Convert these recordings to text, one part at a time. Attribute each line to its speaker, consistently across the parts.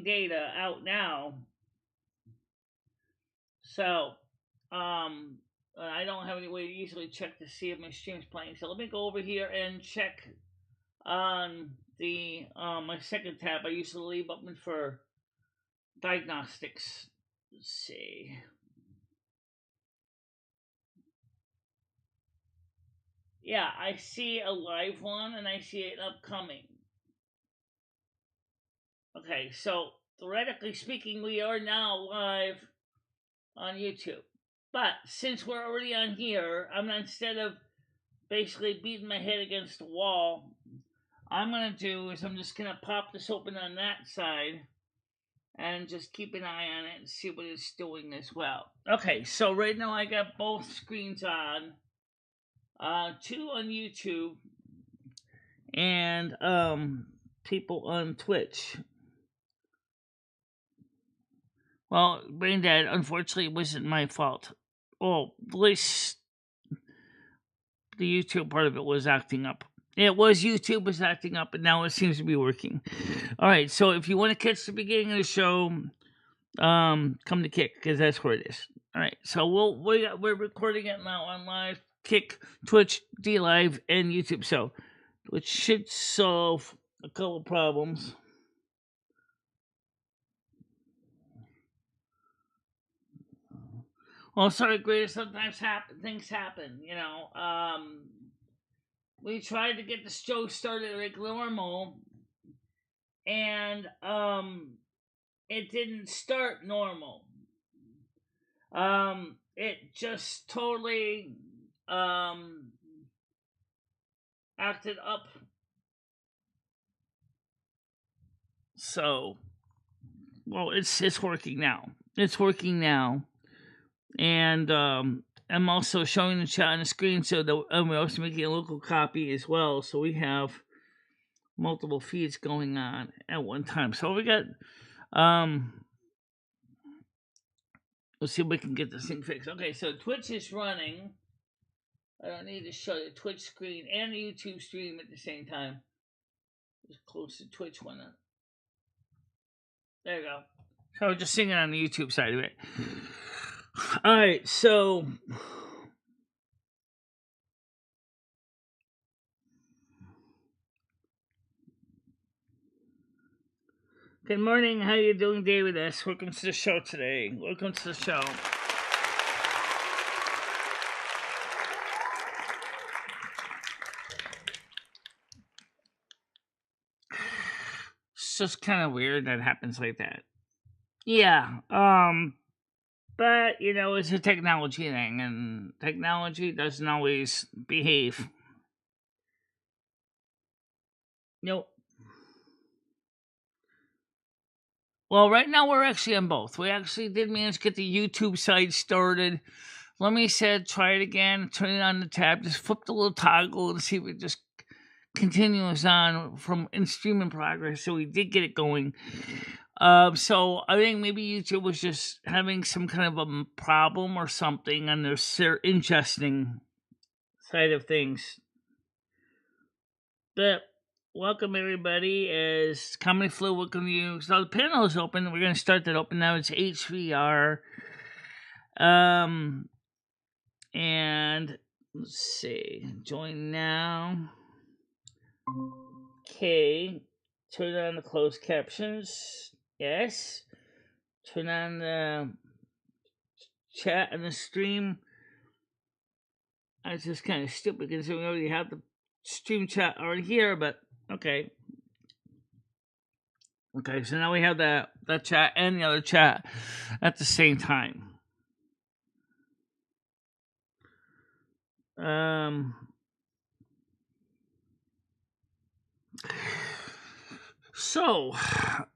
Speaker 1: streaming data out now. So, I don't have any way to easily check to see if my stream's playing. So let me go over here and check on the my second tab. I usually leave open for diagnostics. Let's see. Yeah, I see a live one and I see an upcoming. Okay, so theoretically speaking, we are now live on YouTube. But since we're already on here, instead of basically beating my head against the wall, I'm going to do is I'm just going to pop this open on that side and just keep an eye on it and see what it's doing as well. Okay, so right now I got both screens on. Two on YouTube and people on Twitch. Well, Brain Dad, unfortunately, it wasn't my fault. Well, at least the YouTube part of it was acting up. It was YouTube was acting up, but now it seems to be working. All right, so if you want to catch the beginning of the show, come to Kick, because that's where it is. All right, so we're recording it now on live, Kick, Twitch, D Live, and YouTube. So, which should solve a couple problems. Well, sorry, Greta. Sometimes things happen. We tried to get the show started like normal, and it didn't start normal. It just totally acted up. So, well, it's working now. It's working now, and I'm also showing the chat on the screen, so that we're also making a local copy as well. So we have multiple feeds going on at one time. So we got let's see if we can get this thing fixed. Okay, so Twitch is running. I don't need to show the Twitch screen and the YouTube stream at the same time. Just close the Twitch one up. There you go. So we're just singing on the YouTube side of it. All right, so good morning. How you doing, David S? Welcome to the show today. Welcome to the show. It's just kind of weird that happens like that. Yeah. But it's a technology thing, and technology doesn't always behave. Nope. Well, right now we're actually on both. We actually did manage to get the YouTube side started. Let me try it again, turn it on the tab, just flip the little toggle and see if it just continues on from in streaming progress. So we did get it going. So I think maybe YouTube was just having some kind of a problem or something on their ingesting side of things. But welcome everybody. As Comedy Flu, welcome you. So the panel is open. We're going to start that open now. It's HVR. And let's see. Join now. Okay. Turn on the closed captions. Yes. Turn on the chat and the stream. It's just kind of stupid because we already have the stream chat already here, but okay. Okay, so now we have that chat and the other chat at the same time. So,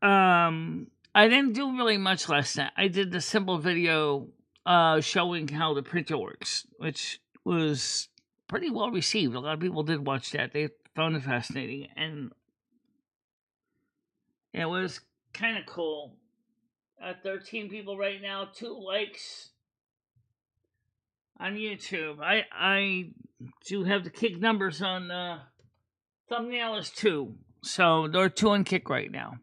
Speaker 1: I didn't do really much last night. I did the simple video showing how the printer works, which was pretty well received. A lot of people did watch that. They found it fascinating, and it was kind of cool. 13 people right now, 2 likes on YouTube. I do have the Kick numbers on thumbnail is 2, so there are 2 on Kick right now.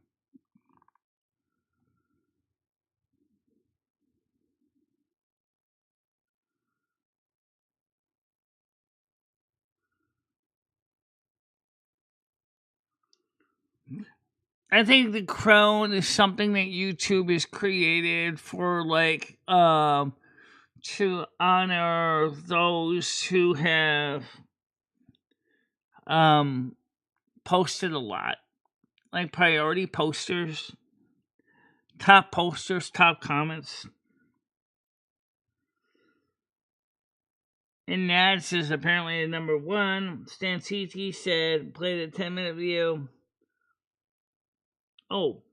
Speaker 1: I think the crown is something that YouTube has created for to honor those who have posted a lot, like priority posters, top comments. And NASQ is apparently the number one. Stan CT said, play the 10-minute video. Oh,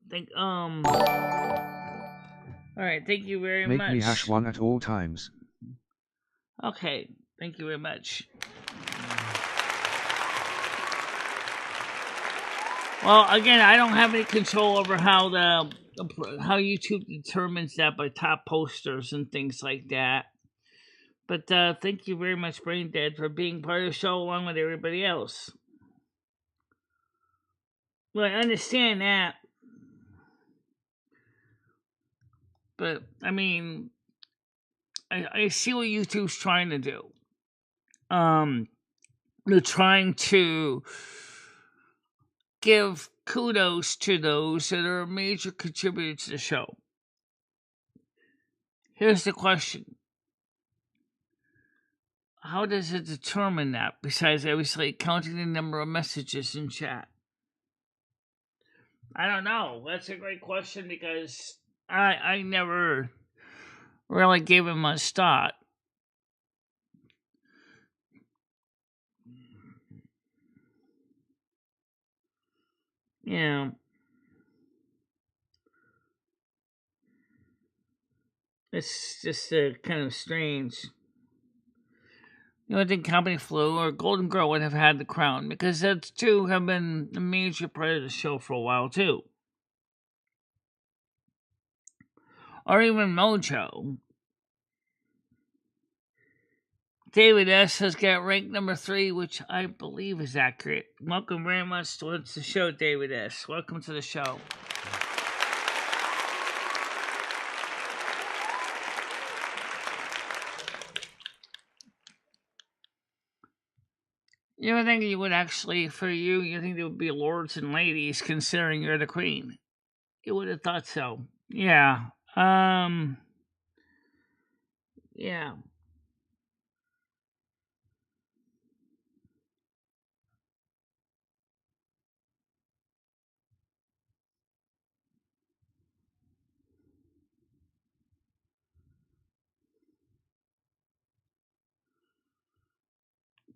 Speaker 1: alright, thank you very much.
Speaker 2: Make me #1 at all times.
Speaker 1: Okay, thank you very much. Well, again, I don't have any control over how YouTube determines that by top posters and things like that. But thank you very much, Brain Dead, for being part of the show along with everybody else. Well, I understand that. But, I mean, I see what YouTube's trying to do. They're trying to give kudos to those that are major contributors to the show. Here's the question. How does it determine that, besides obviously counting the number of messages in chat? I don't know. That's a great question because I never really gave it much thought. Yeah. It's just kind of strange. I think Company Flu or Golden Girl would have had the crown because those two have been a major part of the show for a while too. Or even Mojo. David S. has got ranked number 3, which I believe is accurate. Welcome very much to the show, David S. Welcome to the show. You would think you would actually, you think there would be lords and ladies considering you're the queen. You would have thought so. Yeah. Yeah.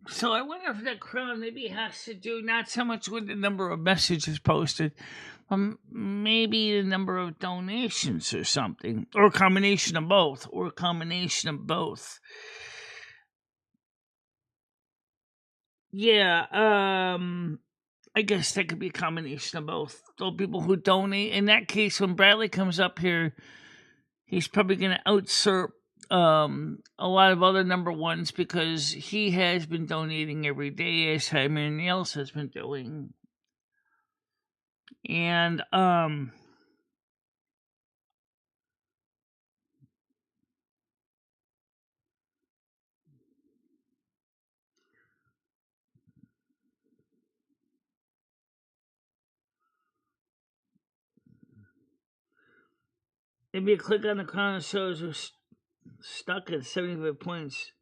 Speaker 1: So I wonder if that crown maybe has to do not so much with the number of messages posted, maybe the number of donations or something, or a combination of both, Yeah, I guess that could be a combination of both. Those people who donate. In that case, when Bradley comes up here, he's probably going to usurp a lot of other number ones because he has been donating every day, as everyone else has been doing. And maybe a click on the crown shows we're stuck at 75 points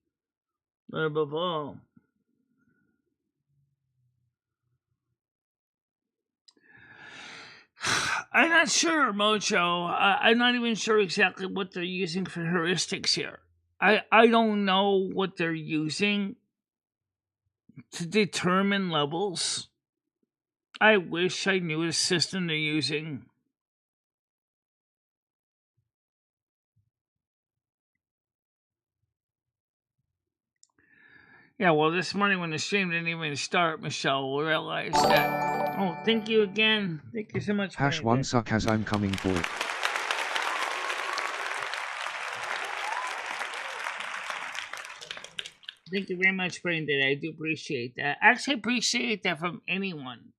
Speaker 1: or above all. I'm not sure, Mojo. I'm not even sure exactly what they're using for heuristics here. I don't know what they're using to determine levels. I wish I knew the system they're using. Yeah, well, this morning when the stream didn't even start, Michelle realized that. Oh, thank you again. Thank you so much.
Speaker 2: #1 suck as I'm coming for it.
Speaker 1: Thank you very much, Brandon. I do appreciate that. I actually appreciate that from anyone.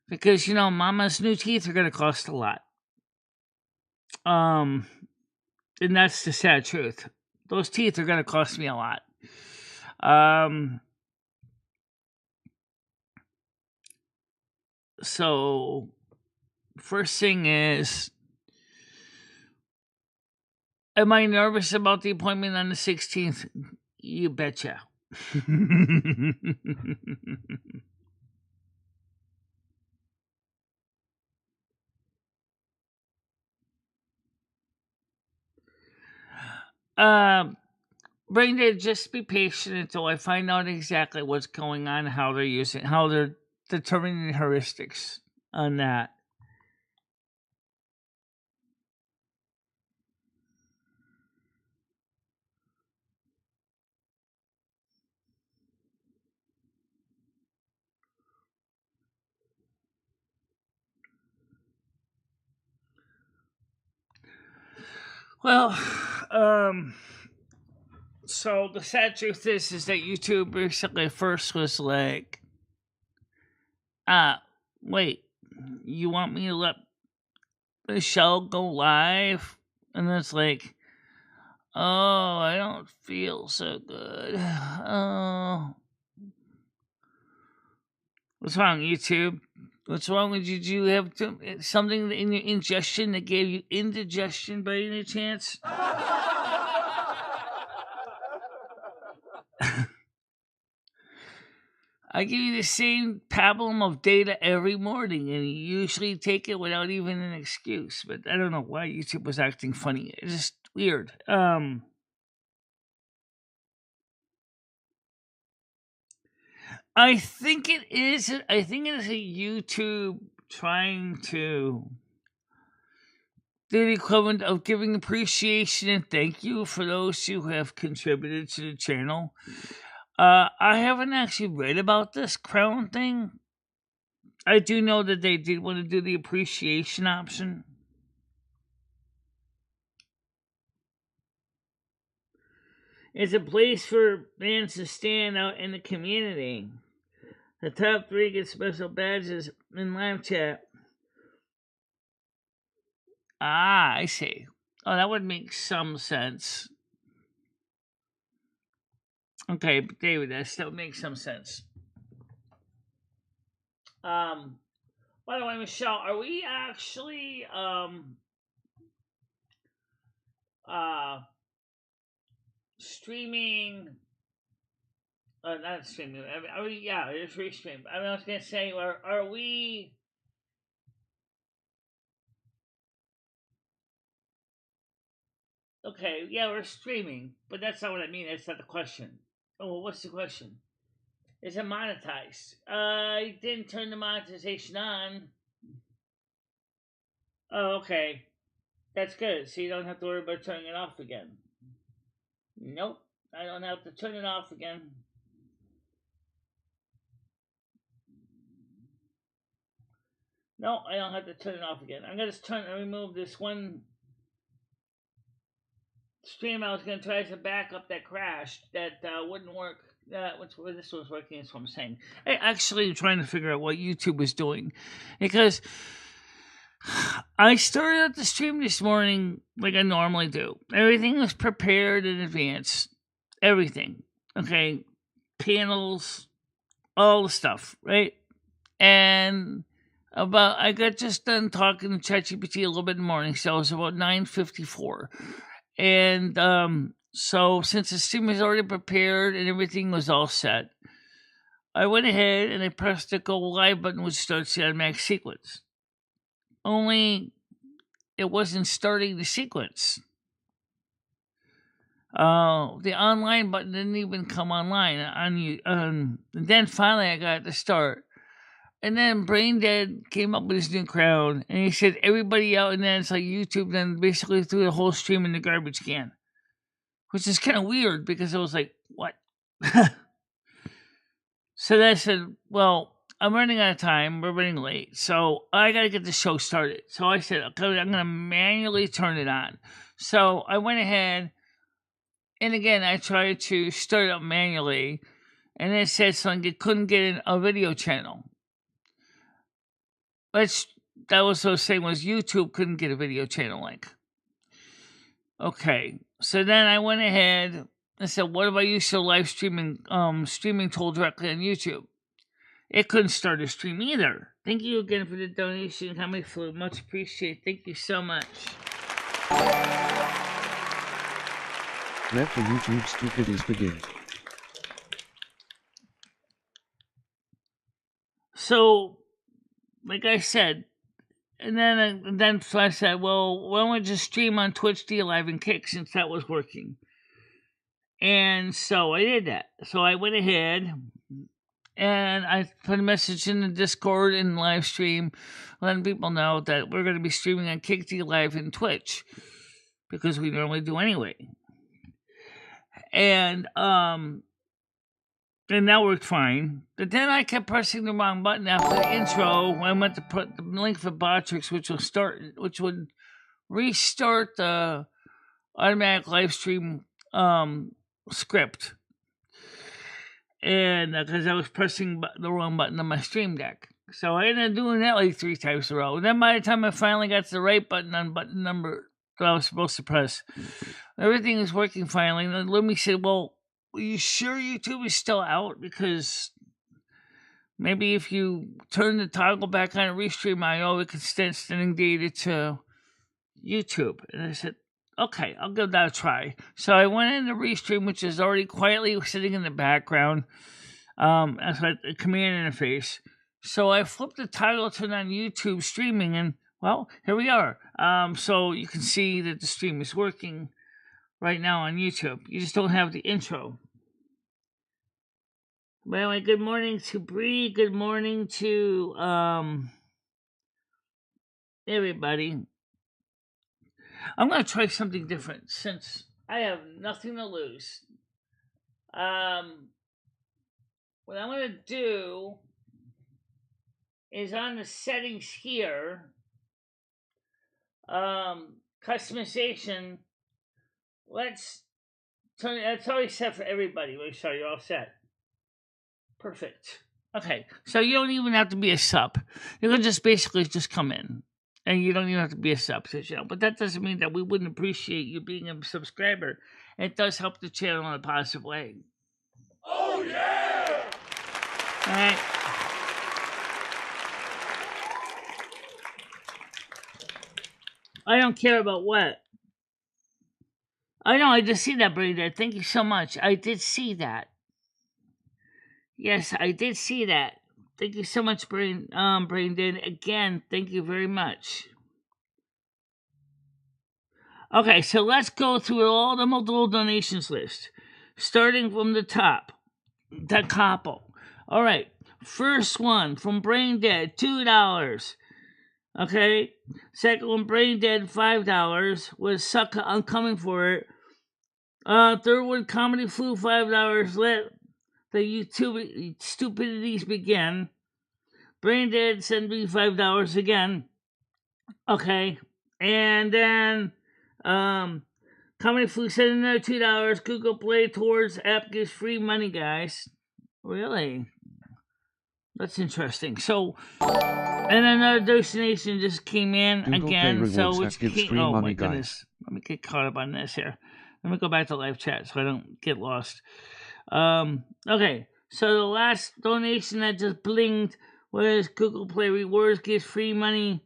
Speaker 1: Because, Mama's new teeth are going to cost a lot. And that's the sad truth. Those teeth are going to cost me a lot. So, first thing is, am I nervous about the appointment on the 16th? You betcha. Braindead, just be patient until I find out exactly what's going on, how they're determining heuristics on that. Well, so the sad truth is that YouTube basically first was like, wait, you want me to let the show go live? And it's like, oh, I don't feel so good. Oh, what's wrong, YouTube? What's wrong with you? Do you have something in your ingestion that gave you indigestion by any chance? I give you the same pablum of data every morning, and you usually take it without even an excuse. But I don't know why YouTube was acting funny. It's just weird. I think it is. I think it is a YouTube trying to do the equivalent of giving appreciation and thank you for those who have contributed to the channel. I haven't actually read about this crown thing. I do know that they did want to do the appreciation option. It's a place for fans to stand out in the community. The top 3 get special badges in live chat. Ah, I see. Oh, that would make some sense. Okay, David, that still makes some sense. By the way, Michelle, are we actually streaming? Not streaming. I mean, are we? Yeah, it's restream. I was gonna say, are we? Okay, yeah, we're streaming, but that's not what I mean. That's not the question. Oh, well, what's the question? Is it monetized? I didn't turn the monetization on. Oh, okay. That's good. So you don't have to worry about turning it off again. Nope. I don't have to turn it off again. No, I don't have to turn it off again. I'm going to remove this one stream I was going to try as a backup that crashed, that wouldn't work. This was working, is what I'm saying. I actually am trying to figure out what YouTube was doing, because I started out the stream this morning like I normally do. Everything was prepared in advance. Everything. Okay. Panels, all the stuff, right? And I got just done talking to ChatGPT a little bit in the morning, so it was about 9:54. And so since the stream was already prepared and everything was all set, I went ahead and I pressed the go live button, which starts the automatic sequence. Only it wasn't starting the sequence. The online button didn't even come online on you. And then finally I got it to start. And then Braindead came up with his new crown, and he said everybody out, and then it's like YouTube then basically threw the whole stream in the garbage can. Which is kind of weird, because I was like, what? So then I said, well, I'm running out of time. We're running late. So I got to get the show started. So I said, okay, I'm going to manually turn it on. So I went ahead, and again, I tried to start it up manually, and it said something, it couldn't get a video channel. That was so saying was YouTube couldn't get a video channel link. Okay, so then I went ahead and said, what if I use the live streaming tool directly on YouTube? it couldn't start a stream either. Thank you again for the donation, Comedy Flu. Much appreciated. Thank you so much.
Speaker 2: Let the YouTube stupidities begin.
Speaker 1: So, like I said, so I said, well, why don't we just stream on Twitch Live and Kick since that was working? And so I did that. So I went ahead and I put a message in the Discord and live stream, letting people know that we're going to be streaming on Kick Live and Twitch because we normally do anyway. And that worked fine. But then I kept pressing the wrong button after the intro when I went to put the link for Botrix, which would restart the automatic live stream script. And because I was pressing the wrong button on my stream deck. So I ended up doing that like 3 times in a row. And then by the time I finally got to the right button on button number that I was supposed to press, everything was working finally. And then Lumi said, well, are you sure YouTube is still out? Because maybe if you turn the toggle back on and restream IO, it could start sending data to YouTube. And I said, okay, I'll give that a try. So I went into restream, which is already quietly sitting in the background as a command interface. So I flipped the toggle, turned on YouTube streaming, and well, here we are. So you can see that the stream is working right now on YouTube. You just don't have the intro. By the way, good morning to Bree. Good morning to everybody. I'm going to try something different since I have nothing to lose. What I'm going to do is on the settings here, customization. Let's turn it. That's already set for everybody. Make sure you're all set. Perfect. Okay, so you don't even have to be a sub. You can just basically just come in. And you don't even have to be a sub to the channel. But that doesn't mean that we wouldn't appreciate you being a subscriber. It does help the channel in a positive way. Oh, yeah! All right. I don't care about what. I know, I just see that, Brandon. Thank you so much. I did see that. Yes, I did see that. Thank you so much, Brandon. Again, thank you very much. Okay, so let's go through all the multiple donations list, starting from the top. The couple. All right, first one from Brain Dead, $2. Okay, second one, Brain Dead, $5. Was Sucker, I'm coming for it. Third one, Comedy Flu, $5. Let the YouTube stupidities begin. Brain Dead, $75 again. Okay, and then Comedy Flu said another $2. Google Play Tours app gives free money, guys. Really? That's interesting. So, and another donation just came in
Speaker 2: Google
Speaker 1: again.
Speaker 2: Play
Speaker 1: So
Speaker 2: Rewards
Speaker 1: it's
Speaker 2: gives free
Speaker 1: oh
Speaker 2: money,
Speaker 1: my goodness.
Speaker 2: guys.
Speaker 1: Let me get caught up on this here. Let me go back to live chat so I don't get lost. Okay. So the last donation that just blinged was Google Play Rewards gives free money,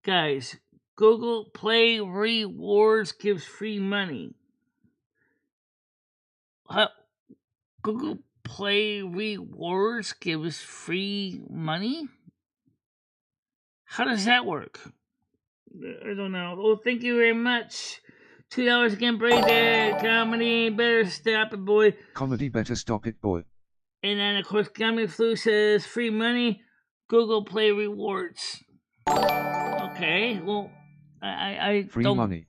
Speaker 1: guys. Google Play Rewards gives free money. Google Play Rewards gives free money? How does that work? I don't know. Oh, thank you very much. $2 again, Brandon. Comedy, better stop it, boy.
Speaker 2: Comedy, better stop it, boy.
Speaker 1: And then, of course, Comedy Flu says free money, Google Play Rewards. Okay, well, I
Speaker 2: free
Speaker 1: don't...
Speaker 2: money.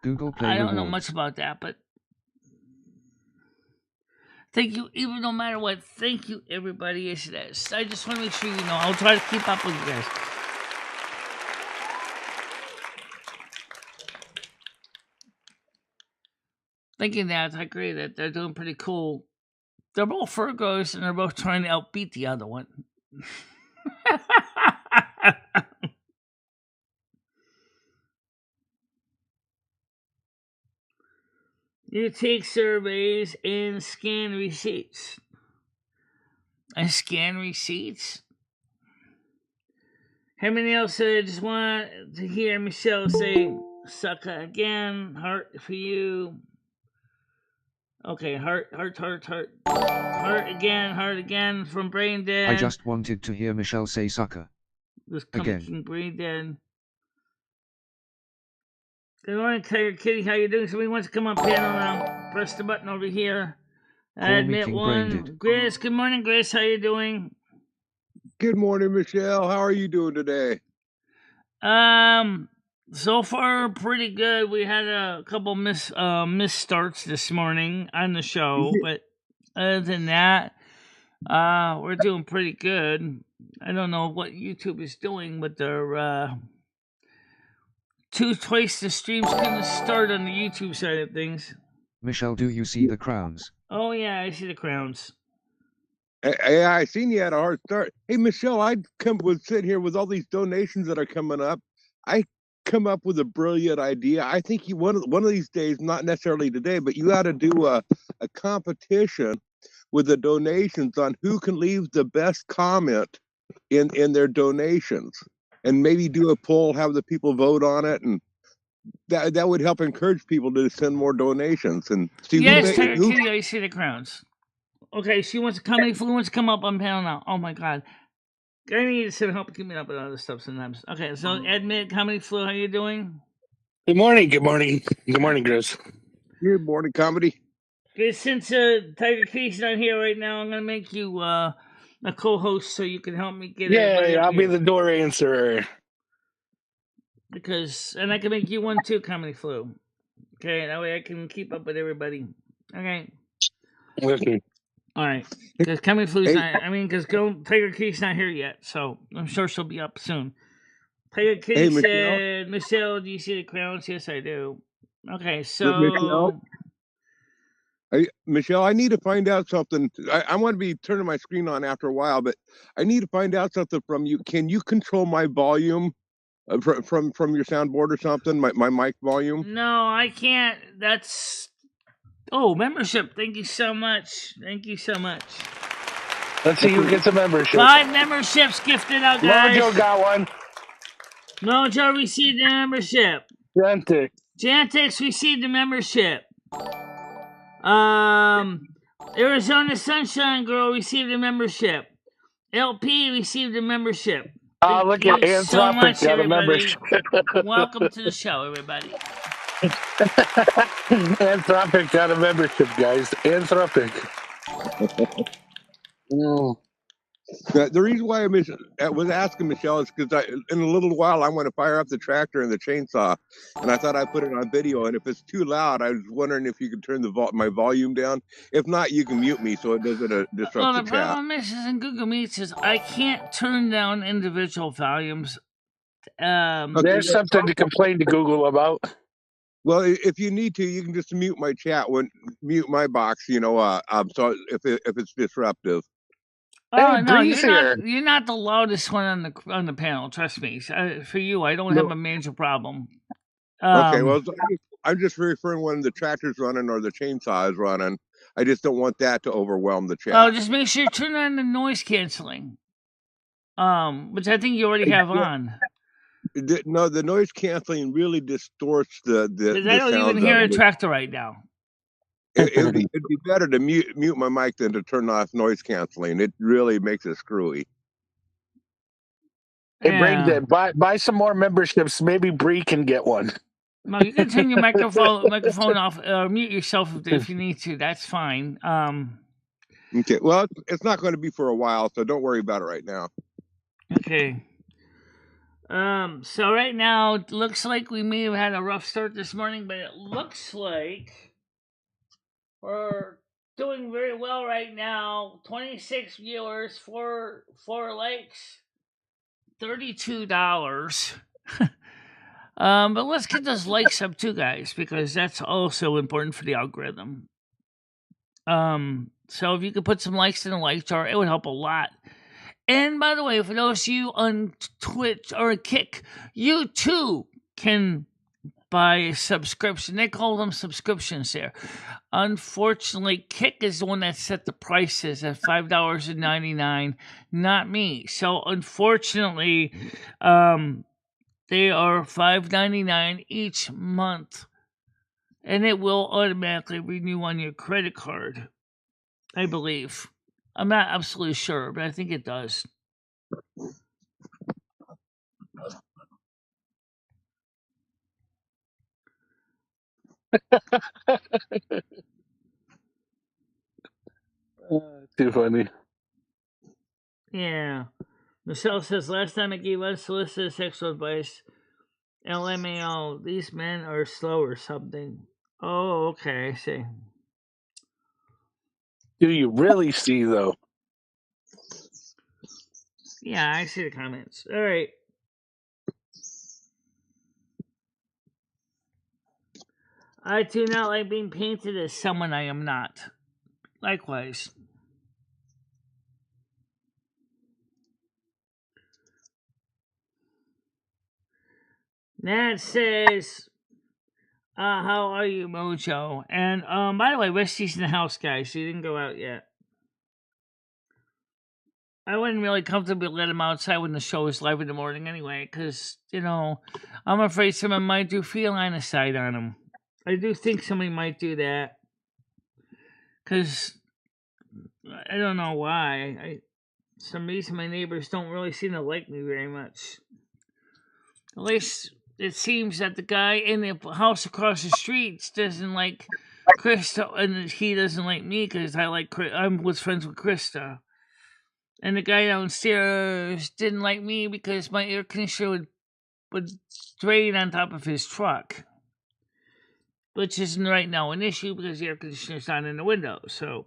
Speaker 2: Google Play
Speaker 1: I don't
Speaker 2: Rewards.
Speaker 1: know much about that, but... Thank you, even no matter what. Thank you, everybody. Yes, it is. I just want to make sure you know. I'll try to keep up with you guys. Thinking that, I agree that they're doing pretty cool. They're both Virgos, and they're both trying to outbeat the other one. You take surveys and scan receipts. I scan receipts. Everybody else said I just want to hear Michelle say sucker again. Heart for you. Okay, heart again from Brain Dead.
Speaker 2: I just wanted to hear Michelle say sucker.
Speaker 1: This
Speaker 2: again.
Speaker 1: From Brain Dead. Good morning, Tiger Kitty. How you doing? Somebody wants to come up panel now. Press the button over here. I admit one. Grace, good morning, Grace. How you doing?
Speaker 3: Good morning, Michelle. How are you doing today?
Speaker 1: So far pretty good. We had a couple miss starts this morning on the show, but other than that, we're doing pretty good. I don't know what YouTube is doing, but they're twice the streams couldn't start on the YouTube side of things.
Speaker 2: Michelle, do you see the crowns?
Speaker 1: Oh yeah, I see the crowns.
Speaker 3: I seen you had a hard start. Hey, Michelle, I was sitting here with all these donations that are coming up. I come up with a brilliant idea. I think one of these days, not necessarily today, but you ought to do a competition with the donations on who can leave the best comment in their donations, and maybe do a poll, have the people vote on it, and that would help encourage people to send more donations. And see
Speaker 1: Kitty, I see the crowns. Okay, she wants to come. Who wants to come up on panel now? Oh my God, I need some help keeping up with other stuff sometimes. Okay, so admit Comedy Flu, how you doing?
Speaker 4: Good morning. Good morning, Chris.
Speaker 3: Good morning, Comedy.
Speaker 1: Okay, since Tiger Kitty's not here right now, I'm gonna make you a co-host so you can help me get.
Speaker 4: Yeah, I'll be the door answerer.
Speaker 1: And I can make you one too, Comedy Flu. Okay, that way I can keep up with everybody. Okay.
Speaker 4: Okay.
Speaker 1: All right, because Comedy Flu's not. I mean, because Tiger Kitty's not here yet, so I'm sure she'll be up soon. Tiger Kitty said, "Michelle, do you see the crowns?" Yes, I do. Okay, so
Speaker 3: Michelle, I need to find out something. I want to be turning my screen on after a while, but I need to find out something from you. Can you control my volume from your soundboard or something? My mic volume?
Speaker 1: No, I can't. That's. Oh, membership. Thank you so much. Let's
Speaker 4: see who gets a membership.
Speaker 1: 5 memberships gifted out, guys.
Speaker 4: Mojo got one.
Speaker 1: Mojo received a membership. Jantix received a membership. Arizona Sunshine Girl received a membership. LP received a membership.
Speaker 4: Look at Anthropic got a membership.
Speaker 1: Welcome to the show, everybody.
Speaker 4: Anthropic got a membership, guys. Anthropic.
Speaker 3: The reason why I was asking Michelle is because in a little while I want to fire up the tractor and the chainsaw, and I thought I'd put it on video. And if it's too loud, I was wondering if you could turn my volume down. If not, you can mute me so it doesn't disrupt the chat.
Speaker 1: The problem is in Google Meets is I can't turn down individual volumes.
Speaker 4: There's something to complain to Google about.
Speaker 3: Well, if you need to, you can just mute my chat mute my box. So if it's disruptive.
Speaker 1: Oh no, you're not the loudest one on the panel. Trust me. For you, I don't have a major problem.
Speaker 3: Okay, well, I'm just referring when the tractor's running or the chainsaw is running. I just don't want that to overwhelm the chat.
Speaker 1: Oh, just make sure you turn on the noise canceling. Which I think you already have on.
Speaker 3: No, the noise canceling really distorts the
Speaker 1: I don't even hear a tractor right now.
Speaker 3: It'd be better to mute my mic than to turn off noise canceling. It really makes it screwy.
Speaker 4: Hey, Brain Dead, buy some more memberships. Maybe Bree can get one.
Speaker 1: No, you can turn your microphone off, mute yourself if you need to. That's fine.
Speaker 3: Okay, well, it's not going to be for a while, so don't worry about it right now.
Speaker 1: Okay. So right now, it looks like we may have had a rough start this morning, but it looks like we're doing very well right now. 26 viewers, 4 likes, $32. But let's get those likes up too, guys, because that's also important for the algorithm. So if you could put some likes in the like chart, it would help a lot. And by the way, for those of you on Twitch or Kick, you too can by subscription. They call them subscriptions there. Unfortunately, Kick is the one that set the prices at $5.99, not me. So unfortunately, they are $5.99 each month, and it will automatically renew on your credit card, I believe. I'm not absolutely sure, but I think it does.
Speaker 4: Too funny.
Speaker 1: Yeah. Michelle says, last time I gave unsolicited sexual advice, LMAO, these men are slow or something. Oh, okay, I see.
Speaker 4: Do you really see, though?
Speaker 1: Yeah, I see the comments. All right. I do not like being painted as someone I am not. Likewise. Nat says, how are you, Mojo? And by the way, Westy's in the house, guys. He didn't go out yet. I wouldn't really comfortably let him outside when the show is live in the morning anyway, because, I'm afraid someone might do feline-icide on him. I do think somebody might do that. Because I don't know why. Some reason my neighbors don't really seem to like me very much. At least it seems that the guy in the house across the street doesn't like Krista, and he doesn't like me because I'm friends with Krista. And the guy downstairs didn't like me because my air conditioner would drain on top of his truck, which isn't right now an issue because the air conditioner's not in the window. So.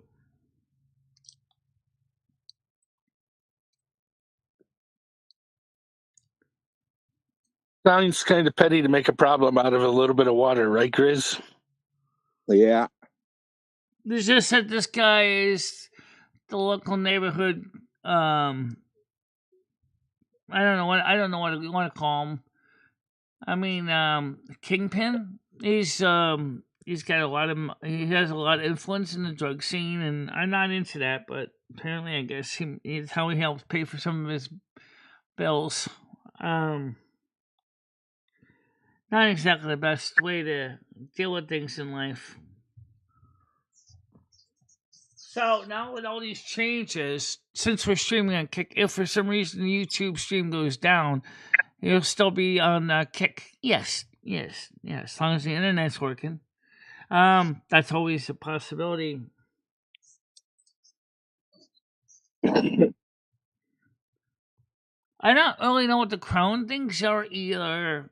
Speaker 4: Sounds kind of petty to make a problem out of a little bit of water, right, Grizz?
Speaker 3: Yeah.
Speaker 1: It's just that this guy is the local neighborhood. I don't know what you want to call him. I mean, kingpin. He has a lot of influence in the drug scene, and I'm not into that. But apparently, I guess it's how he helps pay for some of his bills. Not exactly the best way to deal with things in life. So now with all these changes, since we're streaming on Kick, if for some reason the YouTube stream goes down, it'll still be on Kick. Yes. As long as the internet's working, that's always a possibility. I don't really know what the crown things are either.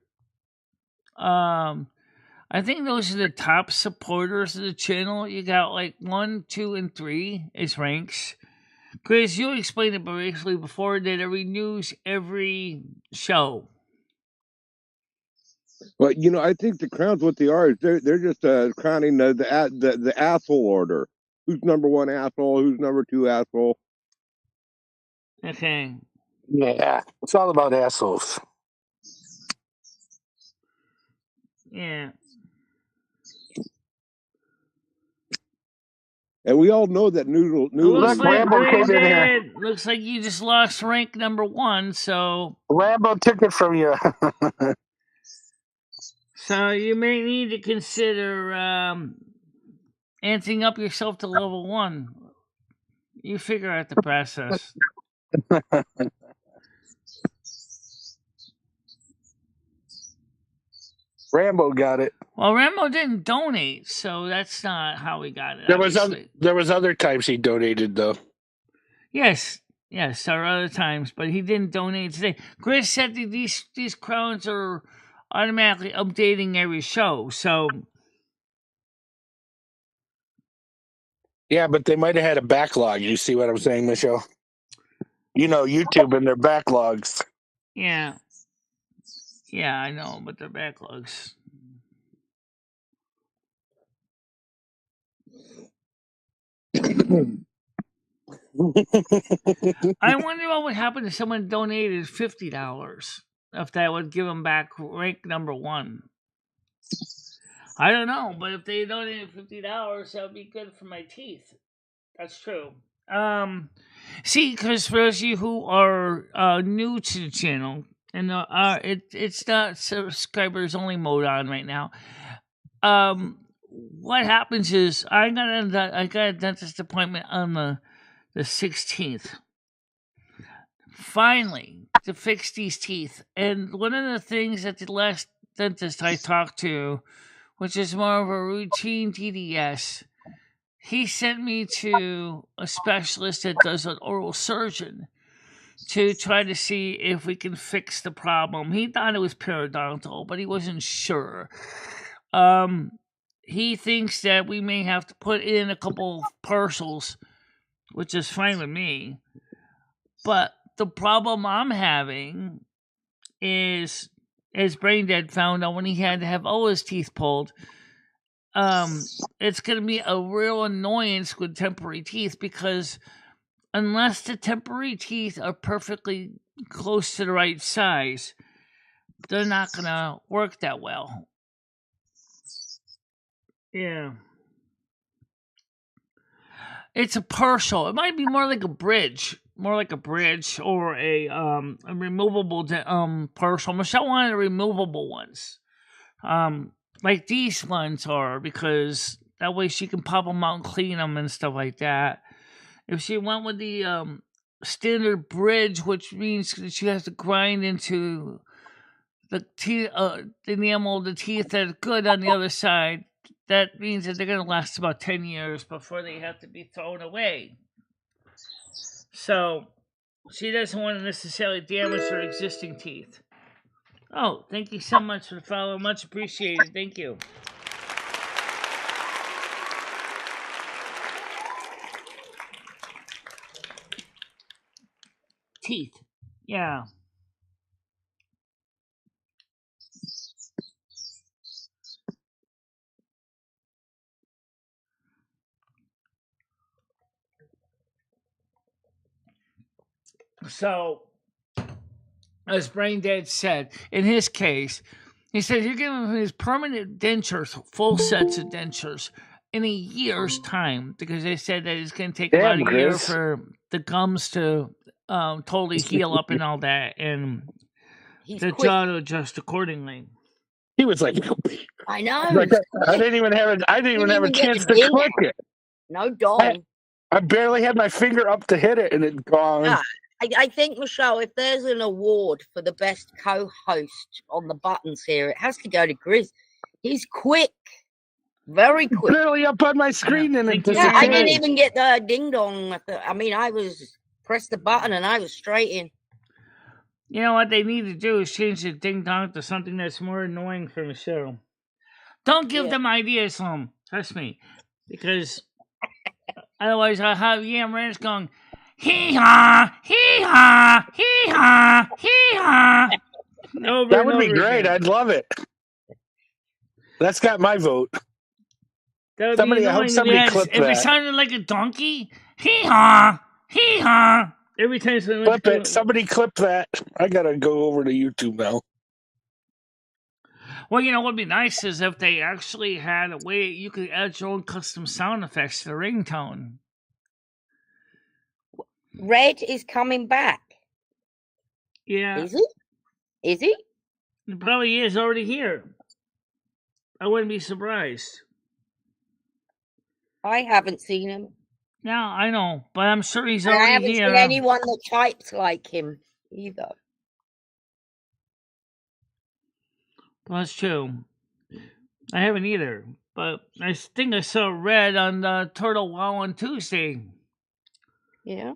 Speaker 1: I think those are the top supporters of the channel. You got like 1, 2, and 3 as ranks. Chris, you explained it briefly before that it renews every show.
Speaker 3: Well, I think the crowns, what they are, is they're just crowning the asshole order. Who's number one asshole? Who's number two asshole?
Speaker 1: Okay.
Speaker 4: Yeah, it's all about assholes.
Speaker 1: Yeah.
Speaker 3: And we all know that Noodle.
Speaker 1: Looks like
Speaker 4: Rambo came in here.
Speaker 1: Looks like you just lost rank number 1, so
Speaker 4: Rambo took it from you.
Speaker 1: so you may need to consider amping up yourself to level 1. You figure out the process.
Speaker 4: Rambo got it.
Speaker 1: Well, Rambo didn't donate, so that's not how he got it.
Speaker 4: There was other times he donated though.
Speaker 1: Yes, there are other times, but he didn't donate today. Chris said that these crowns are automatically updating every show, so
Speaker 4: yeah, but they might have had a backlog. You see what I'm saying, Michelle? YouTube and their backlogs.
Speaker 1: Yeah, I know, but they're backlogs. I wonder what would happen if someone donated $50. If that would give them back rank number 1. I don't know, but if they donated $50, that would be good for my teeth. That's true. See, because for those of you who are new to the channel, and it's not subscribers only mode on right now. What happens is I got a dentist appointment on the 16th. Finally, to fix these teeth, and one of the things that the last dentist I talked to, which is more of a routine TDS, he sent me to a specialist that does an oral surgeon to try to see if we can fix the problem. He thought it was periodontal, but he wasn't sure. He thinks that we may have to put in a couple of partials, which is fine with me. But the problem I'm having is, as Braindead found out when he had to have all his teeth pulled, it's going to be a real annoyance with temporary teeth, because unless the temporary teeth are perfectly close to the right size, they're not going to work that well. Yeah. It's a partial. It might be more like a bridge. Or a removable partial. Michelle wanted removable ones. Like these ones are, because that way she can pop them out and clean them and stuff like that. If she went with the standard bridge, which means that she has to grind into the teeth, the enamel of the teeth that are good on the other side, that means that they're going to last about 10 years before they have to be thrown away. So she doesn't want to necessarily damage her existing teeth. Oh, thank you so much for the follow. Much appreciated. Thank you. Teeth. Yeah. So, as Braindead said, in his case, he said you're giving him his permanent dentures, full sets of dentures, in a year's time, because they said that it's going to take about a year for the gums to totally heal up and all that, and the jaw to adjust accordingly.
Speaker 4: He was like,
Speaker 5: I know.
Speaker 4: Like, I didn't even have a chance to click it.
Speaker 5: No dong.
Speaker 4: I barely had my finger up to hit it, and it gone.
Speaker 5: Yeah, I think, Michelle, if there's an award for the best co-host on the buttons here, it has to go to Grizz. He's quick. Very quick.
Speaker 4: Barely up on my screen, and it
Speaker 5: yeah, I didn't even get the ding dong. I mean, I was pressed the button and I was straight in.
Speaker 1: You know what they need to do is change the ding dong to something that's more annoying for Michelle. Don't give them ideas, Slum. Trust me, because otherwise I'll have Yam Ranch going hee ha, hee ha, hee ha, hee ha.
Speaker 4: That would be great. Again. I'd love it. That's got my vote.
Speaker 1: Somebody, I hope somebody clipped that. If it sounded like a donkey, hee ha, hee ha. Every time someone
Speaker 4: clip it, somebody clip that. I gotta go over to YouTube now.
Speaker 1: Well, you know what would be nice is if they actually had a way you could add your own custom sound effects to the ringtone.
Speaker 5: Red is coming back.
Speaker 1: Yeah.
Speaker 5: Is he? Is he?
Speaker 1: He probably is already here. I wouldn't be surprised.
Speaker 5: I haven't seen him.
Speaker 1: No, I know, but I'm sure he's already here.
Speaker 5: I haven't seen anyone that types like him either.
Speaker 1: Well, that's true. I haven't either, but I think I saw Red on the Turtle Wow on Tuesday.
Speaker 5: Yeah.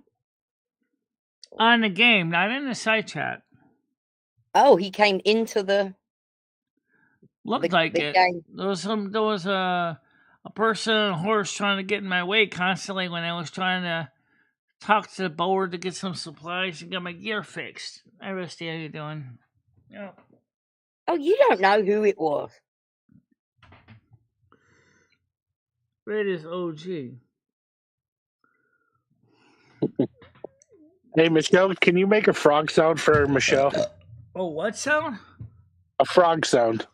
Speaker 1: On the game, not in the side chat.
Speaker 5: Oh, he came into the.
Speaker 1: Looked like it. Game. There was a person on a horse trying to get in my way constantly when I was trying to talk to the board to get some supplies and get my gear fixed. Hi, Rusty, how you doing?
Speaker 5: Yeah. Oh, you don't know who it was.
Speaker 1: Red is OG.
Speaker 4: Hey, Michelle, can you make a frog sound for Michelle?
Speaker 1: Oh, what sound?
Speaker 4: A frog sound.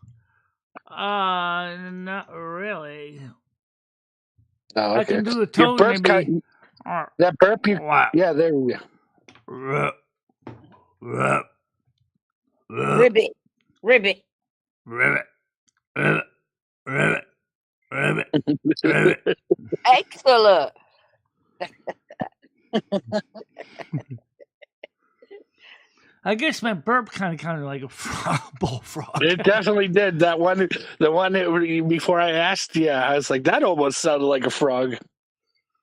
Speaker 1: Not really.
Speaker 4: Oh,
Speaker 1: I
Speaker 4: okay.
Speaker 1: can do the
Speaker 4: Your
Speaker 1: tone
Speaker 4: burp cut.
Speaker 1: maybe.
Speaker 4: That burp you.
Speaker 1: What?
Speaker 4: Yeah, there we go.
Speaker 1: Rup, rup, rup,
Speaker 5: Ribbit.
Speaker 1: ribbit, ribbit, ribbit, ribbit, ribbit.
Speaker 5: Excellent.
Speaker 1: I guess my burp kind of like a bullfrog.
Speaker 4: It definitely did. The one that before I asked, yeah, I was like, that almost sounded like a frog.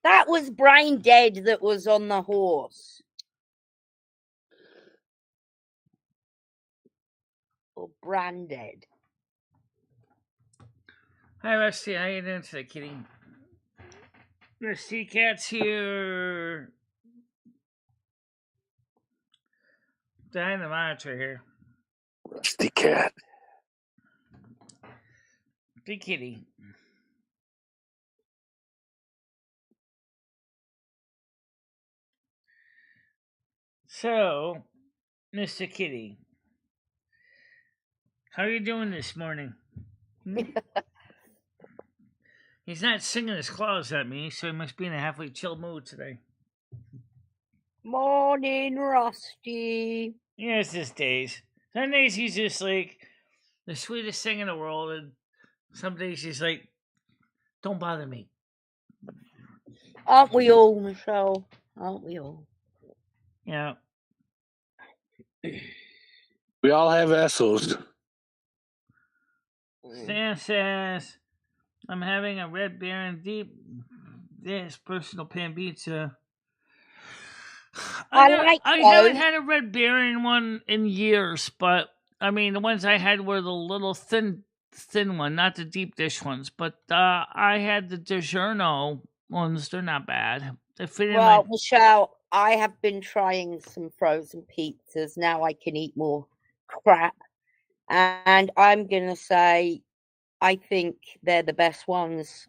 Speaker 5: That was Brain Dead that was on the horse. Or Branded.
Speaker 1: Hi, Rusty. How you doing today, kitty? Rusty Cat's here. Behind the monitor here.
Speaker 4: Rusty cat.
Speaker 1: Big kitty. So, Mr. Kitty, how are you doing this morning? He's not singing his claws at me, so he must be in a halfway chill mood today.
Speaker 5: Morning, Rusty.
Speaker 1: Yeah, it's just days. Some days he's just like the sweetest thing in the world, and some days he's like, don't bother me.
Speaker 5: Aren't we all, Michelle? Aren't we all?
Speaker 1: Yeah.
Speaker 4: We all have assholes.
Speaker 1: Stan says, I'm having a Red Baron deep dish personal pan pizza. I haven't had a Red Baron one in years, but I mean the ones I had were the little thin one, not the deep dish ones. But I had the DiGiorno ones. They're not bad. They fit in
Speaker 5: Well, Michelle, I have been trying some frozen pizzas. Now I can eat more crap. And I'm going to say I think they're the best ones.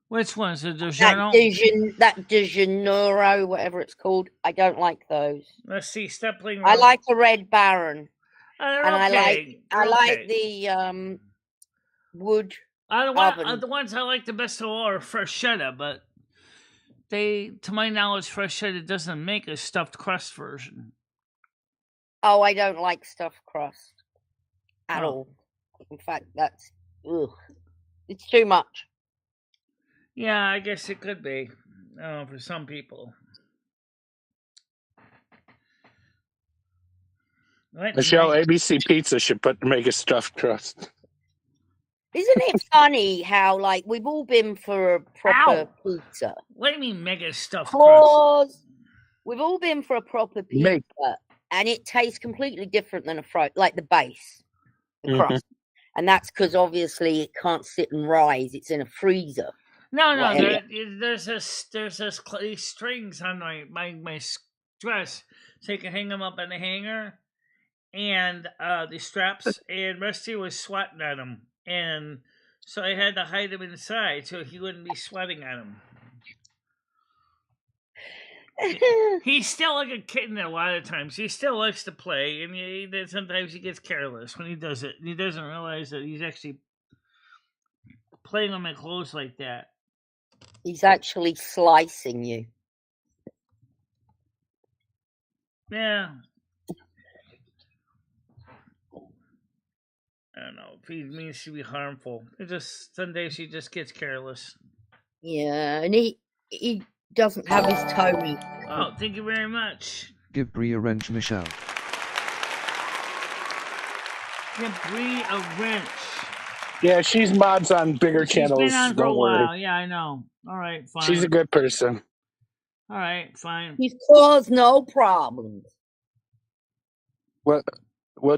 Speaker 1: Which ones? The DiGiorno?
Speaker 5: That DiGiorno, whatever it's called. I don't like those.
Speaker 1: Let's see. Stop playing.
Speaker 5: I like the Red Baron.
Speaker 1: And
Speaker 5: I like the wood oven.
Speaker 1: The ones I like the best of all are Freshetta, but to my knowledge, Freshetta doesn't make a stuffed crust version.
Speaker 5: Oh, I don't like stuffed crust at all. In fact, that's it's too much.
Speaker 1: Yeah, I guess it could be for some people.
Speaker 4: Michelle, ABC Pizza should make a stuffed crust.
Speaker 5: Isn't it funny how, like, we've all been for a proper pizza?
Speaker 1: What do you mean mega stuffed crust?
Speaker 5: We've all been for a proper pizza, and it tastes completely different than like the base, the crust. And that's because, obviously, it can't sit and rise. It's in a freezer.
Speaker 1: No, there's these strings on my dress, so you can hang them up on the hanger, and the straps, and Rusty was sweating on them, and so I had to hide him inside so he wouldn't be sweating on him. He's still like a kitten a lot of times. He still likes to play, and sometimes he gets careless when he does it. He doesn't realize that he's actually playing on my clothes like that.
Speaker 5: He's actually slicing you.
Speaker 1: Yeah. I don't know if he means to be harmful. Some days he just gets careless.
Speaker 5: Yeah, and he doesn't have his Tony.
Speaker 1: Oh, thank you very much.
Speaker 2: Give Bree a wrench, Michelle.
Speaker 1: Give Bree a wrench.
Speaker 4: Yeah, she's mods on bigger channels.
Speaker 1: She's been on for a
Speaker 4: while.
Speaker 1: while. Yeah, I know. All right, fine.
Speaker 4: She's a good person.
Speaker 1: All right, fine.
Speaker 5: She's caused no problems.
Speaker 4: Well,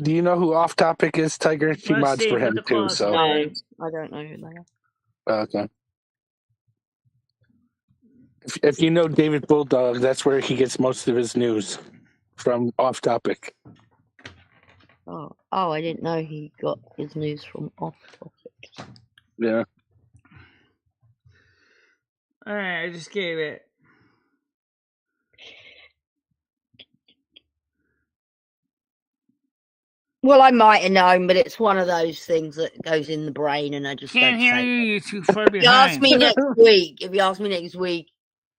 Speaker 4: do you know who Off Topic is, Tiger? She mods for him too. So
Speaker 5: no, I don't know who they are.
Speaker 4: Okay. If you know David Bulldog, that's where he gets most of his news from Off Topic.
Speaker 5: Oh, I didn't know he got his news from Off Topic.
Speaker 4: Yeah.
Speaker 1: All right, I just gave it.
Speaker 5: Well, I might have known, but it's one of those things that goes in the brain, and I just
Speaker 1: Can't
Speaker 5: don't
Speaker 1: hear
Speaker 5: say.
Speaker 1: you. You're too far
Speaker 5: If you ask
Speaker 1: behind.
Speaker 5: me next week,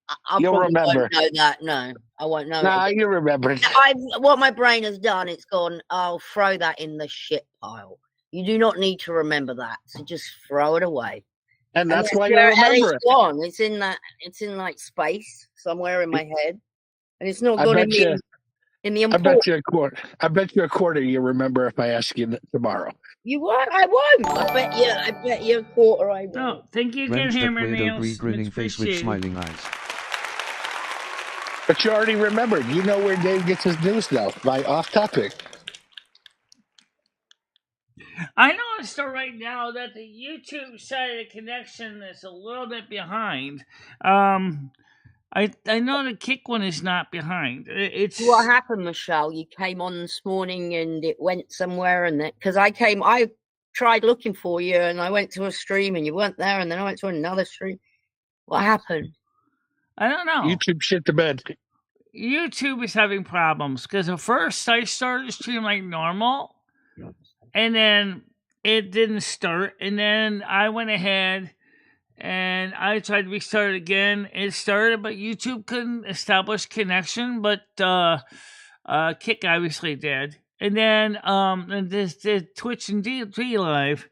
Speaker 5: I
Speaker 4: You'll
Speaker 5: probably
Speaker 4: remember.
Speaker 5: won't know that. No, I won't know.
Speaker 4: Nah,
Speaker 5: it.
Speaker 4: you remember it.
Speaker 5: What my brain has done, it's gone, I'll throw that in the shit pile. You do not need to remember that, so just throw it away.
Speaker 4: And that's why you
Speaker 5: where
Speaker 4: remember it.
Speaker 5: it's gone. It's in like space somewhere in my head, and it's not
Speaker 4: I
Speaker 5: going to
Speaker 4: bet
Speaker 5: be
Speaker 4: you.
Speaker 5: in the
Speaker 4: I
Speaker 5: important.
Speaker 4: bet you a quarter. I bet you a quarter. You remember if I ask you tomorrow.
Speaker 5: You won't. I won't. I bet you a quarter. I won't.
Speaker 1: No, thank you again,
Speaker 2: Drenched up
Speaker 1: Hammer
Speaker 2: weirdo
Speaker 1: Nails.
Speaker 2: Bree
Speaker 1: Much
Speaker 2: grinning face with
Speaker 1: appreciated.
Speaker 2: smiling eyes.
Speaker 4: But you already remembered. You know where Dave gets his news now. By off topic.
Speaker 1: I noticed though right now that the YouTube side of the connection is a little bit behind. I know the Kick one is not behind. It's
Speaker 5: What happened, Michelle? You came on this morning and it went somewhere, and that because I tried looking for you, and I went to a stream and you weren't there, and then I went to another stream. What happened?
Speaker 1: I don't know.
Speaker 4: YouTube shit the bed.
Speaker 1: YouTube is having problems because at first I started the stream like normal, and then it didn't start, and then I went ahead and I tried to restart it again. It started, but YouTube couldn't establish connection, but Kick obviously did. And then and this did Twitch and D Live.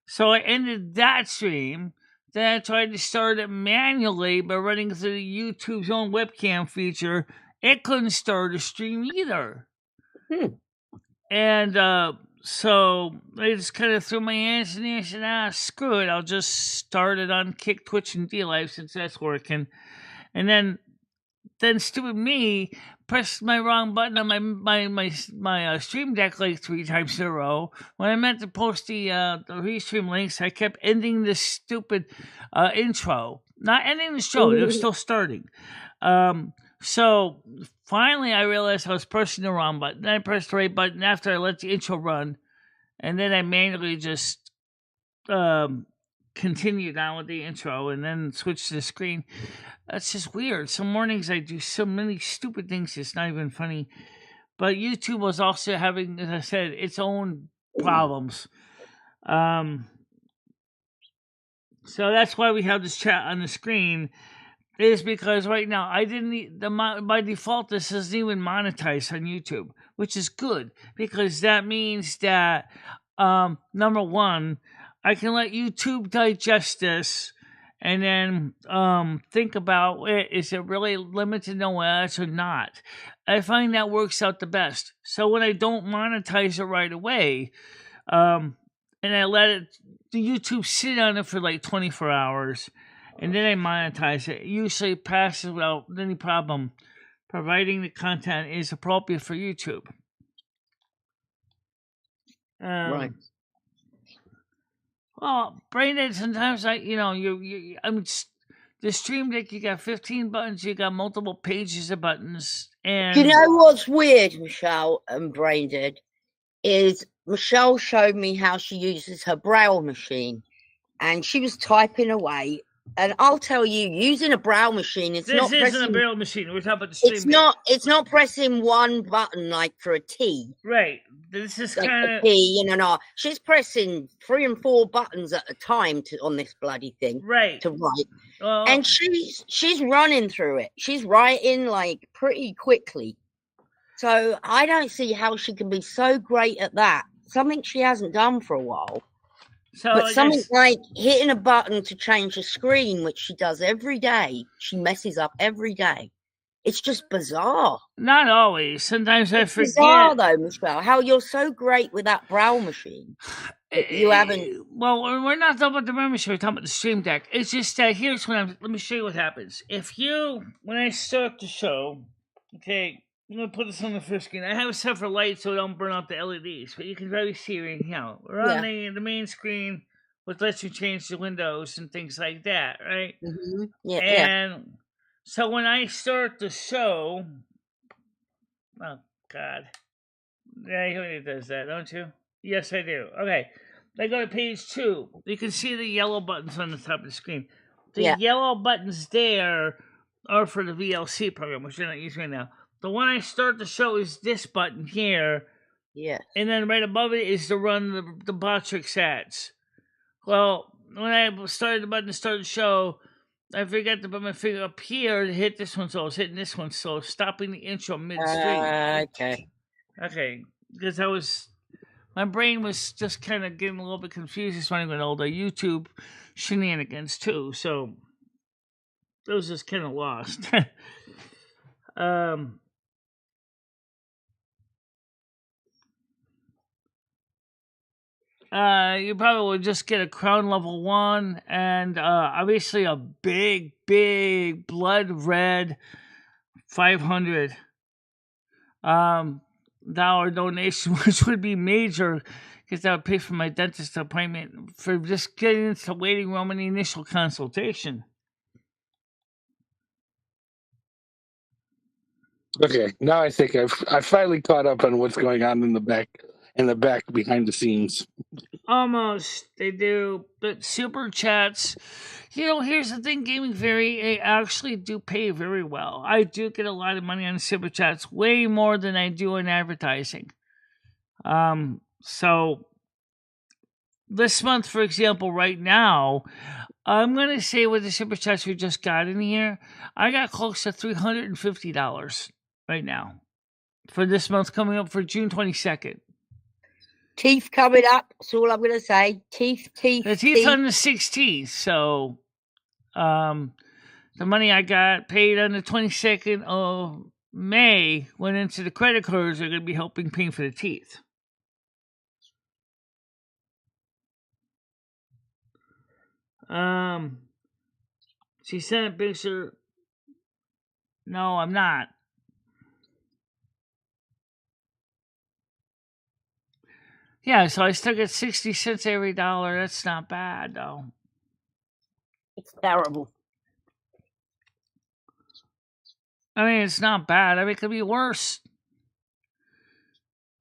Speaker 1: So I ended that stream. Then I tried to start it manually by running through YouTube's own webcam feature. It couldn't start a stream either. And so I just kind of threw my hands in the air and said, screw it. I'll just start it on Kick, Twitch, and D-Live since that's working. And then stupid me pressed my wrong button on my Stream Deck like 3 times in a row. When I meant to post the restream links, I kept ending this stupid intro. Not ending the show. It was still starting. So finally I realized I was pressing the wrong button. Then I pressed the right button after I let the intro run. And then I manually just continued on with the intro and then switched to the screen. That's just weird. Some mornings I do so many stupid things, it's not even funny. But YouTube was also having, as I said, its own problems. So that's why we have this chat on the screen, is because right now I didn't by default this isn't even monetized on YouTube, which is good because that means that number one, I can let YouTube digest this and then think about it. Is it really limited to OS or not? I find that works out the best. So when I don't monetize it right away, and I let the YouTube sit on it for like 24 hours, and then I monetize it. It usually passes without any problem, providing the content is appropriate for YouTube.
Speaker 5: Right.
Speaker 1: Well, Brandon, sometimes the Stream Deck, you got 15 buttons, you got multiple pages of buttons, and
Speaker 5: You know what's weird, Michelle and Braindead, is Michelle showed me how she uses her Braille machine, and she was typing away. And I'll tell you, using a Braille machine,
Speaker 1: this isn't a Braille machine. We're talking about the Stream Deck.
Speaker 5: It's not pressing one button like for a T.
Speaker 1: Right. This is
Speaker 5: like
Speaker 1: kind
Speaker 5: a
Speaker 1: of
Speaker 5: T and an R. She's pressing 3 and 4 buttons at a time on this bloody thing.
Speaker 1: Right.
Speaker 5: To write. And she's running through it. She's writing like pretty quickly. So I don't see how she can be so great at that. Something she hasn't done for a while. But something like hitting a button to change the screen, which she does every day, she messes up every day. It's just bizarre.
Speaker 1: Not always. Sometimes I forget.
Speaker 5: Bizarre though, Michelle, how you're so great with that Braille machine. You haven't.
Speaker 1: Well, we're not talking about the Braille machine. We're talking about the Stream Deck. It's just that here's let me show you what happens. When I start the show, okay, I'm gonna put this on the first screen. I have it set for light so it don't burn out the LEDs, but you can really see right now. We're on the main screen, which lets you change the windows and things like that, right?
Speaker 5: Mm-hmm. Yeah.
Speaker 1: And so when I start the show, oh God, yeah, it does that, don't you? Yes, I do. Okay, I go to page 2. You can see the yellow buttons on the top of the screen. The yellow buttons there are for the VLC program, which you're not using right now. The one I start the show is this button here,
Speaker 5: Yes.
Speaker 1: And then right above it is to run the Botrix ads. Well, when I started the button to start the show, I forgot to put my finger up here to hit this one, so I was hitting this one, so stopping the intro midstream.
Speaker 5: Okay.
Speaker 1: Okay, because my brain was just kind of getting a little bit confused. Just running with all the YouTube shenanigans too, so it was just kind of lost. You probably would just get a crown level 1 and obviously a big blood red $500 dollar donation, which would be major because that would pay for my dentist appointment for just getting into the waiting room and the initial consultation.
Speaker 4: Okay, now I think I've finally caught up on what's going on in the back behind the scenes.
Speaker 1: Almost, they do, but super chats. Here's the thing, Gaming Fairy, they actually do pay very well. I do get a lot of money on super chats, way more than I do in advertising. So this month, for example, right now, I'm gonna say with the super chats we just got in here, I got close to $350 right now for this month coming up for June 22nd.
Speaker 5: Teeth coming up. That's all I'm going to say. Teeth.
Speaker 1: The teeth on the 16th. So, the money I got paid on the 22nd of May went into the credit cards that are going to be helping pay for the teeth. She sent a picture. No, I'm not. Yeah, so I still get 60 cents every dollar. That's not bad, though.
Speaker 5: It's terrible.
Speaker 1: I mean, it's not bad. I mean, it could be worse.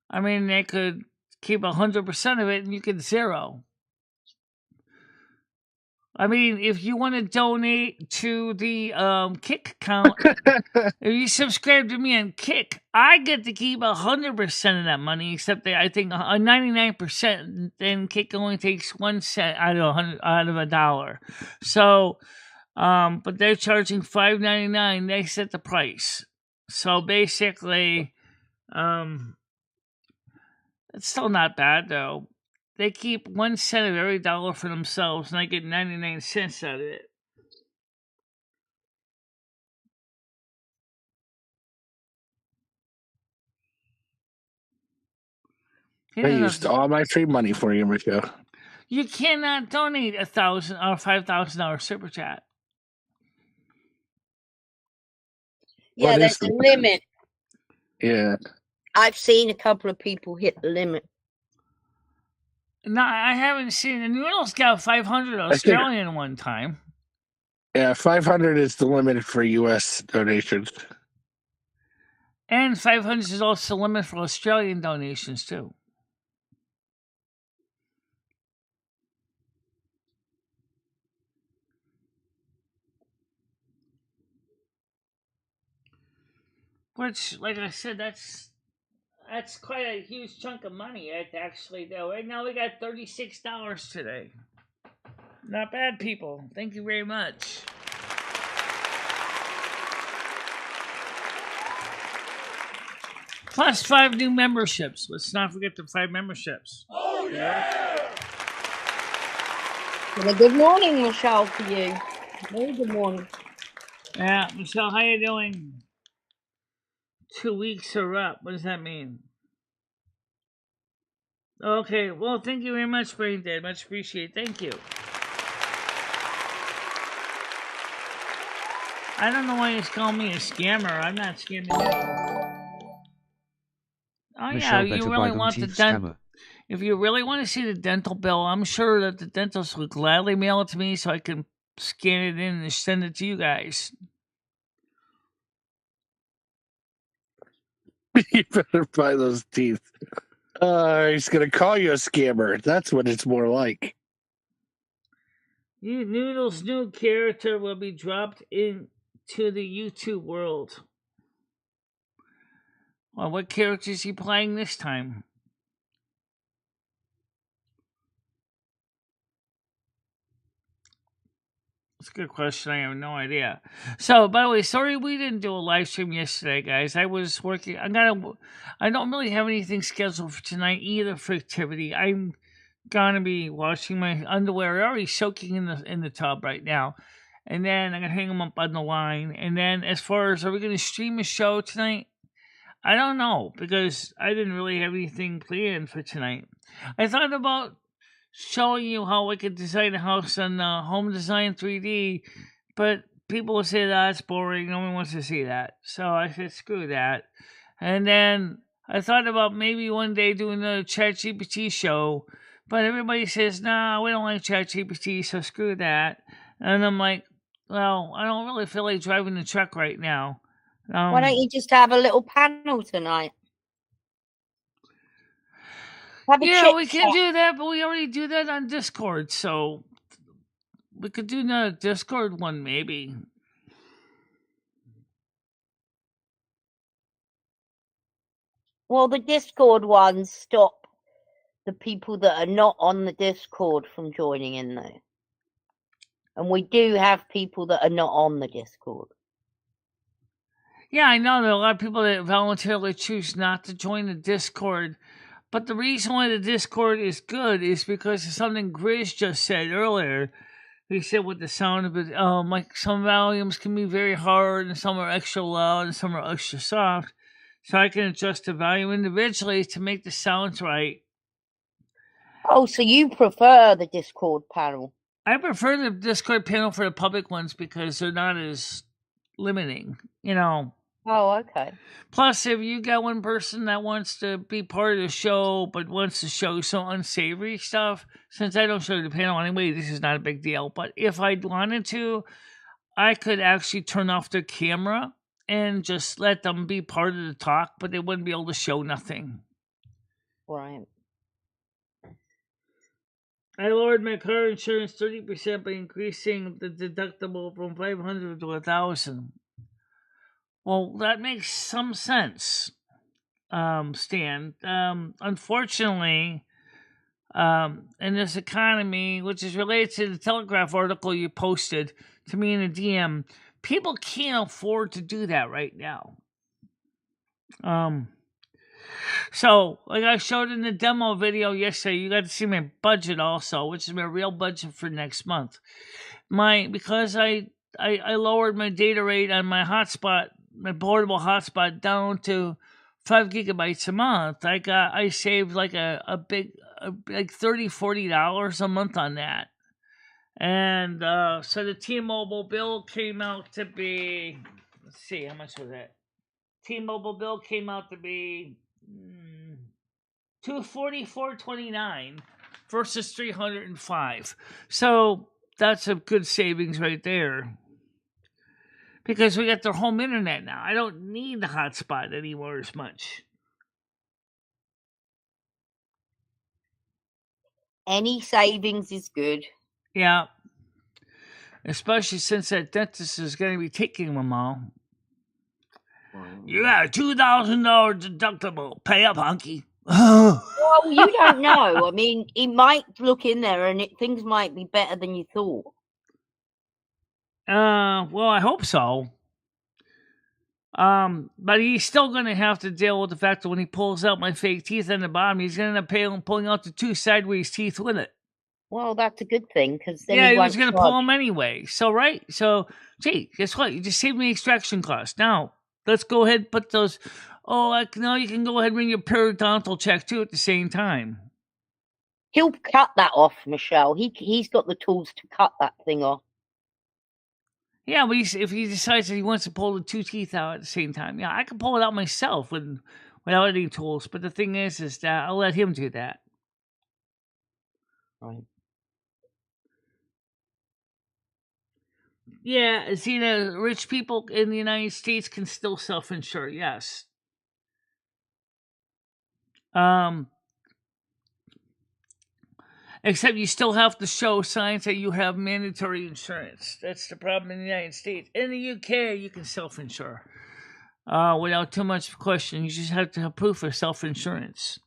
Speaker 1: I mean, they could keep 100% of it and you get 0. I mean, if you want to donate to the Kick account, if you subscribe to me on Kick, I get to keep 100% of that money, except that I think 99%. Then Kick only takes 1 cent out of a dollar. So, but they're charging $5.99. They set the price. So basically, it's still not bad though. They keep 1 cent of every dollar for themselves, and I get 99 cents out of it.
Speaker 4: I used all my free money for you, Michelle.
Speaker 1: You cannot donate $1,000 or $5,000 super chat.
Speaker 5: Yeah, there's a limit.
Speaker 4: Yeah.
Speaker 5: I've seen a couple of people hit the limit.
Speaker 1: No, I haven't seen. And Noodles got 500 Australian one time.
Speaker 4: Yeah, 500 is the limit for U.S. donations.
Speaker 1: And 500 is also the limit for Australian donations, too. Which, like I said, that's quite a huge chunk of money to actually do. Right now we got $36 today. Not bad, people. Thank you very much. Plus 5 new memberships. Let's not forget the 5 memberships.
Speaker 5: Oh, yeah! Well, good morning, Michelle, to you. Very good morning.
Speaker 1: Yeah, Michelle, how you doing? 2 weeks are up. What does that mean? Okay, well, thank you very much, Brain Dead. Much appreciated. Thank you. I don't know why he's calling me a scammer. I'm not scamming you. Oh,
Speaker 2: Michelle,
Speaker 1: yeah, you
Speaker 2: better
Speaker 1: really
Speaker 2: buy them
Speaker 1: want the
Speaker 2: teeth scammer.
Speaker 1: If you really want to see the dental bill, I'm sure that the dentist would gladly mail it to me so I can scan it in and send it to you guys.
Speaker 4: You better buy those teeth. He's going to call you a scammer. That's what it's more like.
Speaker 1: Noodle's new character will be dropped into the YouTube world. Well, what character is he playing this time? It's a good question. I have no idea. So, by the way, sorry we didn't do a live stream yesterday, guys. I was working. I don't really have anything scheduled for tonight either for activity. I'm gonna be washing my underwear, already soaking in the tub right now, and then I'm gonna hang them up on the line. And then, as far as are we gonna stream a show tonight? I don't know because I didn't really have anything planned for tonight. I thought about showing you how I could design a house on Home Design 3D, but people will say that's boring. No one wants to see that. So I said, screw that. And then I thought about maybe one day doing a ChatGPT show, but everybody says, nah, we don't like ChatGPT, so screw that. And I'm like, well, I don't really feel like driving the truck right now.
Speaker 5: Why don't you just have a little panel tonight?
Speaker 1: Yeah, we can do that, but we already do that on Discord, so we could do another Discord one maybe.
Speaker 5: Well, the Discord ones stop the people that are not on the Discord from joining in, though. And we do have people that are not on the Discord.
Speaker 1: Yeah, I know there are a lot of people that voluntarily choose not to join the Discord. But the reason why the Discord is good is because of something Grizz just said earlier. He said with the sound of it, like some volumes can be very hard and some are extra loud and some are extra soft. So I can adjust the volume individually to make the sounds right.
Speaker 5: Oh, so you prefer the Discord panel?
Speaker 1: I prefer the Discord panel for the public ones because they're not as limiting, you know.
Speaker 5: Oh, okay.
Speaker 1: Plus, if you got one person that wants to be part of the show but wants to show some unsavory stuff, since I don't show the panel anyway, this is not a big deal. But if I wanted to, I could actually turn off their camera and just let them be part of the talk, but they wouldn't be able to show nothing.
Speaker 5: Right.
Speaker 1: I lowered my car insurance 30% by increasing the deductible from $500 to $1,000. Well, that makes some sense, Stan. Unfortunately, in this economy, which is related to the Telegraph article you posted to me in a DM, people can't afford to do that right now. So, like I showed in the demo video yesterday, you got to see my budget also, which is my real budget for next month. Because I lowered my data rate on my hotspot, my portable hotspot, down to 5 gigabytes a month. I saved like a big like $30-$40 a month on that. And so the T-Mobile bill came out to be, let's see, how much was that? T-Mobile bill came out to be $244.29 versus $305. So that's a good savings right there. Because we got their home internet now. I don't need the hotspot anymore as much.
Speaker 5: Any savings is good.
Speaker 1: Yeah. Especially since that dentist is going to be taking them all. You got a $2,000 deductible. Pay up, hunky.
Speaker 5: Well, you don't know. I mean, he might look in there and things might be better than you thought.
Speaker 1: Well, I hope so. But he's still going to have to deal with the fact that when he pulls out my fake teeth on the bottom, he's going to end up pulling out the 2 sideways teeth with it.
Speaker 5: Well, that's a good thing, because then
Speaker 1: he was going to pull them anyway. So, right? So, gee, guess what? You just saved me extraction costs. Now, let's go ahead and put those... now you can go ahead and bring your periodontal check, too, at the same time.
Speaker 5: He'll cut that off, Michelle. He's got the tools to cut that thing off.
Speaker 1: Yeah, but if he decides that he wants to pull the 2 teeth out at the same time, yeah, I can pull it out myself without any tools. But the thing is that I'll let him do that.
Speaker 5: Right.
Speaker 1: Yeah, see, the rich people in the United States can still self-insure, yes. Except you still have to show signs that you have mandatory insurance. That's the problem in the United States. In the UK, you can self-insure without too much question. You just have to have proof of self-insurance.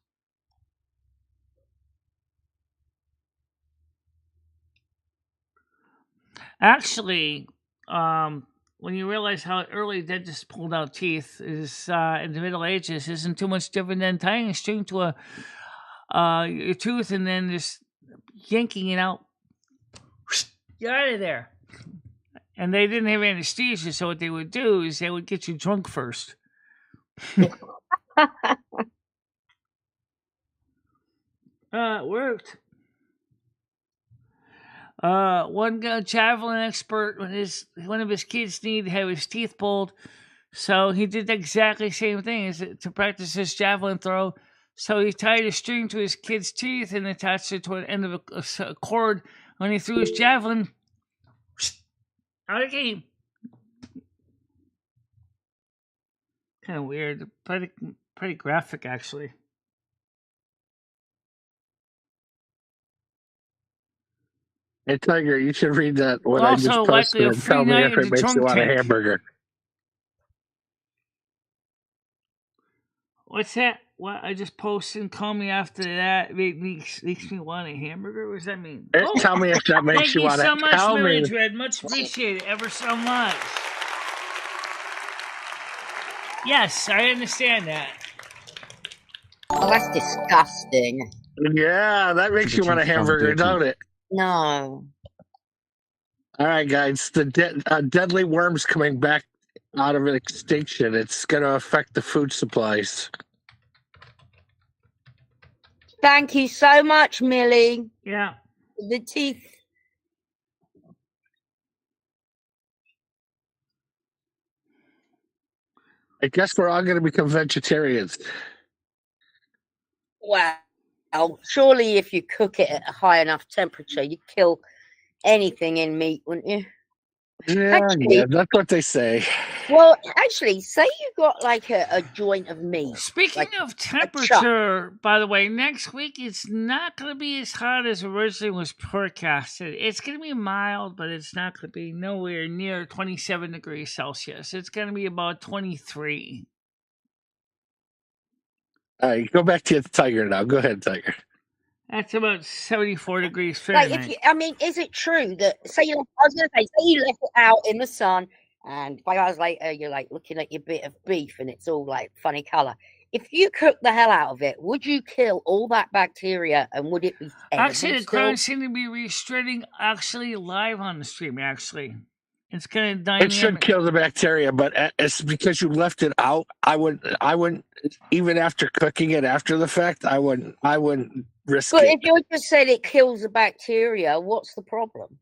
Speaker 1: Actually, when you realize how early dentists pulled out teeth is in the Middle Ages isn't too much different than tying a string to your tooth and then just yanking it out. Get out of there. And they didn't have anesthesia, so what they would do is they would get you drunk first. It worked. One javelin expert, when one of his kids needed to have his teeth pulled, so he did the exactly same thing as to practice his javelin throw. So he tied a string to his kid's teeth and attached it to an end of a cord. When he threw his javelin, out it came. Kind of weird, pretty graphic actually.
Speaker 4: Hey, Tiger, you should read that. What
Speaker 1: Also,
Speaker 4: I just
Speaker 1: likely
Speaker 4: posted
Speaker 1: a
Speaker 4: and
Speaker 1: free
Speaker 4: tell me
Speaker 1: night
Speaker 4: if
Speaker 1: at
Speaker 4: it
Speaker 1: the
Speaker 4: makes you
Speaker 1: trunk
Speaker 4: want a
Speaker 1: tank.
Speaker 4: hamburger.
Speaker 1: What's that? What I just posted and call me after that makes me want a hamburger? What does that mean? Oh,
Speaker 4: Tell me if that makes
Speaker 1: thank
Speaker 4: you
Speaker 1: you
Speaker 4: want
Speaker 1: so
Speaker 4: to.
Speaker 1: much,
Speaker 4: Tell
Speaker 1: Mary
Speaker 4: me.
Speaker 1: Dread. Much appreciated, ever so much. Yes, I understand that.
Speaker 5: Oh, that's disgusting.
Speaker 4: Yeah, that makes
Speaker 2: The
Speaker 4: you want a
Speaker 2: teeth found
Speaker 4: hamburger,
Speaker 2: dirty.
Speaker 4: don't it?
Speaker 5: No.
Speaker 4: All right, guys. The deadly worm's coming back out of extinction. It's going to affect the food supplies.
Speaker 5: Thank you so much, Millie.
Speaker 1: Yeah.
Speaker 5: The teeth.
Speaker 4: I guess we're all going to become vegetarians.
Speaker 5: Well, surely if you cook it at a high enough temperature, you'd kill anything in meat, wouldn't you?
Speaker 4: Yeah, that's what they say.
Speaker 5: Well, actually, say you got like a joint of meat.
Speaker 1: Speaking
Speaker 5: like
Speaker 1: of temperature, by the way, next week it's not going to be as hot as originally was forecasted. It's going to be mild, but it's not going to be nowhere near 27 degrees Celsius. It's going to be about 23.
Speaker 4: All right, go back to the Tiger now. Go ahead, Tiger.
Speaker 1: That's about 74 degrees
Speaker 5: Like,
Speaker 1: Fahrenheit.
Speaker 5: is it true that I was going to say you left it out in the sun, and 5 hours later you're like looking at your bit of beef and it's all like funny color. If you cook the hell out of it, would you kill all that bacteria and would it be
Speaker 1: Actually, the
Speaker 5: still?
Speaker 1: crowd seem to be restricting actually live on the stream. Actually, it's going to dynamic.
Speaker 4: It should kill the bacteria, but it's because you left it out. I wouldn't even after cooking it after the fact. I wouldn't risk
Speaker 5: But
Speaker 4: it.
Speaker 5: if you just said it kills the bacteria, what's the problem?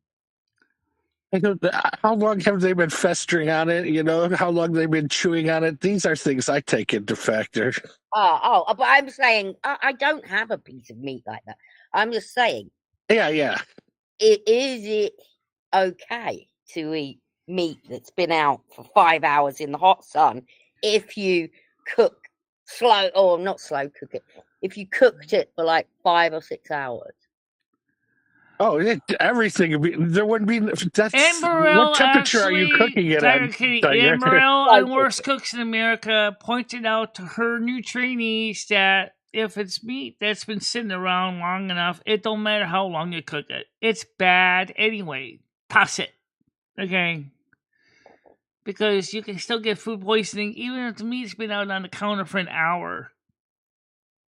Speaker 4: How long have they been festering on it? You know, how long they've been chewing on it? These are things I take into factor.
Speaker 5: But I'm saying I don't have a piece of meat like that. I'm just saying.
Speaker 4: Yeah.
Speaker 5: Is it okay to eat meat that's been out for 5 hours in the hot sun if you cook not slow cook it, if you cooked it for like 5 or 6 hours?
Speaker 4: Oh, everything. There wouldn't be. That's
Speaker 1: Amberell,
Speaker 4: what temperature are you cooking it at?
Speaker 1: Amberell on Worst Cooks in America pointed out to her new trainees that if it's meat that's been sitting around long enough, it don't matter how long you cook it. It's bad anyway. Toss it. Okay? Because you can still get food poisoning even if the meat's been out on the counter for an hour.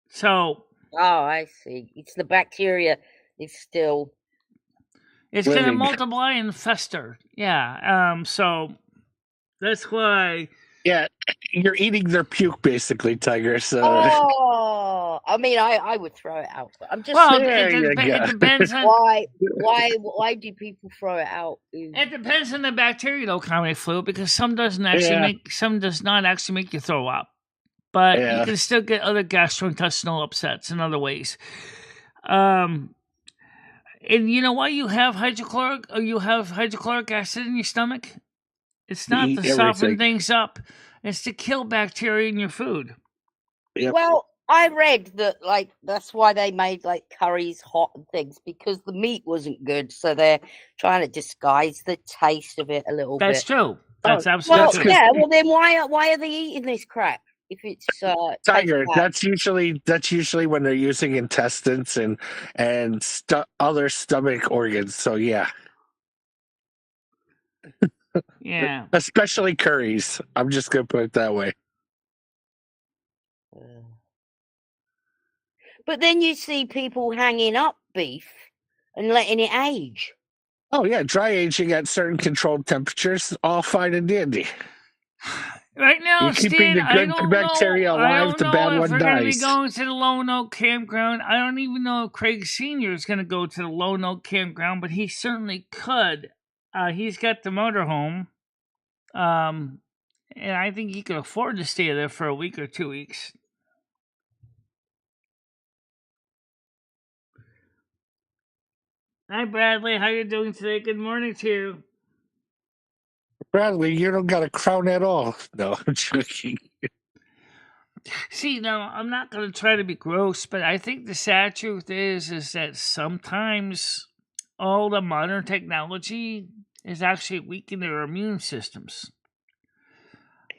Speaker 1: So.
Speaker 5: Oh, I see. It's the bacteria is still.
Speaker 1: It's going to multiply and fester. Yeah. So that's why.
Speaker 4: Yeah, you're eating their puke, basically, Tiger. So.
Speaker 5: Oh, I mean, I would throw it out. But I'm just.
Speaker 1: Well, it depends on
Speaker 5: why do people throw it out?
Speaker 1: It depends on the bacterial common flu because some does not actually make you throw up, but you can still get other gastrointestinal upsets in other ways. And you know why you have hydrochloric acid in your stomach? It's not to soften things up. It's to kill bacteria in your food.
Speaker 4: Yep.
Speaker 5: Well, I read that that's why they made like curries hot and things because the meat wasn't good, so they're trying to disguise the taste of it a little bit.
Speaker 1: That's true. That's absolutely true.
Speaker 5: Yeah. Well, then why are they eating this crap? If it's
Speaker 4: Tiger, that's usually when they're using intestines and other stomach organs. So yeah.
Speaker 1: Yeah.
Speaker 4: Especially curries. I'm just going to put it that way.
Speaker 5: But then you see people hanging up beef and letting it age.
Speaker 4: Oh, yeah. Dry aging at certain controlled temperatures, all fine and dandy.
Speaker 1: Right now,
Speaker 4: You're keeping
Speaker 1: Stan,
Speaker 4: the good bacteria alive, the bad
Speaker 1: if
Speaker 4: one
Speaker 1: we're going to be
Speaker 4: dies.
Speaker 1: going to the Lone Oak Campground. I don't even know if Craig Sr. is going to go to the Lone Oak Campground, but he certainly could. He's got the motorhome, and I think he could afford to stay there for a week or 2 weeks. Hi, Bradley. How you doing today? Good morning to you.
Speaker 4: Bradley, you don't got a crown at all. No, I'm joking.
Speaker 1: See, no, I'm not going to try to be gross, but I think the sad truth is that sometimes all the modern technology is actually weakening their immune systems.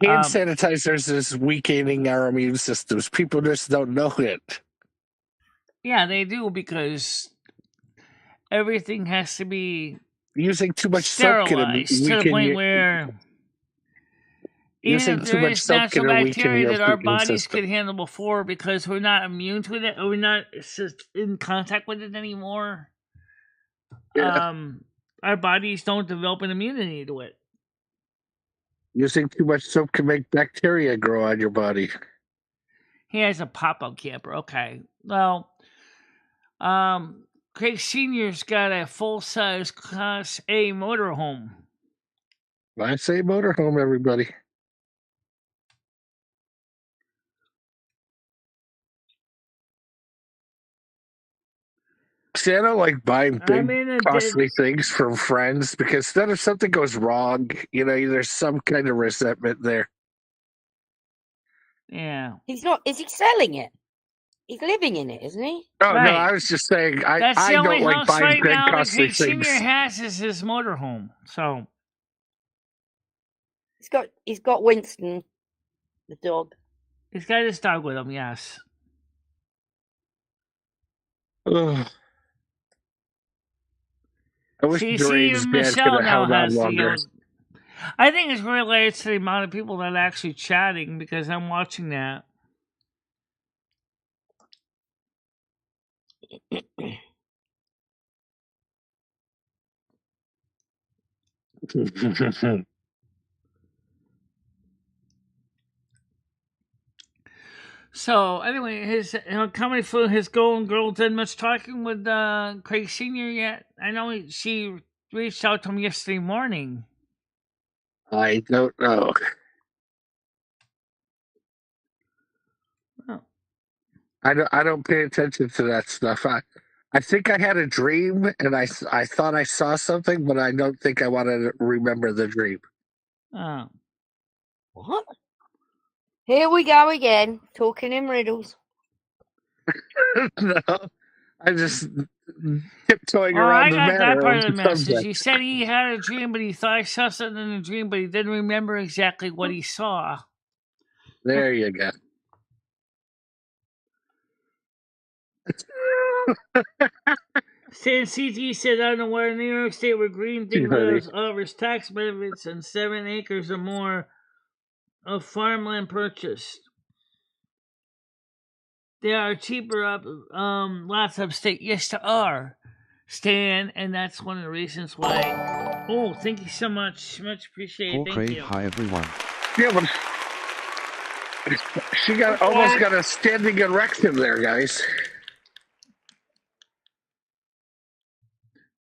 Speaker 4: Hand sanitizers is weakening our immune systems. People just don't know it.
Speaker 1: Yeah, they do, because everything has to be
Speaker 4: Using too much soap can
Speaker 1: sterilized to the point where even if there is natural bacteria that our bodies could handle before, because we're not immune to it, or we're not in contact with it anymore, our bodies don't develop an immunity to it.
Speaker 4: Using too much soap can make bacteria grow on your body.
Speaker 1: He has a pop-up camper. Okay. Well, Craig Sr.'s got a full-size Class A motorhome.
Speaker 4: I say motorhome, everybody. See, I don't like buying big, costly things from friends, because then if something goes wrong, there's some kind of resentment there.
Speaker 1: Yeah.
Speaker 5: He's not. Is he selling it? He's living in it, isn't he?
Speaker 4: Oh, right. No, I was just saying, I don't like buying big, costly things.
Speaker 1: Senior has is his motorhome, so.
Speaker 5: He's got Winston, the dog.
Speaker 1: He's got his dog with him, yes.
Speaker 4: Ugh. I wish Doreen's band could have held on longer.
Speaker 1: I think it's related to the amount of people that are actually chatting, because I'm watching that. So anyway, his comedy for his Golden Girl did much talking with Craig Sr. yet? I know she reached out to him yesterday morning.
Speaker 4: I don't know.
Speaker 1: Oh.
Speaker 4: I don't pay attention to that stuff. I think I had a dream, and I thought I saw something, but I don't think I want to remember the dream.
Speaker 1: Oh.
Speaker 5: What? Here we go again, talking in riddles.
Speaker 4: No, I just tiptoeing around the matter.
Speaker 1: I got that part of the message. He said he had a dream, but he thought he saw something in the dream, but he didn't remember exactly what he saw.
Speaker 4: There you go.
Speaker 1: Stan CG said, I don't know why New York State where Green thing offers tax benefits and 7 acres or more of farmland purchased. There are cheaper lots of state. Yes, there are, Stan, and that's one of the reasons why. Oh, thank you so much. Much appreciated.
Speaker 2: Paul Craig, hi everyone.
Speaker 1: Yeah,
Speaker 4: but she almost got a standing erection there, guys.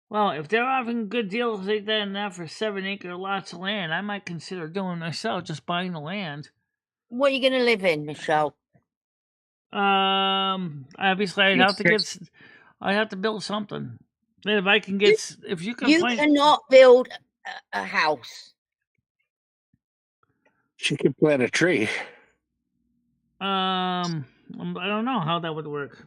Speaker 1: Well, if they're offering good deals like that and that for 7-acre lots of land, I might consider doing myself, just buying the land.
Speaker 5: What are you going to live in, Michelle?
Speaker 1: Obviously, I'd have to build something. If I can get, if you can,
Speaker 5: you cannot build a house.
Speaker 4: She could plant a tree.
Speaker 1: I don't know how that would work.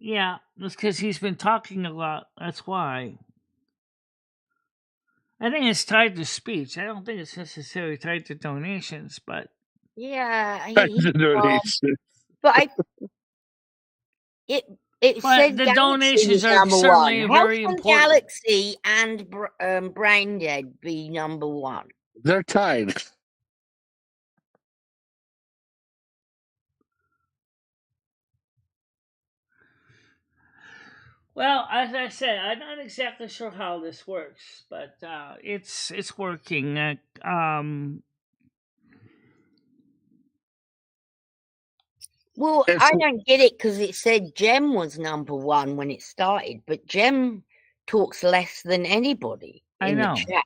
Speaker 1: Yeah, that's because he's been talking a lot. That's why. I think it's tied to speech. I don't think it's necessarily tied to donations, but...
Speaker 5: Yeah,
Speaker 4: The donation.
Speaker 5: but it
Speaker 1: But
Speaker 5: said
Speaker 1: the
Speaker 5: Galaxy
Speaker 1: donations
Speaker 5: was
Speaker 1: are
Speaker 5: number
Speaker 1: certainly
Speaker 5: one. How
Speaker 1: very
Speaker 5: can
Speaker 1: important.
Speaker 5: Galaxy and Brain Dead be number one?
Speaker 4: They're tied.
Speaker 1: Well, as I said, I'm not exactly sure how this works, but it's working.
Speaker 5: Well,
Speaker 4: It's,
Speaker 5: I don't get it because it said Gem was number one when it started, but Gem talks less than anybody
Speaker 1: I
Speaker 5: in the
Speaker 1: know.
Speaker 5: chat.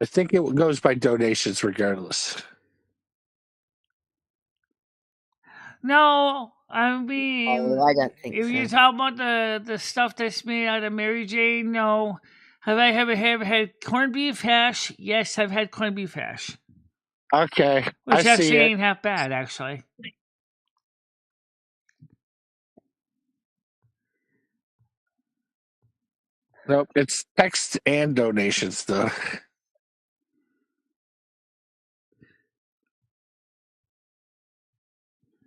Speaker 4: I think it goes by donations regardless.
Speaker 1: No, I mean,
Speaker 5: Oh, I don't think
Speaker 1: if
Speaker 5: so.
Speaker 1: you talk about the stuff that's made out of Mary Jane, no. Have I ever had corned beef hash? Yes, I've had corned beef hash,
Speaker 4: Okay, I
Speaker 1: which
Speaker 4: see
Speaker 1: actually
Speaker 4: it.
Speaker 1: ain't half bad, actually.
Speaker 4: Nope, it's text and donations though.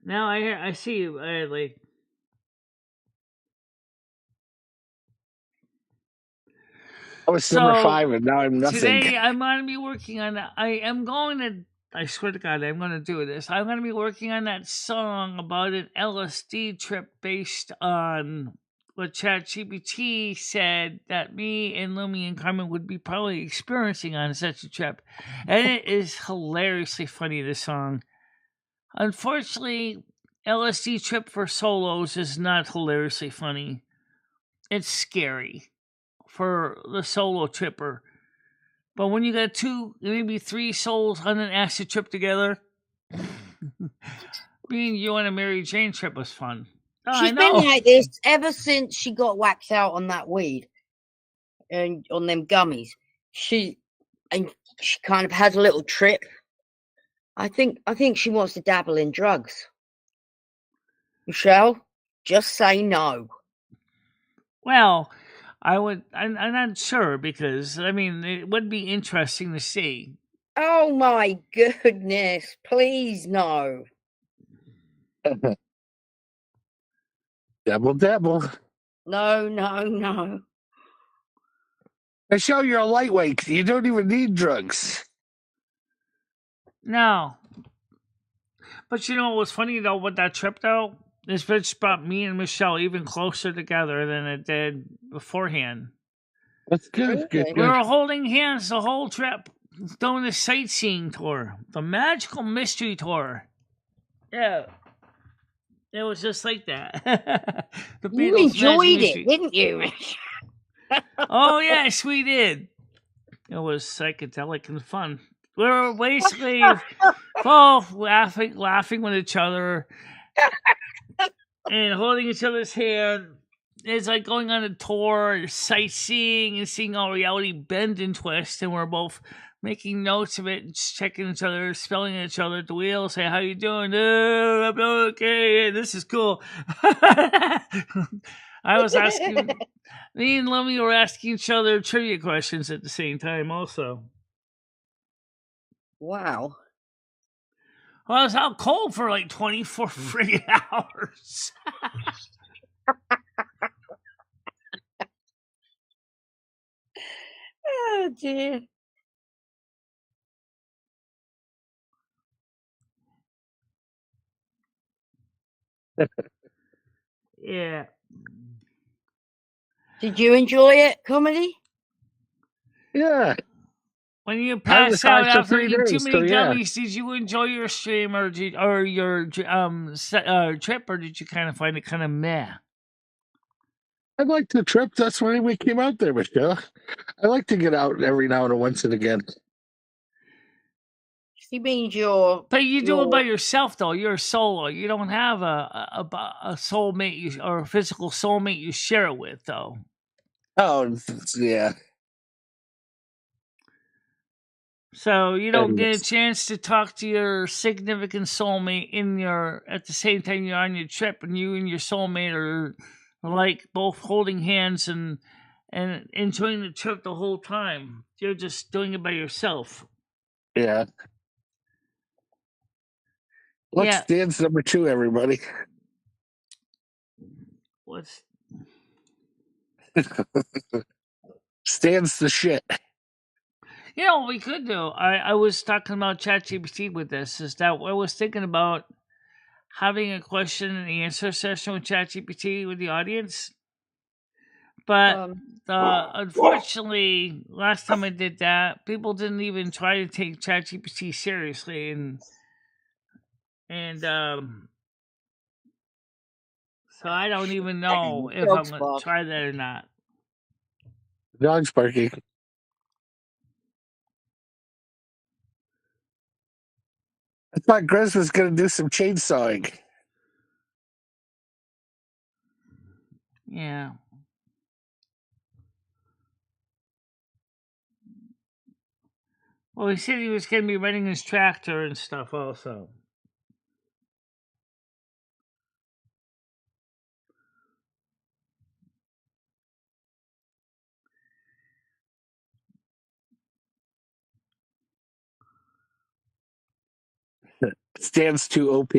Speaker 1: Now I see you, Lee.
Speaker 4: I was
Speaker 1: So,
Speaker 4: number 5 and now I'm nothing.
Speaker 1: Today I'm going to be working on that. I swear to God, I'm going to do this. I'm going to be working on that song about an LSD trip based on what ChatGPT said that me and Lumi and Carmen would be probably experiencing on such a trip. And it is hilariously funny, this song. Unfortunately, LSD trip for solos is not hilariously funny. It's scary for the solo tripper. But when you got 2, maybe 3 souls on an acid trip together, being you on a Mary Jane trip was fun. Oh,
Speaker 5: She's
Speaker 1: I know.
Speaker 5: been like this ever since she got whacked out on that weed and on them gummies. She kind of has a little trip. I think she wants to dabble in drugs. Michelle, just say no.
Speaker 1: Well, I'm not sure because I mean it would be interesting to see.
Speaker 5: Oh my goodness! Please no.
Speaker 4: Dabble.
Speaker 5: No.
Speaker 4: Michelle, you're a lightweight. You don't even need drugs.
Speaker 1: No. But you know what was funny though with that trip though? This bitch brought me and Michelle even closer together than it did beforehand.
Speaker 4: That's good.
Speaker 5: Okay.
Speaker 4: Good.
Speaker 1: We were holding hands the whole trip, doing the sightseeing tour, the magical mystery tour. Yeah. It was just like that. The
Speaker 5: You
Speaker 1: Beatles
Speaker 5: enjoyed
Speaker 1: Magic
Speaker 5: it,
Speaker 1: Mystery.
Speaker 5: didn't you?
Speaker 1: Oh yes, we did. It was psychedelic and fun. We were basically both laughing with each other, and holding each other's hand. It's like going on a tour, sightseeing, and seeing how reality bend and twist. And we're both making notes of it, and checking each other, spelling at each other at the wheel, say, "How you doing? I'm okay. This is cool." I was asking. Me and Lummy were asking each other trivia questions at the same time, also.
Speaker 5: Wow.
Speaker 1: Well, I was out cold for like 24 friggin' hours.
Speaker 5: Oh dear.
Speaker 1: Yeah.
Speaker 5: Did you enjoy it, comedy?
Speaker 4: Yeah.
Speaker 1: When you
Speaker 4: I was
Speaker 1: pass
Speaker 4: high
Speaker 1: out
Speaker 4: for
Speaker 1: after
Speaker 4: 3
Speaker 1: eating too
Speaker 4: days,
Speaker 1: many
Speaker 4: so yeah.
Speaker 1: gummies, did you enjoy your stream or your trip, or did you kind of find it kind of meh?
Speaker 4: I liked the trip. That's why we came out there, Michelle. I like to get out every now and once and again.
Speaker 5: She means your.
Speaker 1: But you do it by yourself, though. You're a solo. You don't have a soulmate or a physical soulmate you share it with, though.
Speaker 4: Oh, yeah.
Speaker 1: So you don't get a chance to talk to your significant soulmate at the same time you're on your trip, and you and your soulmate are like both holding hands and enjoying the trip the whole time. You're just doing it by yourself.
Speaker 4: Yeah. What's
Speaker 1: Yeah.
Speaker 4: Stan's number 2, everybody?
Speaker 1: What's
Speaker 4: Stan's the shit.
Speaker 1: You know what we could do? I was talking about ChatGPT with this. Is that I was thinking about having a question and answer session with ChatGPT with the audience, but unfortunately, last time I did that, people didn't even try to take ChatGPT seriously, and so I don't even know if I'm
Speaker 5: Dog's
Speaker 1: gonna
Speaker 5: bark.
Speaker 1: try that or not.
Speaker 4: Dog's barking. I thought Grez was going to do some chainsawing.
Speaker 1: Yeah. Well, he said he was going to be running his tractor and stuff also.
Speaker 4: Stan's too OP.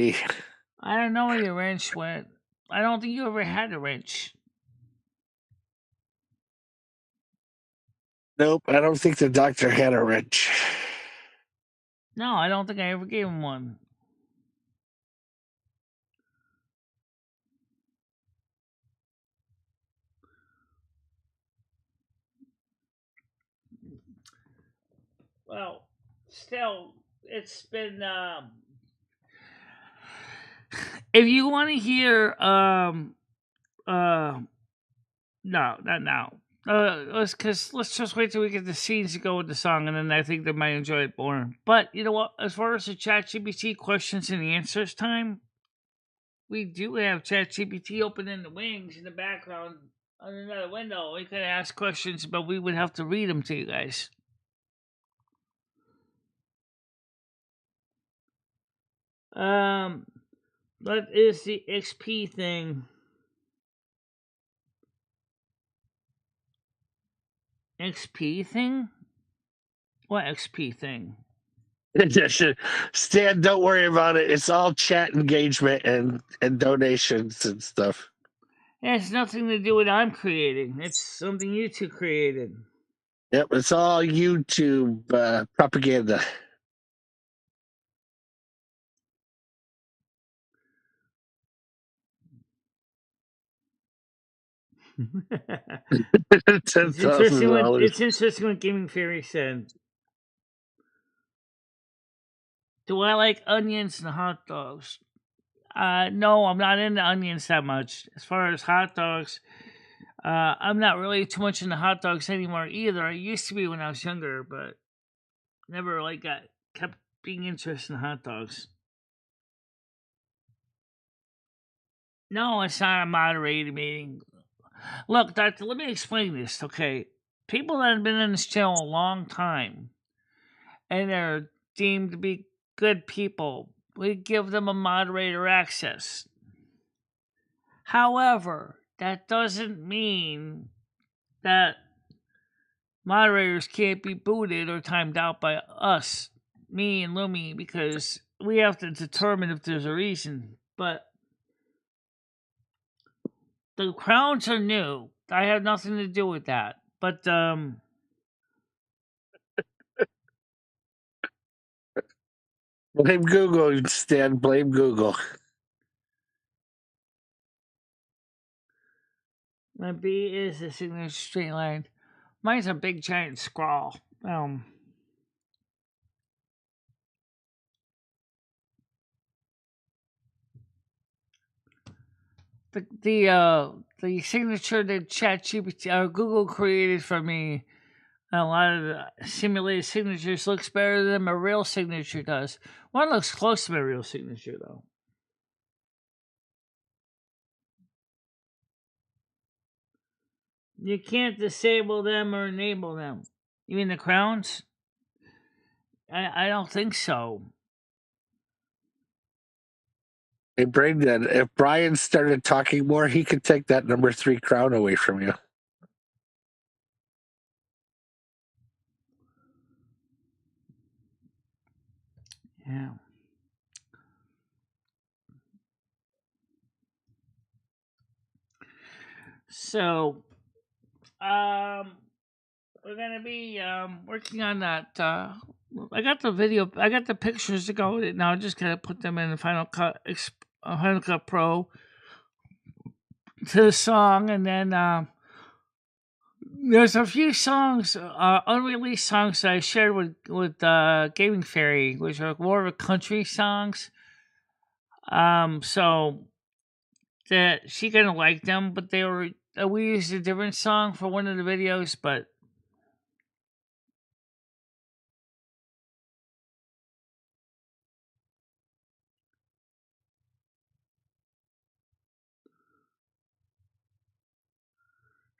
Speaker 1: I don't know where your wrench went. I don't think you ever had a wrench.
Speaker 4: Nope, I don't think the doctor had a wrench.
Speaker 1: No, I don't think I ever gave him one. Well, still, it's been. If you want to hear, no, not now. Let's just wait till we get the scenes to go with the song, and then I think they might enjoy it more. But you know what? As far as the ChatGPT questions and answers time, we do have ChatGPT open in the wings in the background on another window. We could ask questions, but we would have to read them to you guys. What is the XP thing? XP thing? What XP thing?
Speaker 4: Stan, don't worry about it. It's all chat engagement and donations and stuff.
Speaker 1: It has nothing to do with what I'm creating. It's something you two created.
Speaker 4: Yep, it's all YouTube propaganda.
Speaker 1: It's interesting what
Speaker 4: $10,000.
Speaker 1: Gaming Fairy said. Do I like onions and hot dogs? No, I'm not into onions that much. As far as hot dogs, I'm not really too much into hot dogs anymore either. I used to be when I was younger, but never kept being interested in hot dogs. No, it's not a moderated meeting. Look, Doctor, let me explain this, okay? People that have been in this channel a long time and are deemed to be good people, we give them a moderator access. However, that doesn't mean that moderators can't be booted or timed out by us, me and Lumi, because we have to determine if there's a reason. But the crowns are new. I have nothing to do with that. But
Speaker 4: Blame Google, Stan. Blame Google.
Speaker 1: my B is a signature straight line. Mine's a big giant scrawl. The signature that ChatGPT or Google created for me, a lot of the simulated signatures looks better than my real signature does. One looks close to my real signature though. You can't disable them or enable them. You mean the crowns? I don't think so.
Speaker 4: Hey, Braindead, if Brian started talking more, he could take that number 3 crown away from you.
Speaker 1: Yeah. So, we're gonna be working on that. I got the video. I got the pictures to go with it now. I just gotta put them in the Final Cut, Final Cut Pro to the song, and then there's a few songs, unreleased songs that I shared with Gaming Fairy, which are more of country songs. So that she gonna like them, but they were we used a different song for one of the videos, but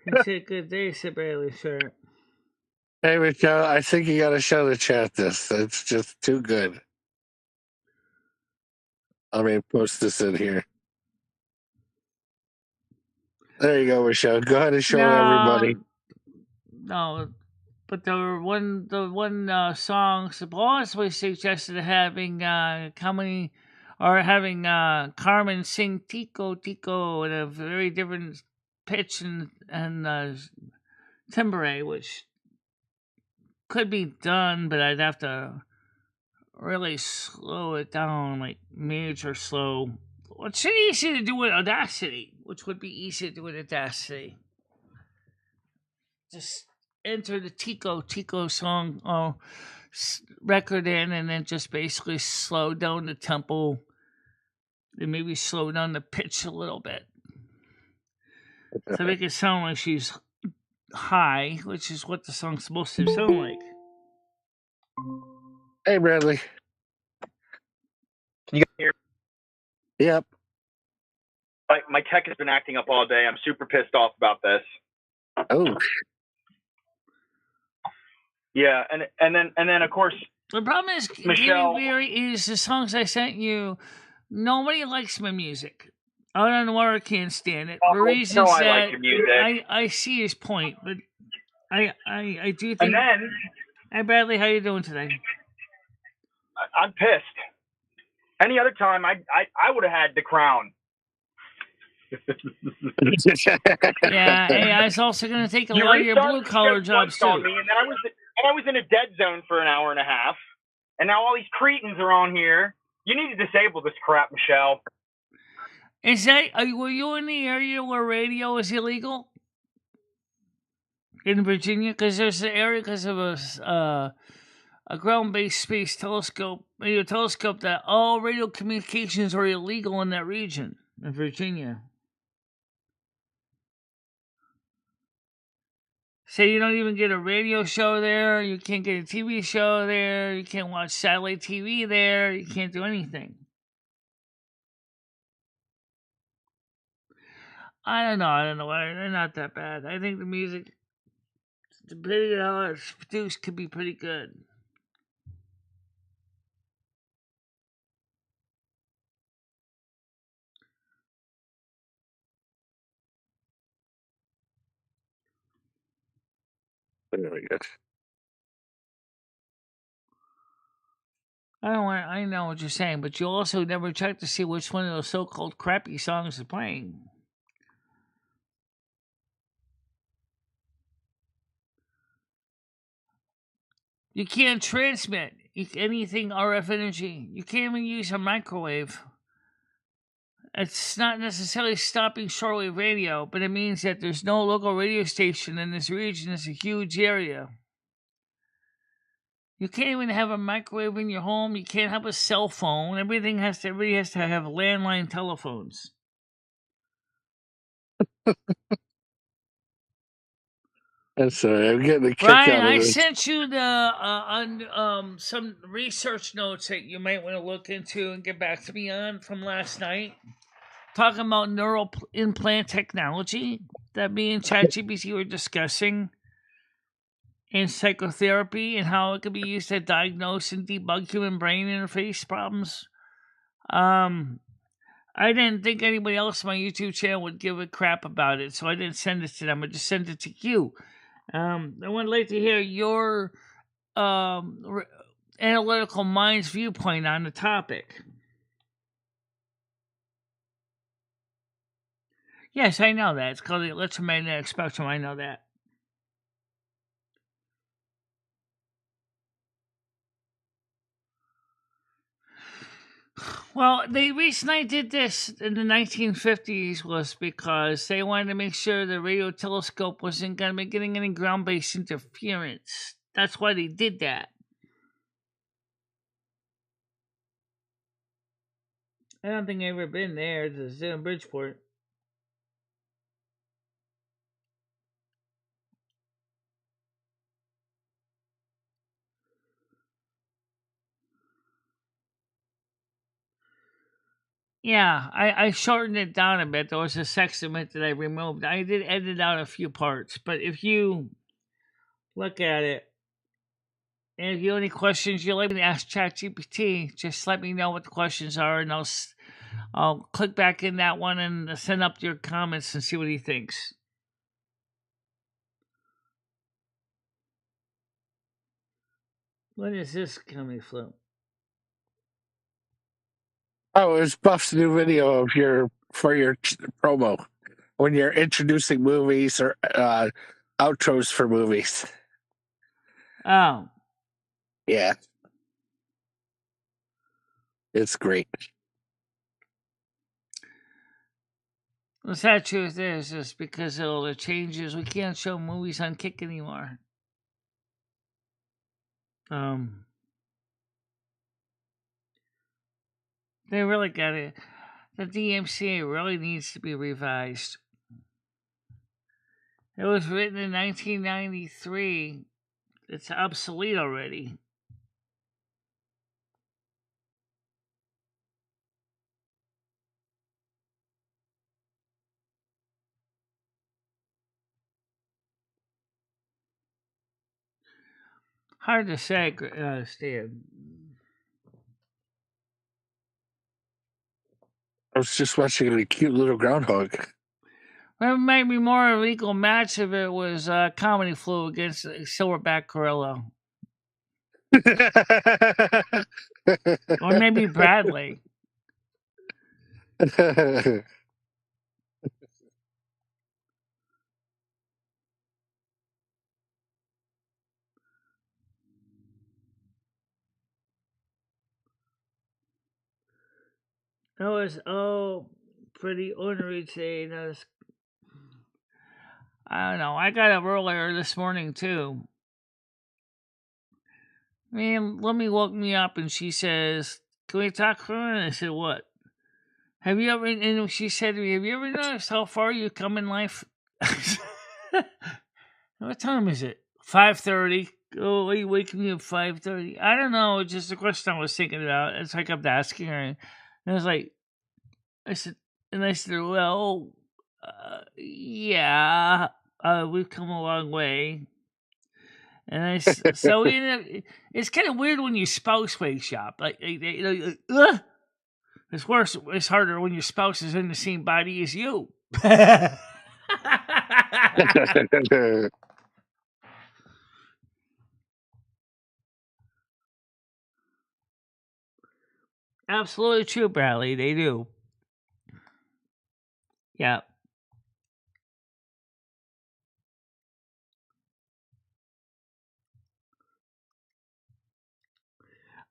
Speaker 1: he said good day, said Bailey, sure.
Speaker 4: Hey, Michelle, I think you got to show the chat this. It's just too good. I mean, post this in here. There you go, Michelle. Go ahead and show everybody.
Speaker 1: No, but the one song supposedly suggested having comedy or having Carmen sing Tico Tico in a very different pitch and timbre, which could be done, but I'd have to really slow it down, like major slow. It's easy to do with Audacity, which would be easy to do with Audacity. Just enter the Tico song record in, and then just basically slow down the tempo and maybe slow down the pitch a little bit to make it sound like she's high, which is what the song's supposed to sound like.
Speaker 4: Hey, Bradley.
Speaker 6: Can you guys hear?
Speaker 4: Yep.
Speaker 6: My tech has been acting up all day. I'm super pissed off about this.
Speaker 4: Oh.
Speaker 6: Yeah, and then of course
Speaker 1: the problem is,
Speaker 6: Michelle,
Speaker 1: is the songs I sent you. Nobody likes my music. I don't know why I can't stand it. The reason is
Speaker 6: I
Speaker 1: that
Speaker 6: like your music.
Speaker 1: I see his point, but I do think.
Speaker 6: And then,
Speaker 1: hey Bradley, how you doing today?
Speaker 6: I'm pissed. Any other time, I would have had the crown.
Speaker 1: Yeah, I was also going to take a lot of your blue collar jobs too.
Speaker 6: Me, and then I was in a dead zone for an hour and a half, and now all these cretins are on here. You need to disable this crap, Michelle.
Speaker 1: Is that were you in the area where radio is illegal in Virginia? Because there's an area because of a ground-based space telescope, radio telescope, that all radio communications are illegal in that region in Virginia. So you don't even get a radio show there, you can't get a TV show there, you can't watch satellite TV there, you can't do anything. I don't know. They're not that bad. I think the music, depending on how it's produced, could be pretty good.
Speaker 4: Very good.
Speaker 1: I know what you're saying, but you also never check to see which one of those so-called crappy songs is playing. You can't transmit anything RF energy. You can't even use a microwave. It's not necessarily stopping shortwave radio, but it means that there's no local radio station in this region. It's a huge area. You can't even have a microwave in your home. You can't have a cell phone. Everybody has to have landline telephones.
Speaker 4: I'm sorry, I'm getting a kick
Speaker 1: Brian,
Speaker 4: out of this.
Speaker 1: I sent you the some research notes that you might want to look into and get back to me on from last night, talking about neural implant technology that me and ChatGPT were discussing, and psychotherapy and how it could be used to diagnose and debug human brain interface problems. I didn't think anybody else on my YouTube channel would give a crap about it, so I didn't send it to them. I just sent it to you. I would like to hear your analytical mind's viewpoint on the topic. Yes, I know that. It's called the electromagnetic spectrum. I know that. Well, the reason I did this in the 1950s was because they wanted to make sure the radio telescope wasn't going to be getting any ground-based interference. That's why they did that. I don't think I've ever been there. It's in Bridgeport. Yeah, I shortened it down a bit. There was a segment that I removed. I did edit out a few parts, but if you look at it, and if you have any questions you'd like me to ask ChatGPT, just let me know what the questions are, and I'll click back in that one and send up your comments and see what he thinks. When is this coming from?
Speaker 4: Oh, it was Buff's new video of your promo when you're introducing movies or outros for movies.
Speaker 1: Oh,
Speaker 4: Yeah, it's great.
Speaker 1: the sad truth is just because of all the changes, we can't show movies on Kick anymore. They really got it. The DMCA really needs to be revised. It was written in 1993. It's obsolete already. Hard to say, Stan.
Speaker 4: I was just watching a cute little groundhog.
Speaker 1: What made me more of an equal match if it was Comedy Flu against Silverback Gorilla. Or maybe Bradley. It was pretty ornery today. I don't know. I got up earlier this morning too. Man, Lemmy woke me up and she says, "Can we talk for a minute?" I said, "What?" Have you ever? And she said to me, "Have you ever noticed how far you come in life?" What time is it? 5:30. Oh, are you waking me up 5:30? I don't know. It's just a question I was thinking about. It's like I kept asking her, and I was like, I said, "Well, yeah, we've come a long way." And so it's kind of weird when your spouse wakes you up. Like, it's worse. It's harder when your spouse is in the same body as you. Absolutely true, Bradley. They do. Yeah.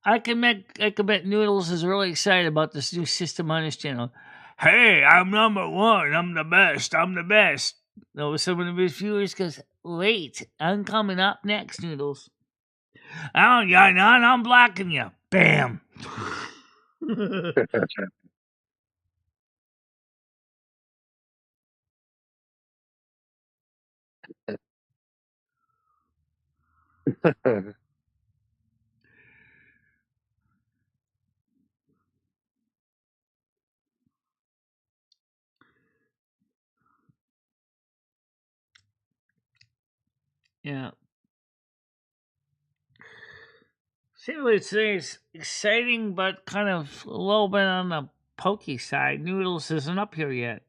Speaker 1: I can bet Noodles is really excited about this new system on his channel. Hey, I'm number one. I'm the best. I'm the best. No, someone of his viewers goes, "Wait, I'm coming up next, Noodles." "Oh, yeah, none. I'm blocking you." Bam. Yeah. Seemingly today's exciting, but kind of a little bit on the pokey side. Noodles isn't up here yet.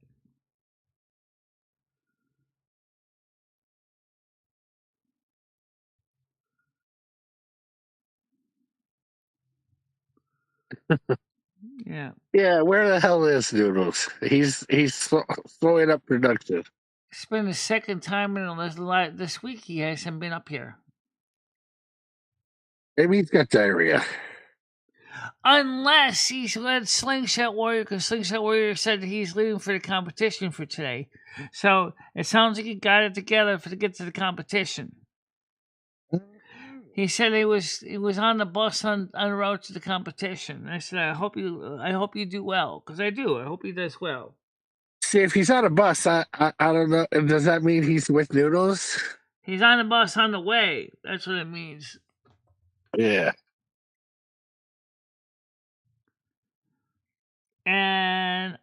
Speaker 1: Yeah.
Speaker 4: Yeah, where the hell is Noodles? He's throwing up production.
Speaker 1: It's been the second time in this week he hasn't been up here.
Speaker 4: Maybe he's got diarrhea.
Speaker 1: Unless he's led Slingshot Warrior, because Slingshot Warrior said that he's leaving for the competition for today. So it sounds like he got it together to get to the competition. He said he was on the bus on the road to the competition. I said, I hope you do well, because I do. I hope he does well.
Speaker 4: See, if he's on a bus, I don't know. Does that mean he's with Noodles?
Speaker 1: He's on the bus on the way. That's what it means.
Speaker 4: Yeah.
Speaker 1: And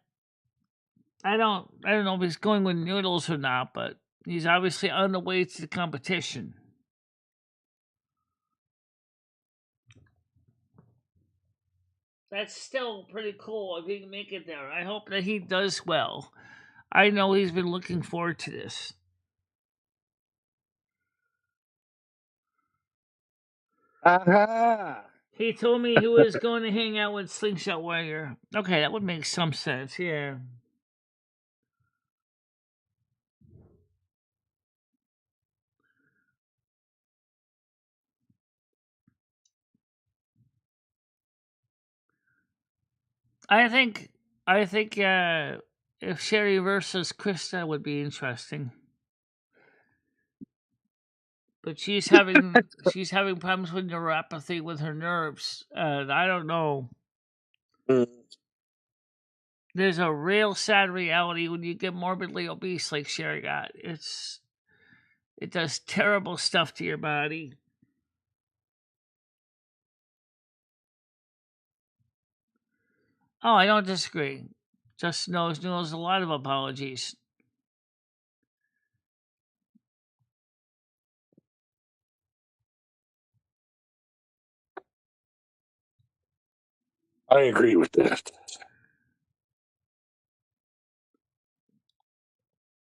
Speaker 1: I don't know if he's going with Noodles or not, but he's obviously on the way to the competition. That's still pretty cool if he can make it there. I hope that he does well. I know he's been looking forward to this.
Speaker 4: Aha!
Speaker 1: He told me he was going to hang out with Slingshot Warrior. Okay, that would make some sense, yeah. I think if Sherry versus Krista would be interesting. But she's having problems with neuropathy with her nerves. I don't know. There's a real sad reality when you get morbidly obese like Sherry got. It does terrible stuff to your body. Oh, I don't disagree. Just knows a lot of apologies.
Speaker 4: I agree with that.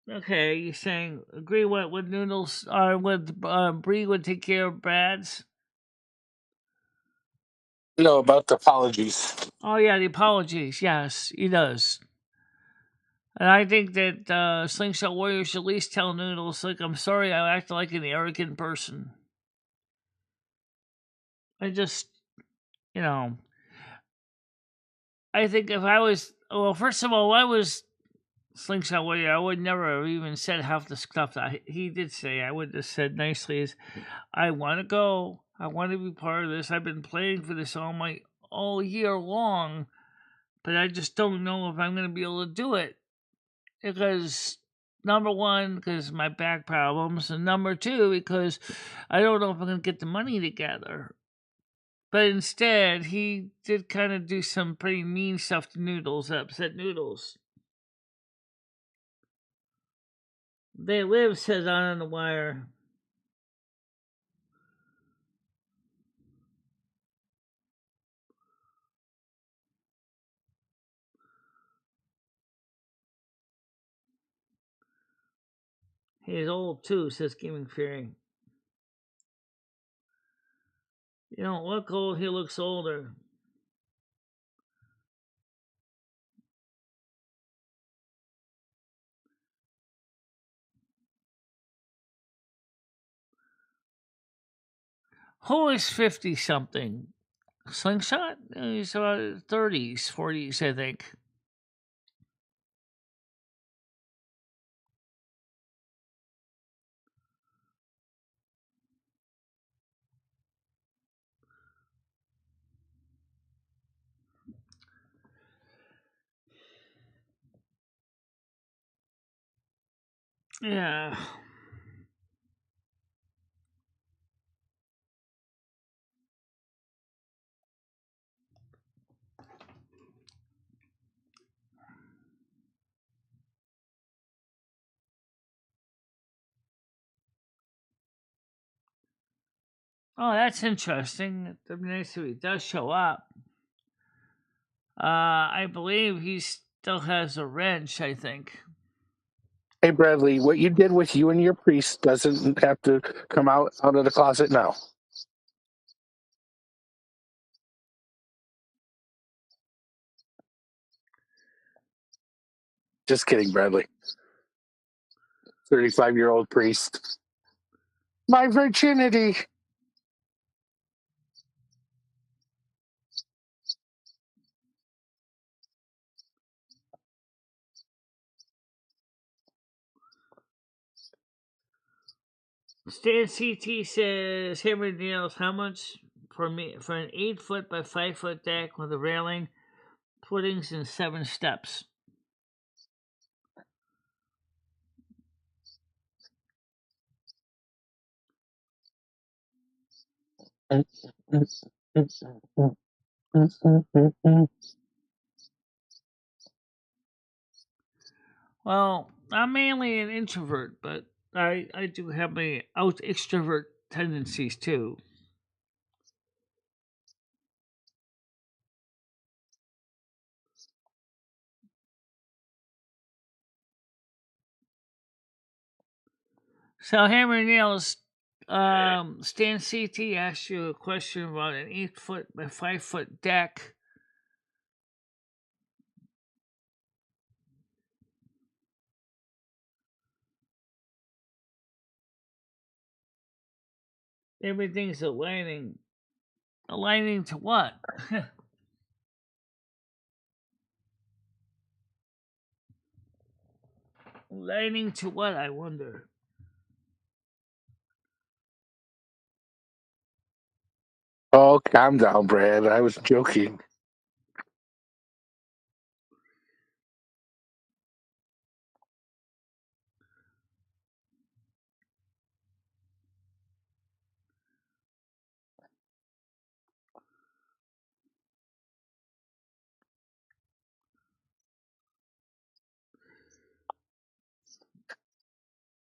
Speaker 1: Okay, you're saying agree with Noodles or with Bree would take care of Brad's?
Speaker 4: No, about the apologies.
Speaker 1: Oh yeah, the apologies. Yes, he does. And I think that Slingshot Warrior should at least tell Noodles, like, I'm sorry I acted like an arrogant person. I just, I think if I was, well, first of all, I was Slingshot Warrior, I would never have even said half the stuff that he did say. I would have said nicely is, I want to go. I want to be part of this. I've been planning for this all year long, but I just don't know if I'm going to be able to do it. Because, number one, because my back problems, and number two, because I don't know if I'm going to get the money together. But instead, he did kind of do some pretty mean stuff to Noodles that upset Noodles. They live, says on the wire. He's old too, says Gaming Fury. You don't look old, he looks older. Who is 50 something? Slingshot? He's about 30s, 40s, I think. Yeah. Oh, that's interesting. It'd be nice if he does show up. I believe he still has a wrench, I think.
Speaker 4: Hey, Bradley, what you did with you and your priest doesn't have to come out of the closet now. Just kidding, Bradley. 35-year-old priest. My virginity.
Speaker 1: Stan CT says, Hammer Nails, how much for me for an 8-foot by 5-foot deck with a railing, footings, and 7 steps? Well, I'm mainly an introvert, but I do have my out extrovert tendencies too. So Hammer Nails, Stan CT asked you a question about an 8-foot by 5-foot deck. Everything's aligning. Aligning to what? Aligning to what, I wonder?
Speaker 4: Oh, calm down, Brad. I was joking.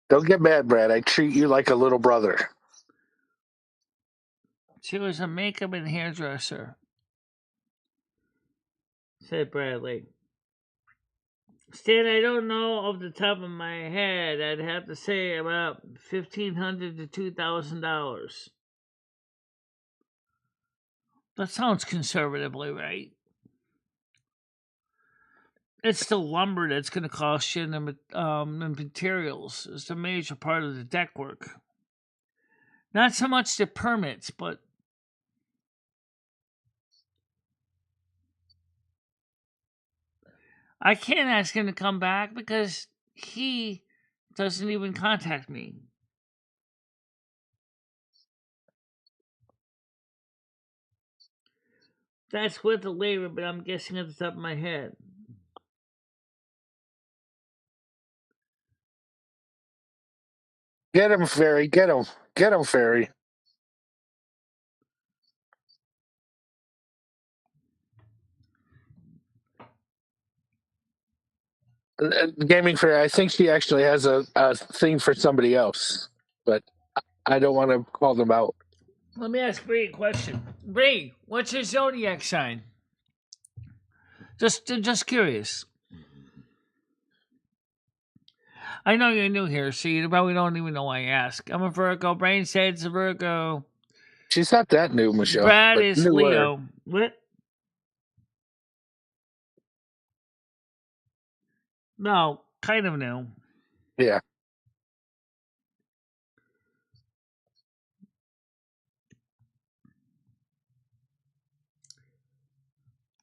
Speaker 4: Don't get mad, Brad. I treat you like a little brother.
Speaker 1: She was a makeup and hairdresser, said Bradley. Stan, I don't know off the top of my head. I'd have to say about $1,500 to $2,000. That sounds conservatively right. It's the lumber that's going to cost you, and the materials is the major part of the deck work. Not so much the permits, but I can't ask him to come back because he doesn't even contact me. That's with the labor, but I'm guessing at the top of my head.
Speaker 4: Get him, Fairy. Get him. Get him, Fairy. Gaming Fairy, I think she actually has a thing for somebody else, but I don't want to call them out.
Speaker 1: Let me ask Bree a question. Bree, what's your zodiac sign? Just curious. I know you're new here, so you probably don't even know why I ask. I'm a Virgo. Brain said it's a Virgo.
Speaker 4: She's not that new, Michelle.
Speaker 1: Brad
Speaker 4: but
Speaker 1: is
Speaker 4: newer.
Speaker 1: Leo. What? No, kind of new.
Speaker 4: Yeah.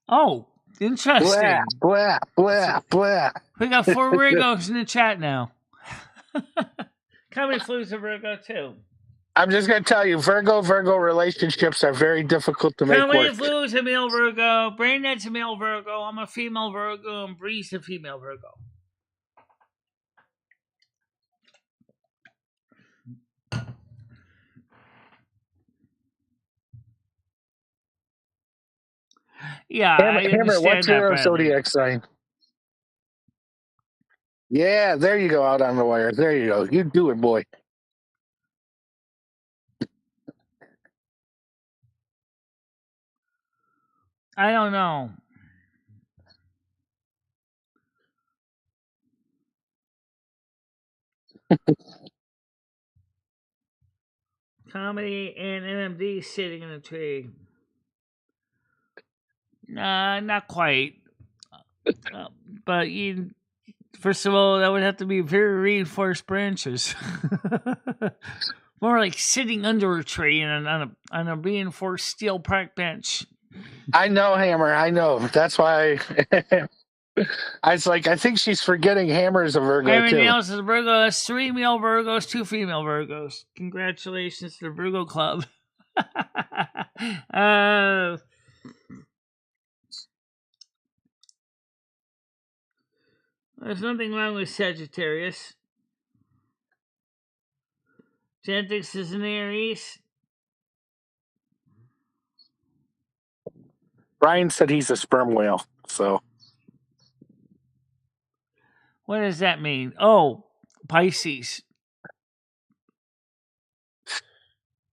Speaker 1: Oh, interesting.
Speaker 4: Blah, blah, blah.
Speaker 1: We got 4 Virgos in the chat now. Comedy Flu's a Virgo too.
Speaker 4: I'm just going to tell you, Virgo relationships are very difficult to make
Speaker 1: Comedy
Speaker 4: work.
Speaker 1: Flu's a male Virgo. Brainet's a male Virgo. I'm a female Virgo. And Bree's a female Virgo. Yeah, I
Speaker 4: Hammer,
Speaker 1: understand
Speaker 4: what's
Speaker 1: that,
Speaker 4: your
Speaker 1: Bradley.
Speaker 4: zodiac sign? Yeah, there you go, out on the wire. There you go. You do it, boy.
Speaker 1: I don't know. Comedy and NMD sitting in a tree. Nah, not quite. But First of all, that would have to be very reinforced branches. More like sitting under a tree and on a reinforced steel park bench.
Speaker 4: I know, Hammer. I know. That's why I was like, I think she's forgetting Hammer's a Virgo
Speaker 1: Hammer
Speaker 4: too.
Speaker 1: Nails is a Virgo. That's 3 male Virgos, 2 female Virgos. Congratulations to the Virgo Club. There's nothing wrong with Sagittarius. Genetics is an Aries.
Speaker 4: Brian said he's a sperm whale, so
Speaker 1: What does that mean? Oh, Pisces.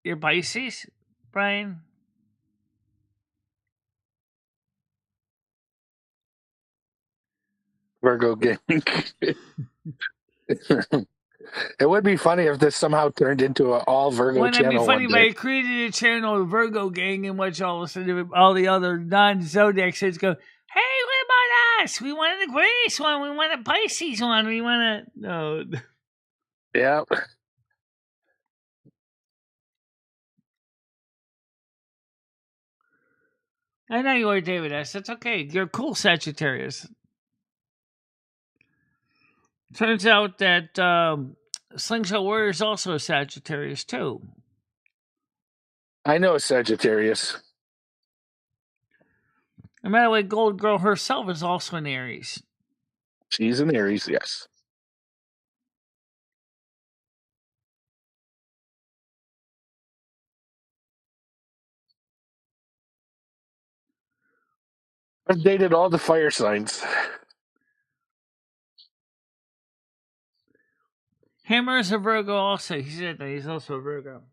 Speaker 1: You're Pisces, Brian?
Speaker 4: Virgo gang. It would be funny if this somehow turned into an all Virgo
Speaker 1: Wouldn't it
Speaker 4: channel
Speaker 1: be funny
Speaker 4: one
Speaker 1: if
Speaker 4: day.
Speaker 1: I created a channel, the Virgo gang, in which all of a sudden all the other non-zodiac signs go, hey, what about us? We want an Aquarius one. We want a Pisces one. We want a... No.
Speaker 4: Yeah.
Speaker 1: I know you are David S. That's okay. You're cool, Sagittarius. Turns out that Slingshot Warrior is also a Sagittarius, too.
Speaker 4: I know Sagittarius.
Speaker 1: And by the way, Gold Girl herself is also an Aries.
Speaker 4: She's an Aries, yes. I've dated all the fire signs.
Speaker 1: Hammer is a Virgo also. He said that he's also a Virgo.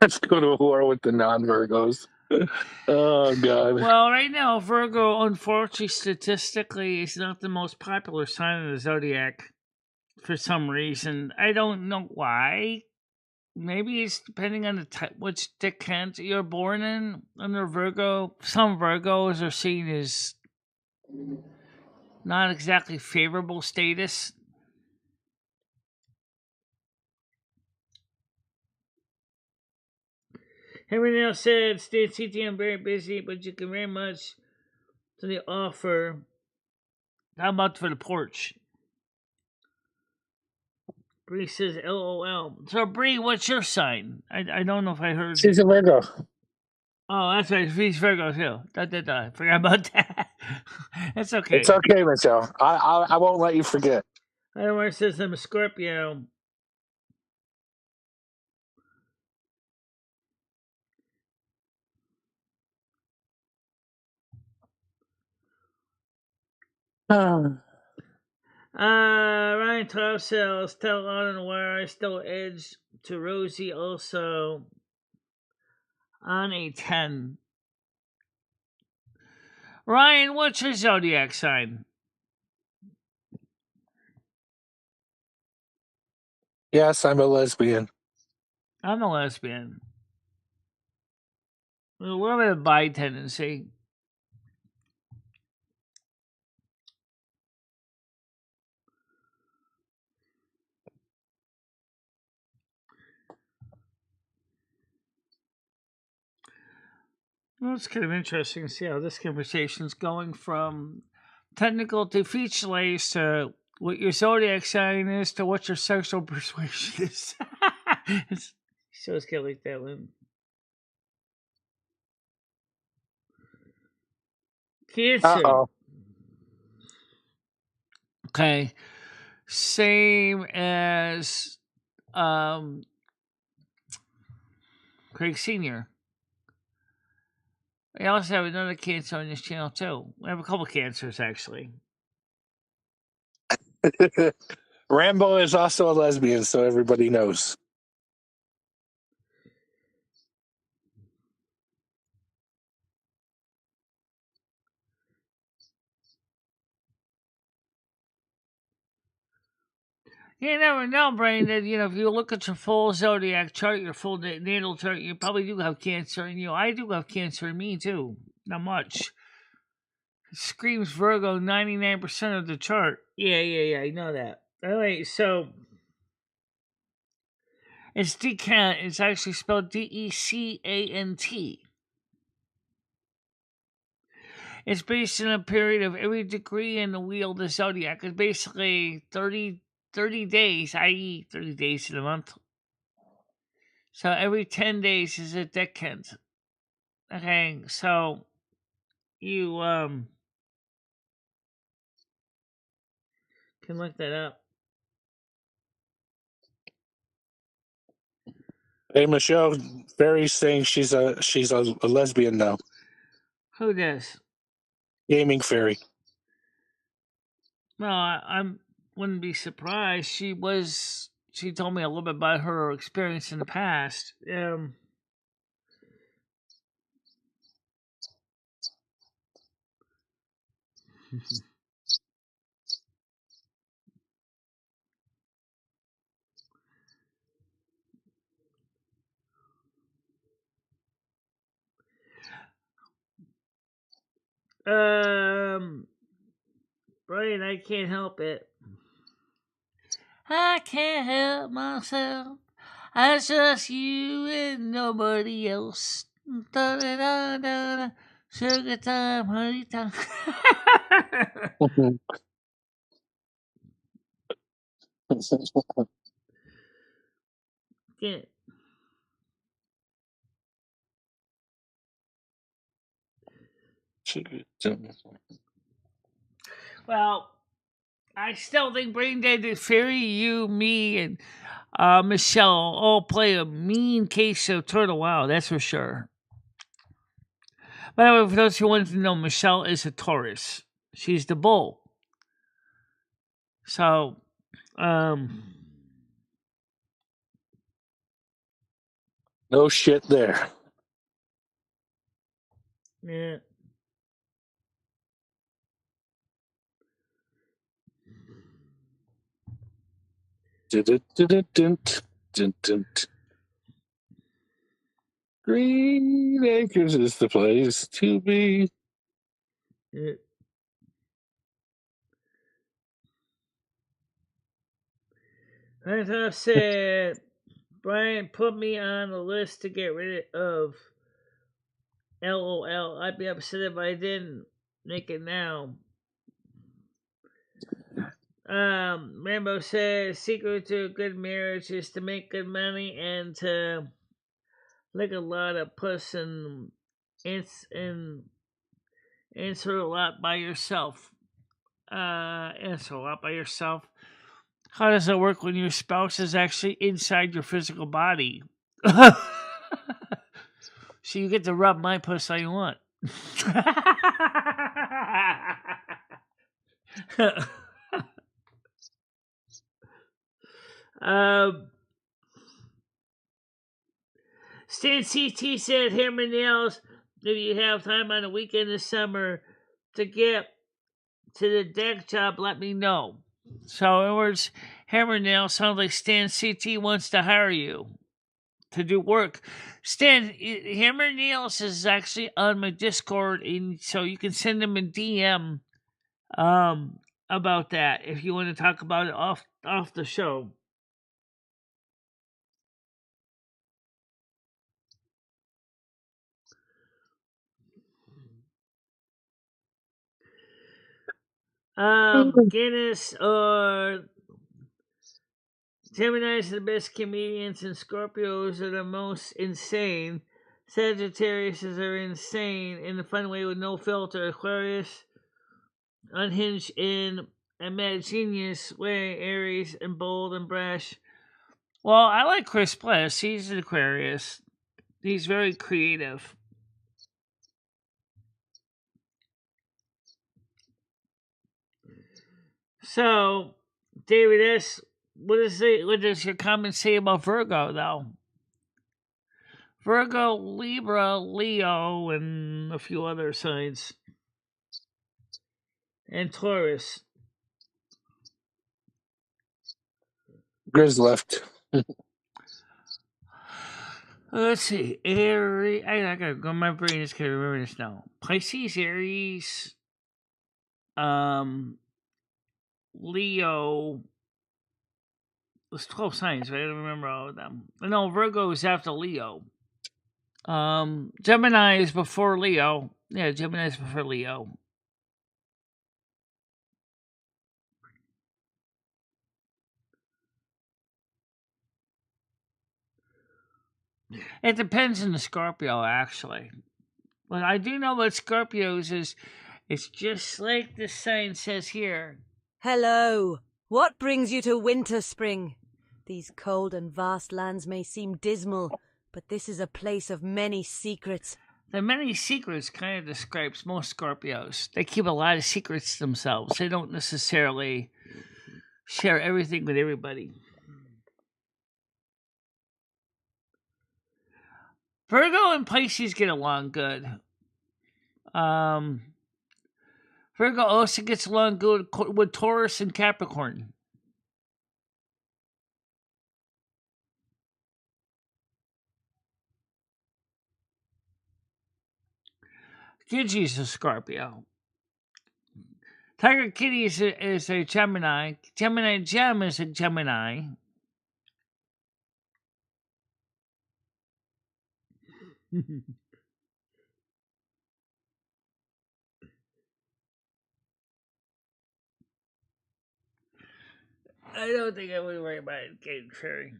Speaker 4: Let's go to war with the non-Virgos. Oh, God.
Speaker 1: Well, right now, Virgo, unfortunately, statistically, is not the most popular sign of the zodiac for some reason. I don't know why. Maybe it's depending on the type, which decade you're born in. Under Virgo, some Virgos are seen as not exactly favorable status. Henry now said, stay at CT, I'm very busy, but you can very much to the offer. How about for the porch? Bree says LOL. So Bree, what's your sign? I don't know if I heard.
Speaker 4: She's a Virgo.
Speaker 1: Oh, that's right. She's Virgo too. I forgot about that. That's okay.
Speaker 4: It's okay, Michelle. I won't let you forget.
Speaker 1: I don't know where it says I'm a Scorpio. Ryan 12 cells, tell on where I still edge to Rosie also on a 10. Ryan, what's your zodiac sign?
Speaker 4: Yes, I'm a lesbian.
Speaker 1: I'm a lesbian. A little bit of bi tendency. Well, it's kind of interesting to see how this conversation's going from technical to featureless to what your zodiac sign is to what your sexual persuasion is. So it's kind of like that one. Cancer.
Speaker 4: Uh-oh.
Speaker 1: Okay. Same as Craig Sr. We also have another cancer on this channel too. We have a couple cancers actually.
Speaker 4: Rambo is also a lesbian, so everybody knows.
Speaker 1: You never know, Brain, that, if you look at your full zodiac chart, your full natal chart, you probably do have cancer in you. I do have cancer in me, too. Not much. screams Virgo 99% of the chart. Yeah, I know that. Alright, so it's decant. It's actually spelled Decant. It's based on a period of every degree in the wheel of the zodiac. It's basically 30 days, i.e., 30 days in a month. So every 10 days is a decant. Okay, so you can look that up.
Speaker 4: Hey, Michelle, Barry's saying she's a lesbian now.
Speaker 1: Who does?
Speaker 4: Gaming Fairy.
Speaker 1: Well, I wouldn't be surprised. She told me a little bit about her experience in the past. Brian, I can't help it. I can't help myself. It's just you and nobody else. Da-da-da-da-da. Sugar time, honey time. Yeah. Well, I still think Brain Dead Fairy, you, me, and Michelle all play a mean case of Turtle Wow, that's for sure. By the way, for those who wanted to know, Michelle is a Taurus. She's the bull. So,
Speaker 4: no shit there.
Speaker 1: yeah.
Speaker 4: Green Acres is the place to be.
Speaker 1: Yeah. As I said, Brian put me on the list to get rid of LOL. I'd be upset if I didn't make it now. Rambo says secret to a good marriage is to make good money and to lick a lot of puss and answer a lot by yourself. Answer a lot by yourself. How does it work when your spouse is actually inside your physical body? So you get to rub my puss all you want. Stan CT said hammer nails if you have time on a weekend this summer to get to the deck job, let me know. So in other words, hammer nails sounds like Stan CT wants to hire you to do work. Stan, hammer nails is actually on my Discord, and so you can send him a DM about that if you want to talk about it off the show. Guinness or Gemini's are the best comedians, and Scorpios are the most insane. Sagittarius are insane in a fun way with no filter. Aquarius, unhinged in a mad genius way. Aries, and bold and brash. Well, I like Chris Bliss. He's an Aquarius. He's very creative. So, David S., what does your comment say about Virgo, though? Virgo, Libra, Leo, and a few other signs. And Taurus.
Speaker 4: Grizz left.
Speaker 1: Let's see. Aries. I gotta go. My brain is gonna remember this now. Pisces, Aries, Leo. There's 12 signs, right? I don't remember all of them. No, Virgo is after Leo. Gemini is before Leo. Yeah, Gemini is before Leo. It depends on the Scorpio, actually. What I do know about Scorpios is it's just like the sign says here.
Speaker 7: Hello. What brings you to Winter Spring? These cold and vast lands may seem dismal, but this is a place of many secrets.
Speaker 1: The many secrets kind of describes most Scorpios. They keep a lot of secrets themselves. They don't necessarily share everything with everybody. Virgo and Pisces get along good. Virgo also gets along good with Taurus and Capricorn. Gigi's a Scorpio. Tiger Kitty is a Gemini. Gemini Gem is a Gemini. I don't think I would worry about it getting fairy.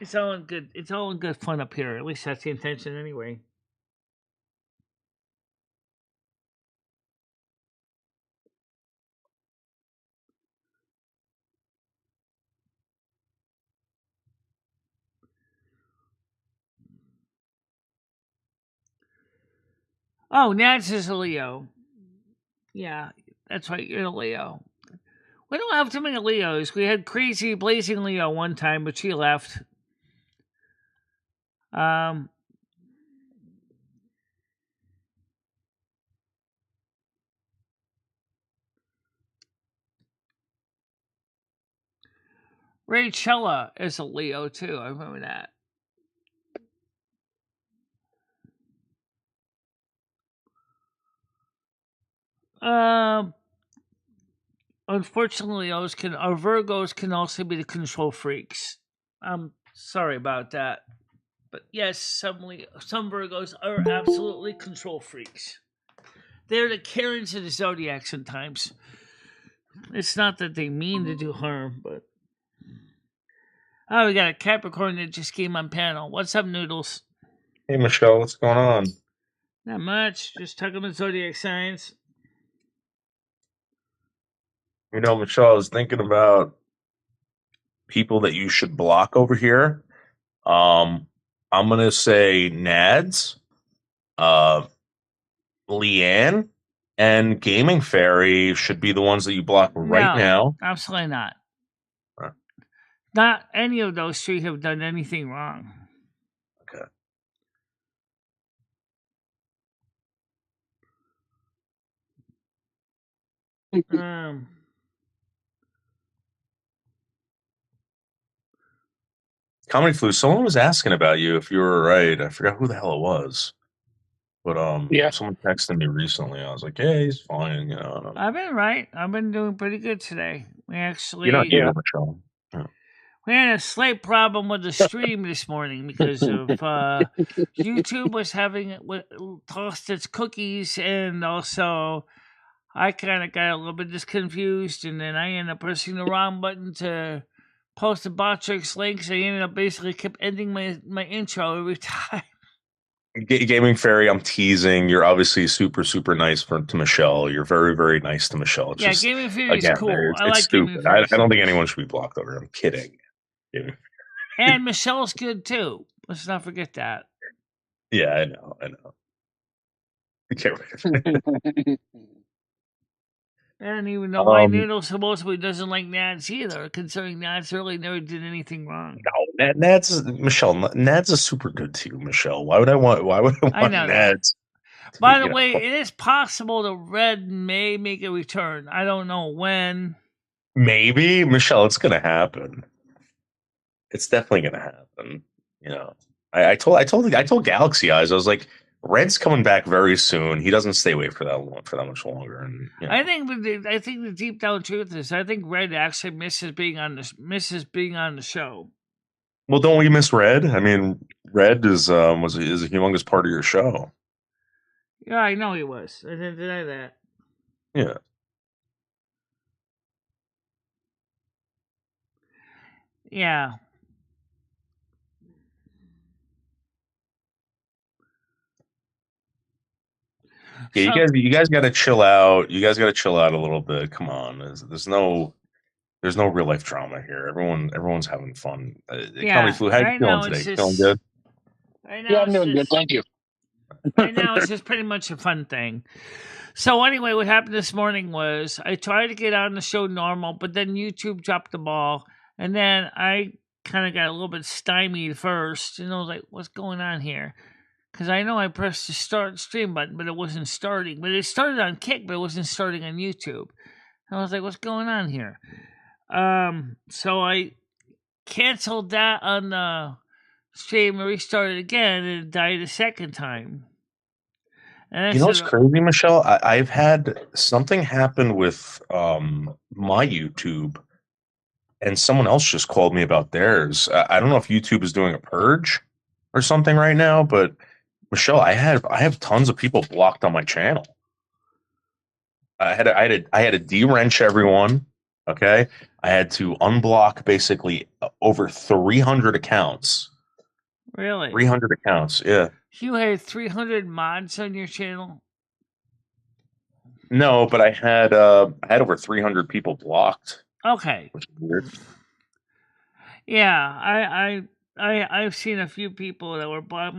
Speaker 1: It's all in good. It's all in good fun up here. At least that's the intention, anyway. Oh, Nats is a Leo. Yeah, that's right. You're a Leo. We don't have too many Leos. We had crazy blazing Leo one time, but she left. Rachella is a Leo too. I remember that. Unfortunately, Virgos can also be the control freaks. I'm sorry about that, but yes, some Virgos are absolutely control freaks. They're the Karens of the zodiac sometimes. It's not that they mean to do harm, but we got a Capricorn that just came on panel. What's up, Noodles?
Speaker 8: Hey, Michelle, what's going on?
Speaker 1: Not much. Just talking about zodiac signs.
Speaker 8: You know, Michelle, I was thinking about people that you should block over here. I'm gonna say Nads, Leanne, and Gaming Fairy should be the ones that you block right now.
Speaker 1: Absolutely not. Not any of those three have done anything wrong.
Speaker 8: Okay. Comedy Flu, someone was asking about you if you were right. I forgot who the hell it was. But someone texted me recently. I was like, "Hey, he's fine." You know.
Speaker 1: I've been right. I've been doing pretty good today. We actually
Speaker 8: You're not you, Michelle. Yeah.
Speaker 1: We had a slight problem with the stream this morning because of YouTube was tossed its cookies, and also I kind of got a little bit confused, and then I ended up pressing the wrong button to post the Botrix links. I ended up basically kept ending my intro every time.
Speaker 8: Gaming Fairy, I'm teasing. You're obviously super, super nice to Michelle. You're very, very nice to Michelle. It's just,
Speaker 1: Gaming Fairy is cool. I like
Speaker 8: stupid.
Speaker 1: Gaming Fairy.
Speaker 8: I don't think anyone should be blocked over. I'm kidding.
Speaker 1: And Michelle's good too. Let's not forget that.
Speaker 8: Yeah, I know.
Speaker 1: I don't even know why Noodle supposedly doesn't like Nads either, considering Nads really never did anything wrong.
Speaker 8: No, Nads is super good to you, Michelle. Why would I want Nads?
Speaker 1: By the way, it is possible the red may make a return. I don't know when.
Speaker 8: Maybe, Michelle, it's gonna happen. It's definitely gonna happen. You know, I told Galaxy Eyes, I was like, Red's coming back very soon. He doesn't stay away for that much longer. And
Speaker 1: I think the deep down truth is I think Red actually misses being on the show.
Speaker 8: Well, don't we miss Red? I mean, Red is a humongous part of your show.
Speaker 1: Yeah, I know he was. I didn't deny that.
Speaker 8: Yeah.
Speaker 1: Yeah.
Speaker 8: Yeah, you guys got to chill out. You guys got to chill out a little bit. Come on, there's no real life drama here. Everyone's having fun. Comedy Flu, how you feeling today? Feeling good?
Speaker 4: Yeah, I'm doing good. Thank you.
Speaker 1: Right now, it's just pretty much a fun thing. So anyway, what happened this morning was I tried to get on the show normal, but then YouTube dropped the ball, and then I kind of got a little bit stymied first, and I was like, "What's going on here?" Because I know I pressed the start stream button, but it wasn't starting. But it started on Kick, but it wasn't starting on YouTube. And I was like, "What's going on here?" So I canceled that on the stream and restarted again, and it died a second time.
Speaker 8: You know what's crazy, Michelle? I've had something happen with my YouTube, and someone else just called me about theirs. I don't know if YouTube is doing a purge or something right now, but Michelle, I have tons of people blocked on my channel. I had to de-wrench everyone. Okay, I had to unblock basically over 300 accounts.
Speaker 1: Really?
Speaker 8: 300 accounts, yeah.
Speaker 1: You had 300 mods on your channel?
Speaker 8: No, but I had over 300 people blocked.
Speaker 1: Okay.
Speaker 8: Which is weird.
Speaker 1: Yeah, I've seen a few people that were blocked.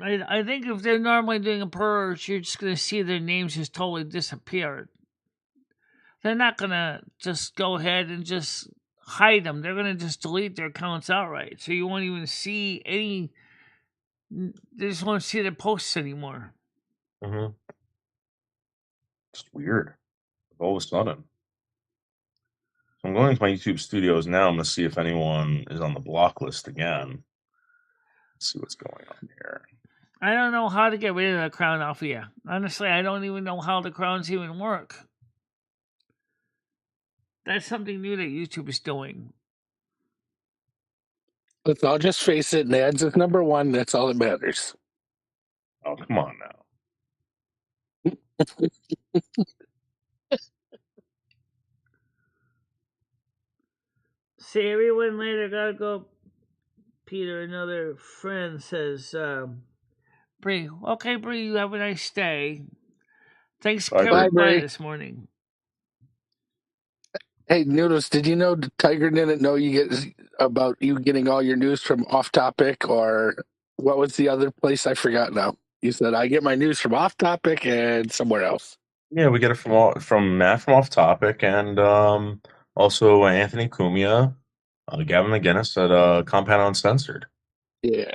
Speaker 1: I think if they're normally doing a purge, you're just gonna see their names just totally disappeared. They're not gonna just go ahead and just hide them. They're gonna just delete their accounts outright. So you won't even see any. They just won't see their posts anymore.
Speaker 8: Mm-hmm. It's weird. All of a sudden. So I'm going to my YouTube studios now. I'm going to see if anyone is on the block list again. Let's see what's going on here.
Speaker 1: I don't know how to get rid of the crown off of you. Honestly, I don't even know how the crowns even work. That's something new that YouTube is doing.
Speaker 4: Let's all just face it. Nads is number one. That's all that matters.
Speaker 8: Oh, come on now.
Speaker 1: See, everyone later gotta go. Peter, another friend, says, Bree, okay, Bree, you have a nice day. Thanks for coming by this morning.
Speaker 4: Hey, Noodles, did you know Tiger didn't know about you getting all your news from Off Topic, or what was the other place? I forgot now. You said I get my news from Off Topic and somewhere else.
Speaker 8: Yeah, we get it from Matt from Off Topic, and also Anthony Cumia, Gavin McGinnis at Compound Uncensored.
Speaker 4: Yeah,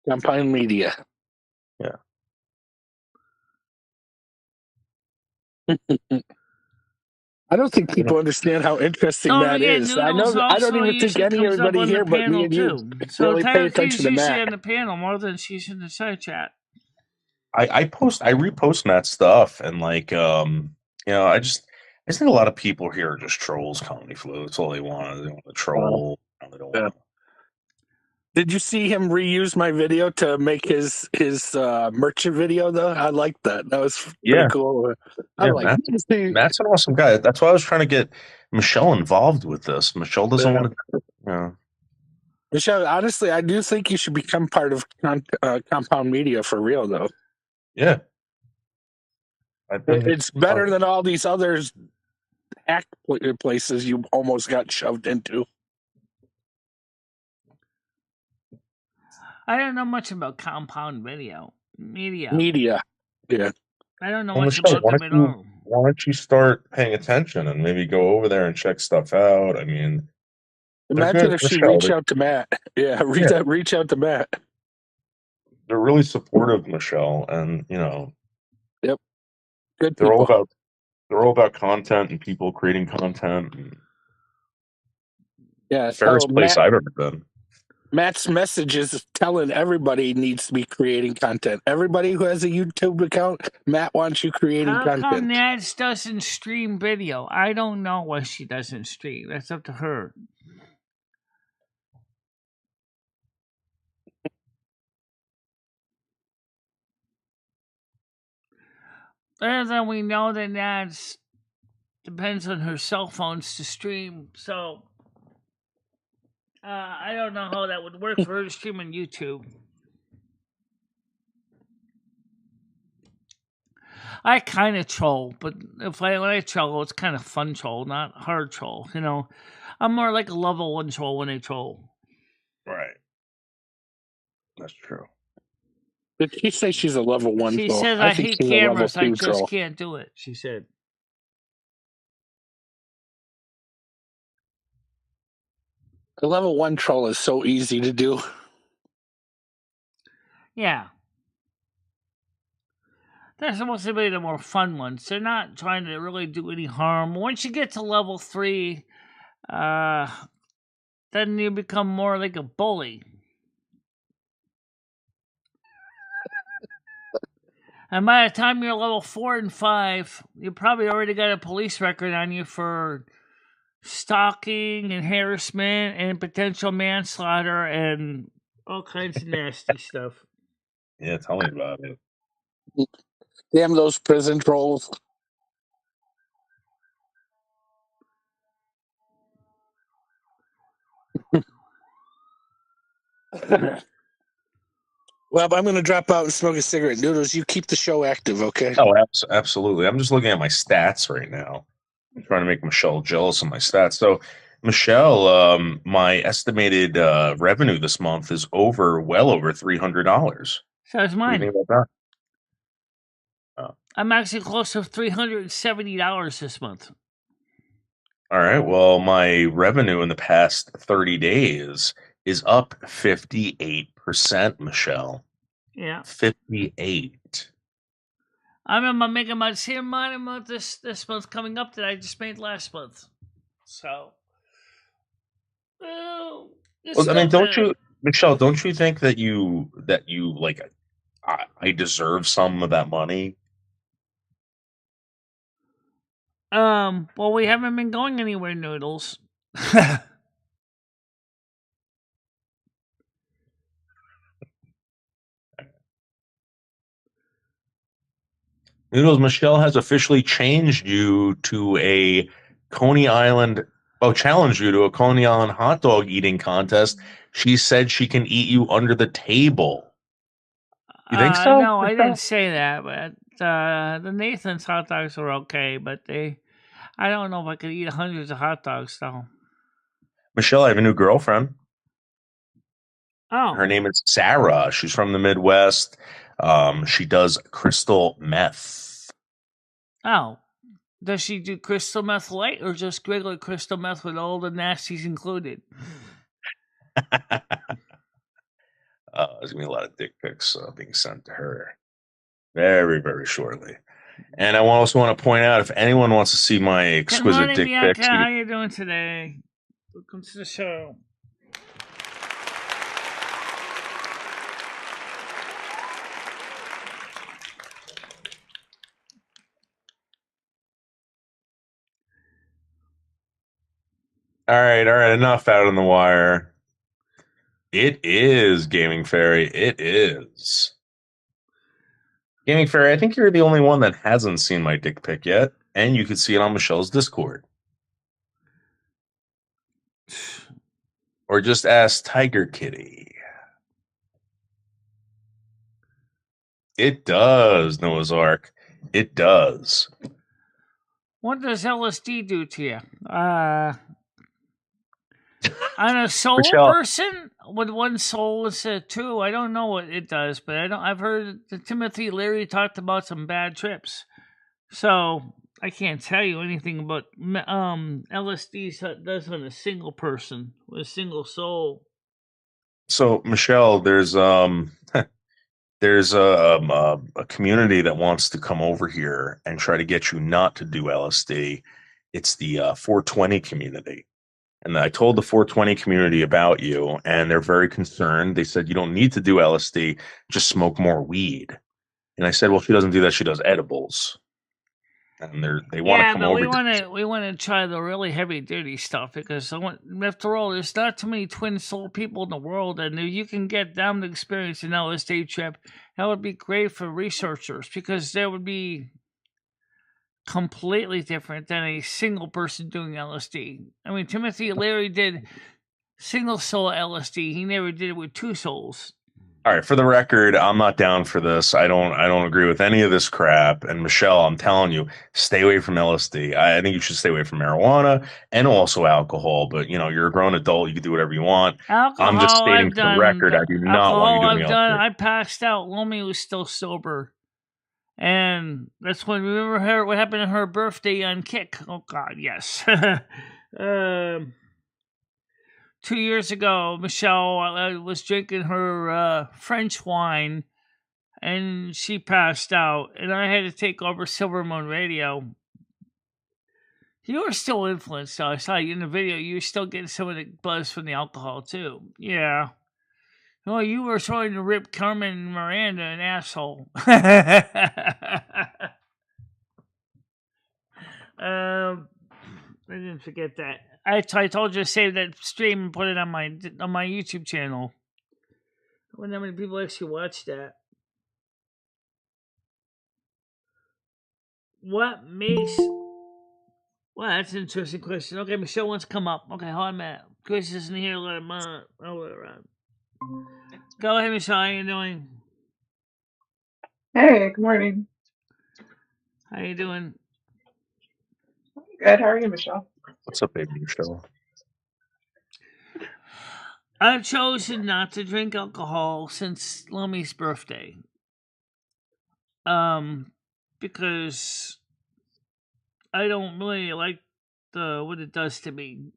Speaker 4: Compound Media.
Speaker 8: Yeah.
Speaker 4: I don't think people understand how interesting that is. I don't even think anybody here but me and you really pay attention to Matt.
Speaker 1: On the panel more than she's in the side chat.
Speaker 8: I repost Matt's stuff, and I just think a lot of people here are just trolls. Comedy Flu. That's all they want. They want to troll. They don't want.
Speaker 4: Did you see him reuse my video to make his merchant video though? I liked that. That was pretty cool.
Speaker 8: Matt's an awesome guy. That's why I was trying to get Michelle involved with this. Michelle doesn't want to.
Speaker 4: Michelle, honestly, I do think you should become part of Compound Media for real, though.
Speaker 8: Yeah,
Speaker 4: it's better than all these other hack places you almost got shoved into.
Speaker 1: I don't know much about Compound Media.
Speaker 4: Yeah.
Speaker 1: I don't know much about them at all.
Speaker 8: Why don't you start paying attention and maybe go over there and check stuff out? I mean,
Speaker 4: imagine if she reached out to Matt. Yeah, reach out to Matt.
Speaker 8: They're really supportive, Michelle, and
Speaker 4: Yep, good.
Speaker 8: They're all about content and people creating content. And
Speaker 4: yeah,
Speaker 8: fairest place I've ever been.
Speaker 4: Matt's message is telling everybody needs to be creating content. Everybody who has a YouTube account, Matt wants you creating
Speaker 1: How come
Speaker 4: content.
Speaker 1: Nats doesn't stream video? I don't know why she doesn't stream. That's up to her. Other than we know that Nats depends on her cell phones to stream, so I don't know how that would work for her to stream on YouTube. I kind of troll, but when I troll, it's kind of fun troll, not hard troll. You know, I'm more like a level 1 troll when I troll.
Speaker 8: Right. That's true.
Speaker 4: Did she say she's a level 1
Speaker 1: She
Speaker 4: troll?
Speaker 1: says I
Speaker 4: think
Speaker 1: hate
Speaker 4: she's a level
Speaker 1: cameras. I
Speaker 4: 2
Speaker 1: just
Speaker 4: troll.
Speaker 1: can't do it. She said.
Speaker 4: The level 1 troll is so easy to do.
Speaker 1: Yeah. They're supposed to be the more fun ones. They're not trying to really do any harm. Once you get to level 3, then you become more like a bully. And by the time you're level 4 and 5, you probably already got a police record on you for stalking and harassment and potential manslaughter and all kinds of nasty stuff.
Speaker 8: Yeah, tell me about it.
Speaker 4: Damn those prison trolls. Well, I'm going to drop out and smoke a cigarette. Noodles, you keep the show active, okay?
Speaker 8: Oh, absolutely. I'm just looking at my stats right now. I'm trying to make Michelle jealous of my stats. So, Michelle, my estimated revenue this month is well over $300.
Speaker 1: So is
Speaker 8: What do you
Speaker 1: mine.
Speaker 8: think about that?
Speaker 1: I'm actually close to $370 this month.
Speaker 8: All right. Well, my revenue in the past 30 days is up 58%, Michelle.
Speaker 1: Yeah.
Speaker 8: 58.
Speaker 1: I'm making about the same amount of month this month coming up that I just made last month. So,
Speaker 8: Well, I mean, Michelle, don't you think that you like I deserve some of that money?
Speaker 1: Well, we haven't been going anywhere, Noodles.
Speaker 8: Noodles, Michelle has officially changed you to a challenged you to a Coney Island hot dog eating contest. She said she can eat you under the table. You think so?
Speaker 1: No, I didn't say that, but the Nathan's hot dogs were okay, but I don't know if I could eat hundreds of hot dogs, though.
Speaker 8: Michelle, I have a new girlfriend.
Speaker 1: Oh.
Speaker 8: Her name is Sarah. She's from the Midwest. She does crystal meth.
Speaker 1: Oh. Does she do crystal meth light or just regular crystal meth with all the nasties included?
Speaker 8: There's going to be a lot of dick pics being sent to her very, very shortly. And I also want to point out, if anyone wants to see my exquisite dick pics.
Speaker 1: How are you doing today? Welcome to the show.
Speaker 8: All right, enough out on the wire. It is Gaming Fairy. It is. Gaming Fairy, I think you're the only one that hasn't seen my dick pic yet, and you can see it on Michelle's Discord. Or just ask Tiger Kitty. It does, Noah's Ark. It does.
Speaker 1: What does LSD do to you? On a soul person with one soul instead of two, I don't know what it does, but I've heard that Timothy Leary talked about some bad trips, so I can't tell you anything about LSD does on a single person with a single soul.
Speaker 8: So, Michelle, there's a community that wants to come over here and try to get you not to do LSD. It's the 420 community. And I told the 420 community about you, and they're very concerned. They said, you don't need to do LSD, just smoke more weed. And I said, well, she doesn't do that. She does edibles. And they want to
Speaker 1: Yeah,
Speaker 8: come
Speaker 1: but
Speaker 8: over.
Speaker 1: we want to try the really heavy duty stuff because after all, there's not too many twin soul people in the world, and if you can get them to experience an LSD trip, that would be great for researchers because there would be completely different than a single person doing LSD. I mean, Timothy Leary did single soul LSD. He never did it with two souls.
Speaker 8: All right, for the record, I'm not down for this. I don't agree with any of this crap. And Michelle, I'm telling you, stay away from LSD. I think you should stay away from marijuana and also alcohol. But you're a grown adult. You can do whatever you want.
Speaker 1: Alcohol,
Speaker 8: I'm just stating
Speaker 1: I've
Speaker 8: for the
Speaker 1: done.
Speaker 8: record, I do not want you doing LSD.
Speaker 1: I passed out. Lomi was still sober. And that's when, remember what happened on her birthday on Kick? Oh, God, yes. 2 years ago, Michelle was drinking her French wine, and she passed out, and I had to take over Silver Moon Radio. You were still influenced, though. I saw you in the video. You were still getting some of the buzz from the alcohol, too. Yeah. Well, you were trying to rip Carmen Miranda an asshole. I didn't forget that. I told you to save that stream and put it on my YouTube channel. I wonder how many people actually watch that. What makes... Well, that's an interesting question. Okay, Michelle wants to come up. Okay, hold on a minute. Chris isn't here. Let him on. I'll let her on. Go ahead, Michelle. How you doing?
Speaker 9: Hey, good morning.
Speaker 1: How you doing?
Speaker 9: Good. How are you, Michelle?
Speaker 8: What's up, baby Michelle?
Speaker 1: I've chosen not to drink alcohol since Lummy's birthday. Because I don't really like what it does to me.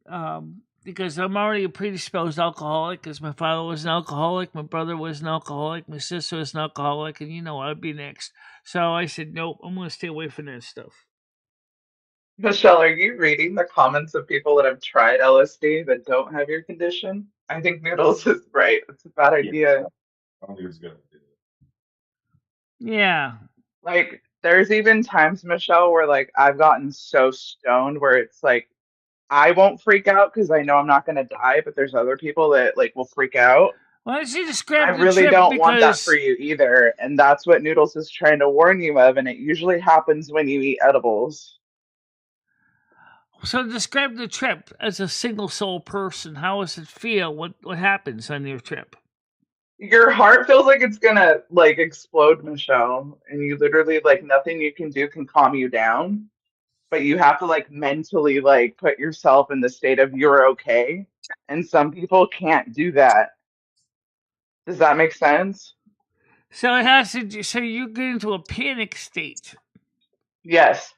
Speaker 1: Because I'm already a predisposed alcoholic, because my father was an alcoholic, my brother was an alcoholic, my sister was an alcoholic, and I'd be next. So I said, nope, I'm going to stay away from that stuff.
Speaker 9: Michelle, are you reading the comments of people that have tried LSD that don't have your condition? I think Noodles is right. It's a bad idea.
Speaker 8: I don't think it's good.
Speaker 1: Yeah.
Speaker 9: Like, there's even times, Michelle, where like I've gotten so stoned where it's like I won't freak out because I know I'm not going to die, but there's other people that like will freak out.
Speaker 1: Why don't you describe
Speaker 9: I
Speaker 1: the
Speaker 9: really
Speaker 1: trip?
Speaker 9: don't want that for you either, and that's what Noodles is trying to warn you of, and it usually happens when you eat edibles.
Speaker 1: So describe the trip as a single soul person. How does it feel? What happens on your trip?
Speaker 9: Your heart feels like it's gonna like explode, Michelle, and you literally like nothing you can do can calm you down, but you have to like mentally like put yourself in the state of you're okay, and some people can't do that. Does that make sense?
Speaker 1: So it has to. So you get into a panic state.
Speaker 9: Yes.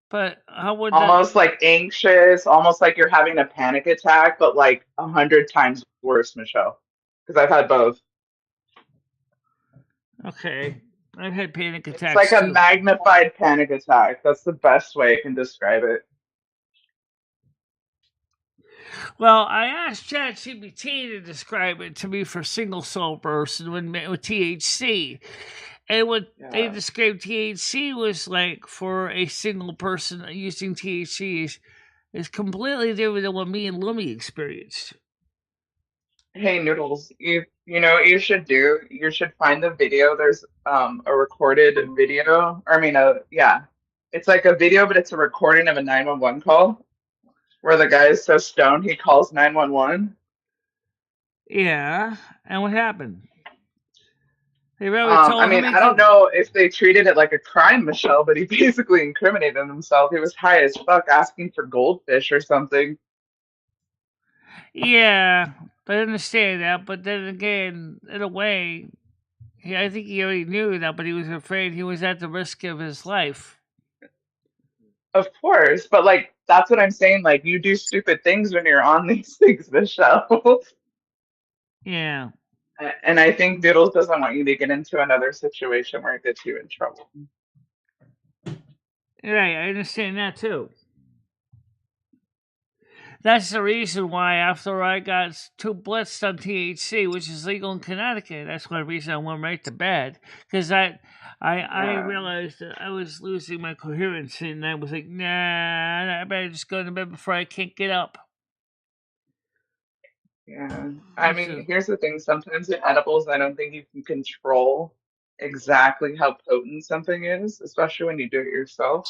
Speaker 1: But how would
Speaker 9: almost like anxious, almost like you're having a panic attack, but like 100 times worse, Michelle. Because I've had both.
Speaker 1: Okay, I've had panic attacks.
Speaker 9: It's like a
Speaker 1: too.
Speaker 9: magnified panic attack. That's the best way I can describe it.
Speaker 1: Well, I asked ChatGPT to describe it to me for single soul person with THC. And what they described THC was like for a single person using THC is completely different than what me and Lummy experienced.
Speaker 9: Hey Noodles, you know what you should do? You should find the video. There's a recorded video. It's like a video, but it's a recording of a 911 call where the guy is so stoned he calls 911.
Speaker 1: Yeah, and what happened?
Speaker 9: I don't know if they treated it like a crime, Michelle, but he basically incriminated himself. He was high as fuck asking for goldfish or something.
Speaker 1: Yeah, I understand that, but then again, in a way, I think he already knew that, but he was afraid he was at the risk of his life.
Speaker 9: Of course, but like that's what I'm saying. Like you do stupid things when you're on these things, Michelle.
Speaker 1: Yeah.
Speaker 9: And I think Doodles doesn't want you to get into another situation where it gets you in trouble.
Speaker 1: Right, I understand that too. That's the reason why after I got too blitzed on THC, which is legal in Connecticut, that's one reason I went right to bed. Because I realized that I was losing my coherence, and I was like, nah, I better just go to bed before I can't get up.
Speaker 9: Yeah. I mean, here's the thing. Sometimes in edibles, I don't think you can control exactly how potent something is, especially when you do it yourself.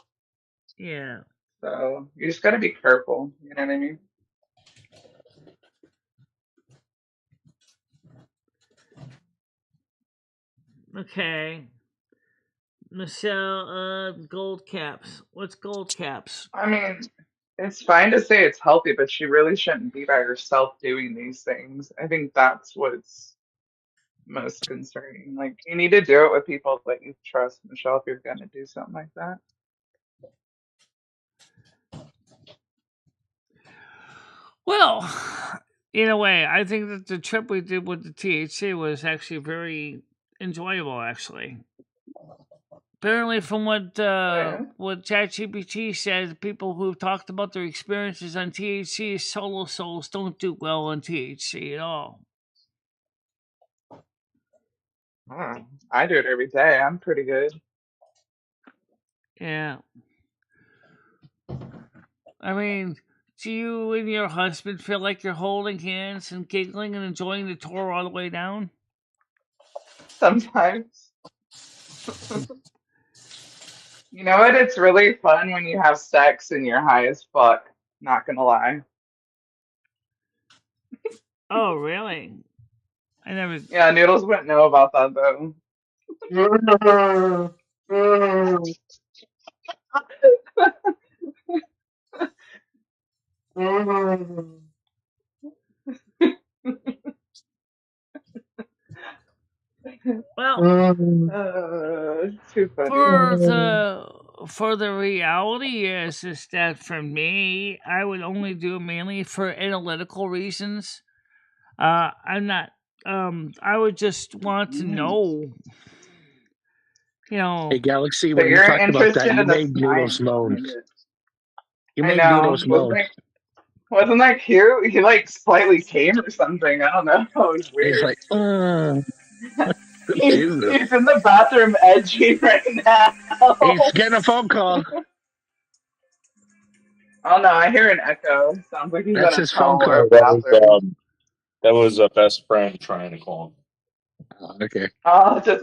Speaker 1: Yeah.
Speaker 9: So you just got to be careful. You know what I mean?
Speaker 1: Okay. Michelle, gold caps. What's gold caps?
Speaker 9: I mean, it's fine to say it's healthy, but she really shouldn't be by herself doing these things. I think that's what's most concerning. Like, you need to do it with people that you trust, Michelle, if you're going to do something like that.
Speaker 1: Well, in a way, I think that the trip we did with the THC was actually very enjoyable, actually. Apparently, from what ChatGPT said, people who've talked about their experiences on THC, solo souls don't do well on THC at all.
Speaker 9: I do it every day. I'm pretty good.
Speaker 1: Yeah. I mean, do you and your husband feel like you're holding hands and giggling and enjoying the tour all the way down?
Speaker 9: Sometimes. You know what? It's really fun when you have sex and you're high as fuck. Not gonna lie.
Speaker 1: Oh, really? I never.
Speaker 9: Yeah, Noodles wouldn't know about that though.
Speaker 1: Well,
Speaker 9: too funny.
Speaker 1: for the reality is that for me, I would only do it mainly for analytical reasons. I'm not. I would just want to know. You know.
Speaker 4: Hey, Galaxy,
Speaker 9: So
Speaker 4: when you
Speaker 9: you're
Speaker 4: talked about that,
Speaker 9: interested
Speaker 4: you
Speaker 9: in the
Speaker 4: made Noodles
Speaker 9: science
Speaker 4: moan.
Speaker 9: behind it.
Speaker 4: You
Speaker 9: I
Speaker 4: made
Speaker 9: know.
Speaker 4: Noodles moan.
Speaker 9: Wasn't that cute? He like slightly came or something. I don't know. It was weird.
Speaker 4: He's like,
Speaker 9: he's in the bathroom edging right now.
Speaker 4: He's getting a phone call.
Speaker 9: Oh no, I hear an echo. Sounds like he's
Speaker 4: That's
Speaker 9: in a
Speaker 4: his phone
Speaker 9: tunnel or
Speaker 4: call.
Speaker 9: a bathroom.
Speaker 8: That was a best friend trying to call him.
Speaker 4: Okay.
Speaker 9: Oh, does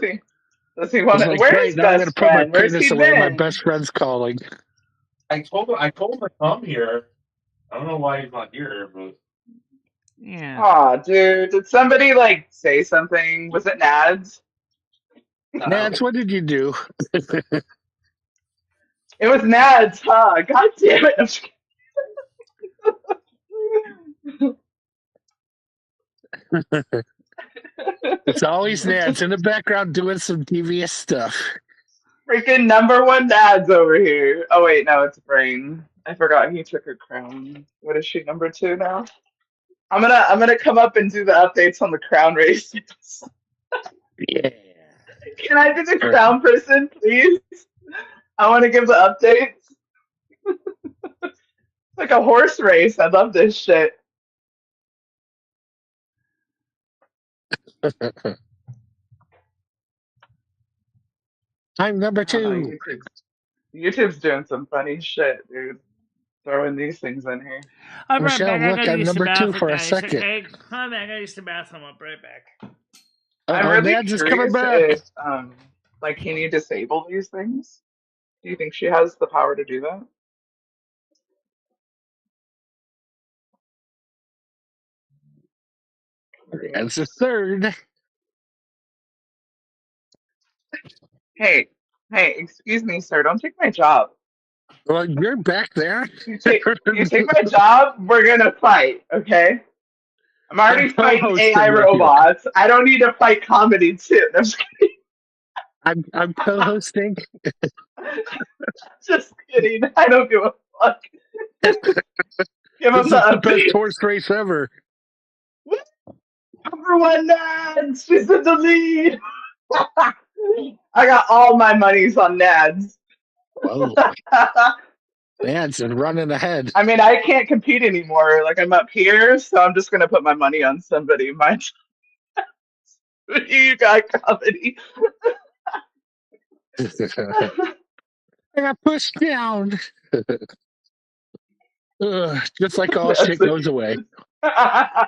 Speaker 9: he want to?
Speaker 4: Like,
Speaker 9: Where's
Speaker 4: great, now I'm
Speaker 9: best
Speaker 4: gonna put my
Speaker 9: friend? Where's
Speaker 4: penis
Speaker 9: he
Speaker 4: away. My
Speaker 9: been?
Speaker 4: best friend's calling.
Speaker 8: I told him to come here. I don't know why he's not here, but
Speaker 1: yeah.
Speaker 9: Aw, dude, did somebody like say something? Was it Nads?
Speaker 4: Nads, what did you do?
Speaker 9: It was Nads, huh? God damn it! I'm just
Speaker 4: It's always Nads in the background doing some devious stuff.
Speaker 9: Freaking number one Nads over here. Oh wait, no, it's Brain. I forgot he took her crown. What is she, number 2 now? I'm gonna come up and do the updates on the crown races.
Speaker 4: Yeah.
Speaker 9: Can I be the crown person, please? I want to give the updates. It's like a horse race. I love this shit.
Speaker 4: I'm number 2.
Speaker 9: YouTube's doing some funny shit, dude. Throwing these things in here.
Speaker 1: I'm right
Speaker 4: Michelle,
Speaker 1: back.
Speaker 4: look, I'm number 2 for
Speaker 1: guys.
Speaker 4: a second.
Speaker 1: Okay, I'm back. I use the bathroom. I'll be right back.
Speaker 9: I'm really
Speaker 4: Nads is coming
Speaker 9: curious
Speaker 4: back.
Speaker 9: if, like, can you disable these things? Do you think she has the power to do that?
Speaker 4: That's the 3rd.
Speaker 9: Hey, excuse me, sir. Don't take my job.
Speaker 4: Well, you're back there.
Speaker 9: You take my job, we're gonna fight, okay? I'm already fighting AI robots. I don't need to fight comedy too. I'm just kidding.
Speaker 4: I'm co-hosting.
Speaker 9: Just kidding. I don't give a fuck. Give him the
Speaker 4: best horse race ever.
Speaker 9: Number 1 Nads. She's in the lead. I got all my monies on Nads.
Speaker 4: Whoa. Man, it's running ahead.
Speaker 9: I mean, I can't compete anymore. Like, I'm up here, so I'm just going to put my money on somebody. You got comedy.
Speaker 4: I got pushed down. Just like all shit goes away.
Speaker 9: How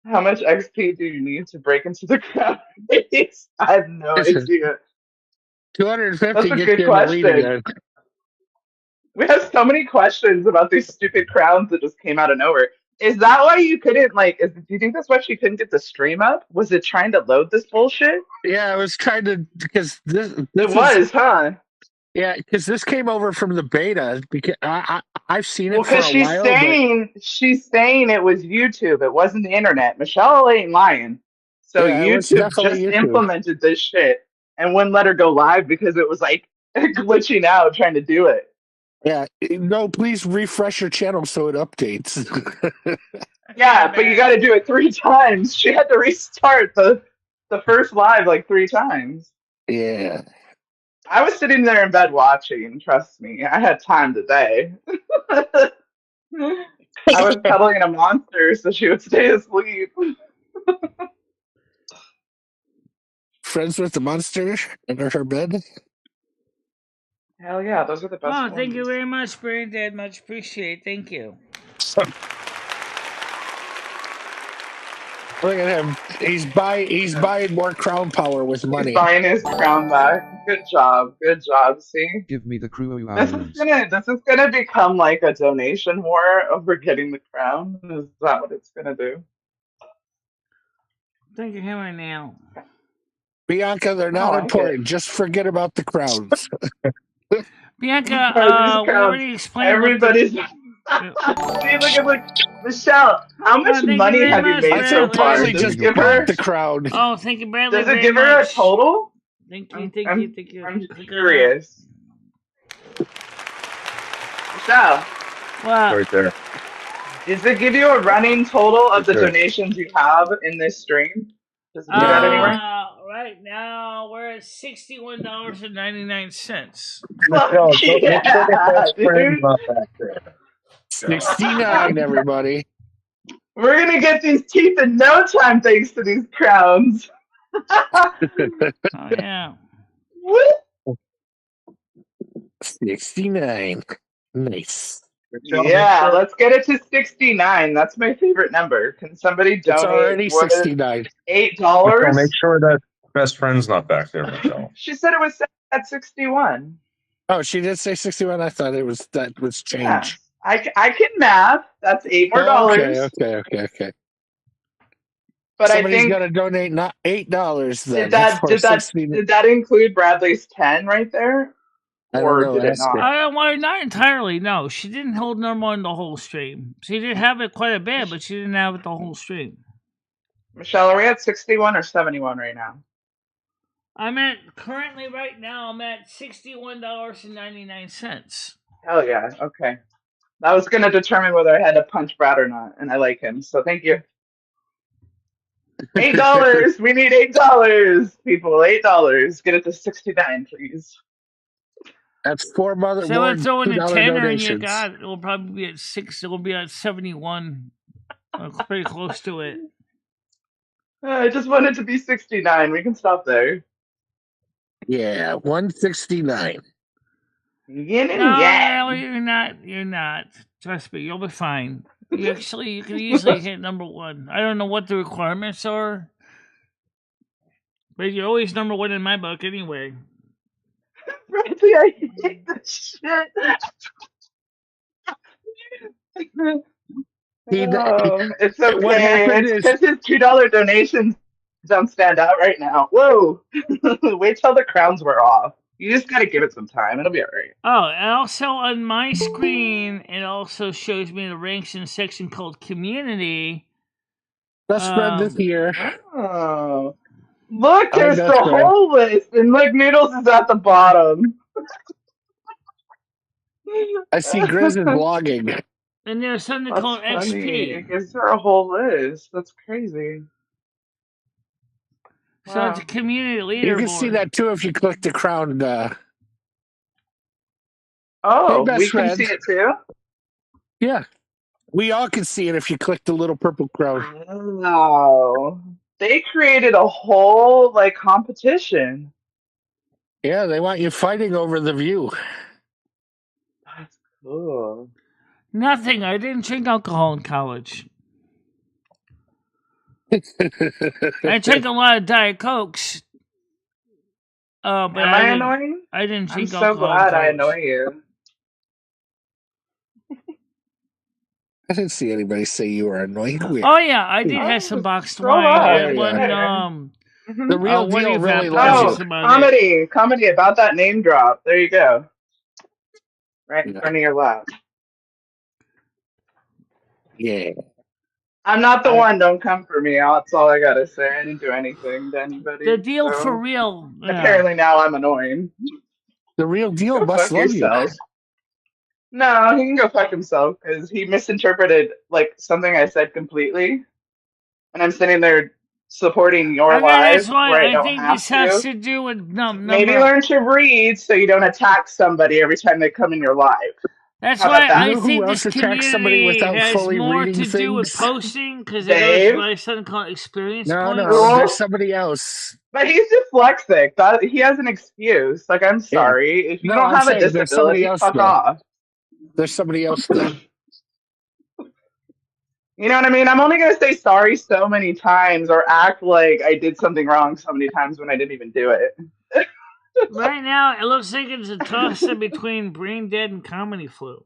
Speaker 9: much XP do you need to break into the crown base? I have no idea.
Speaker 4: 250
Speaker 9: That's a
Speaker 4: gets
Speaker 9: good
Speaker 4: you in the lead
Speaker 9: question.
Speaker 4: again.
Speaker 9: We have so many questions about these stupid crowns that just came out of nowhere. Is that why you couldn't do you think that's why she couldn't get the stream up? Was it trying to load this bullshit?
Speaker 4: Yeah, I was trying to because this
Speaker 9: It
Speaker 4: is
Speaker 9: was, huh?
Speaker 4: yeah, because this came over from the beta. Because I've seen
Speaker 9: Well,
Speaker 4: it for
Speaker 9: because
Speaker 4: a while, but
Speaker 9: she's saying it was YouTube. It wasn't the internet. Michelle ain't lying. So
Speaker 4: yeah, it was
Speaker 9: YouTube
Speaker 4: definitely
Speaker 9: just
Speaker 4: YouTube.
Speaker 9: implemented this shit and wouldn't let her go live because it was like glitching out trying to do it.
Speaker 4: Yeah, no, please refresh your channel so it updates.
Speaker 9: Yeah, but you got to do it 3 times. She had to restart the first live like 3 times.
Speaker 4: Yeah.
Speaker 9: I was sitting there in bed watching. Trust me, I had time today. I was cuddling a monster so she would stay asleep.
Speaker 4: Friends with the monster under her bed.
Speaker 9: Hell yeah, those are the best ones.
Speaker 1: Thank you very much, Brandon. Much appreciated. Thank you.
Speaker 4: Look at him. He's buying more crown power with money.
Speaker 9: He's buying his crown back. Good job. Good job. See?
Speaker 2: Give me the crew
Speaker 9: This is gonna become like a donation war over getting the crown. Is that what it's gonna do?
Speaker 1: Thank you, Hammer now.
Speaker 4: Bianca, they're not important. Just forget about the crowns.
Speaker 1: Bianca, we already explained.
Speaker 9: Everybody's. See, look, Michelle. How much money have you made so far?
Speaker 4: Bradley just bought the crown.
Speaker 1: Oh, thank you, Bradley.
Speaker 9: Does it give her a total?
Speaker 1: Thank you.
Speaker 9: I'm curious. Michelle.
Speaker 1: What?
Speaker 8: Right there.
Speaker 9: Does it give you a running total of the donations you have in this stream? Does it do that anywhere?
Speaker 1: Right now we're at $61.99.
Speaker 9: Fuck yeah, dude.
Speaker 4: 69, everybody.
Speaker 9: We're gonna get these teeth in no time thanks to these crowns.
Speaker 1: Oh yeah.
Speaker 4: 69. Nice.
Speaker 9: Yeah, let's get it to 69. That's my favorite number. Can somebody donate?
Speaker 4: It's already 69.
Speaker 9: $8?
Speaker 8: Make sure that best friend's not back there, Michelle.
Speaker 9: She said it was at 61.
Speaker 4: Oh, she did say 61. I thought it was change.
Speaker 9: Yeah. I can math. That's $8 more.
Speaker 4: Okay.
Speaker 9: But
Speaker 4: somebody's
Speaker 9: I think
Speaker 4: got to donate not $8. Then
Speaker 9: did that include Bradley's 10 right there? Or did it not?
Speaker 1: Not entirely. No, she didn't hold normal on the whole stream. She did have it quite a bit, but she didn't have it the whole stream.
Speaker 9: Michelle, are we at 61 or 71 right now?
Speaker 1: Currently right now I'm at $61.99.
Speaker 9: Hell yeah. Okay. That was gonna determine whether I had to punch Brad or not, and I like him, so thank you. $8. We need $8. People, $8. Get it to 69, please.
Speaker 4: That's $4 more.
Speaker 1: So let's throw in a tenner and you
Speaker 4: donations.
Speaker 1: got it. It'll probably be at 6. It will be at 71. Pretty close to it.
Speaker 9: I just want it to be 69. We can stop there.
Speaker 4: Yeah, 169.
Speaker 1: No, you're not. Trust me, you'll be fine. You can easily hit number 1. I don't know what the requirements are, but you're always number 1 in my book anyway.
Speaker 9: Bradley, I hate this shit. It's okay. It's because his $2 donations don't stand out right now. Whoa. Wait till the crowns wear off. You just gotta give it some time. It'll be alright.
Speaker 1: Oh, and also on my screen, it also shows me the ranks in a section called Community.
Speaker 4: Best friend this year.
Speaker 9: Oh. Look, there's the whole list, and look, Noodles is at the bottom.
Speaker 4: I see Grizz is vlogging.
Speaker 1: And there's something called XP.
Speaker 9: It gives her a whole list. That's crazy.
Speaker 1: So it's a community leaderboard.
Speaker 4: You can see that too if you click the crown.
Speaker 9: Oh,
Speaker 4: best
Speaker 9: we can
Speaker 4: friend.
Speaker 9: see it too?
Speaker 4: Yeah. We all can see it if you click the little purple crown.
Speaker 9: Wow. They created a whole like competition.
Speaker 4: Yeah, they want you fighting over the view.
Speaker 9: That's cool.
Speaker 1: Nothing. I didn't drink alcohol in college. I drank a lot of Diet Cokes. But
Speaker 9: Am I annoying?
Speaker 1: I didn't
Speaker 9: I'm
Speaker 1: drink
Speaker 9: so
Speaker 1: alcohol in
Speaker 9: glad I
Speaker 1: college.
Speaker 9: annoy you.
Speaker 4: I didn't see anybody say you were annoying.
Speaker 1: Oh yeah, I did have some boxed
Speaker 9: Scroll
Speaker 1: wine
Speaker 9: up.
Speaker 1: at one
Speaker 9: Mhm.
Speaker 4: The real
Speaker 1: one
Speaker 4: deal really
Speaker 1: event.
Speaker 4: loves
Speaker 1: That's
Speaker 4: you.
Speaker 1: about it.
Speaker 9: Comedy about that name drop. There you go. Right in
Speaker 4: Yeah.
Speaker 9: front of your lap.
Speaker 4: Yeah.
Speaker 9: I'm not the one. Don't come for me. That's all I gotta say. I didn't do anything to anybody.
Speaker 1: The deal
Speaker 9: so
Speaker 1: for real. Yeah.
Speaker 9: Apparently now I'm annoying.
Speaker 4: The real deal
Speaker 9: Go
Speaker 4: must
Speaker 9: fuck
Speaker 4: love you.
Speaker 9: yourself. No, he can go fuck himself because he misinterpreted like something I said completely, and I'm sitting there supporting your
Speaker 1: Okay,
Speaker 9: live
Speaker 1: that's why
Speaker 9: where I
Speaker 1: I
Speaker 9: don't
Speaker 1: think
Speaker 9: have
Speaker 1: this has
Speaker 9: to.
Speaker 1: to do with
Speaker 9: Maybe
Speaker 1: number.
Speaker 9: learn to read so you don't attack somebody every time they come in your live.
Speaker 1: That's
Speaker 9: How
Speaker 1: why
Speaker 9: about that?
Speaker 1: I
Speaker 4: You know who
Speaker 1: think this
Speaker 4: else attacks somebody
Speaker 1: community
Speaker 4: without
Speaker 1: has
Speaker 4: fully
Speaker 1: more
Speaker 4: reading
Speaker 1: to do with
Speaker 4: things?
Speaker 1: posting because it goes
Speaker 9: Dave?
Speaker 1: by something called experience
Speaker 4: No,
Speaker 1: points.
Speaker 4: no, there's
Speaker 9: Cool.
Speaker 4: somebody else.
Speaker 9: But he's dyslexic. He has an excuse. Like, I'm
Speaker 4: Yeah.
Speaker 9: sorry. If you
Speaker 4: No,
Speaker 9: don't
Speaker 4: I'm
Speaker 9: have a
Speaker 4: saying there's somebody
Speaker 9: disability,
Speaker 4: else
Speaker 9: fuck
Speaker 4: though.
Speaker 9: off.
Speaker 4: There's somebody else though.
Speaker 9: You know what I mean? I'm only going to say sorry so many times or act like I did something wrong so many times when I didn't even do it.
Speaker 1: Right now, it looks like it's a toss up between Brain Dead and Comedy Flu.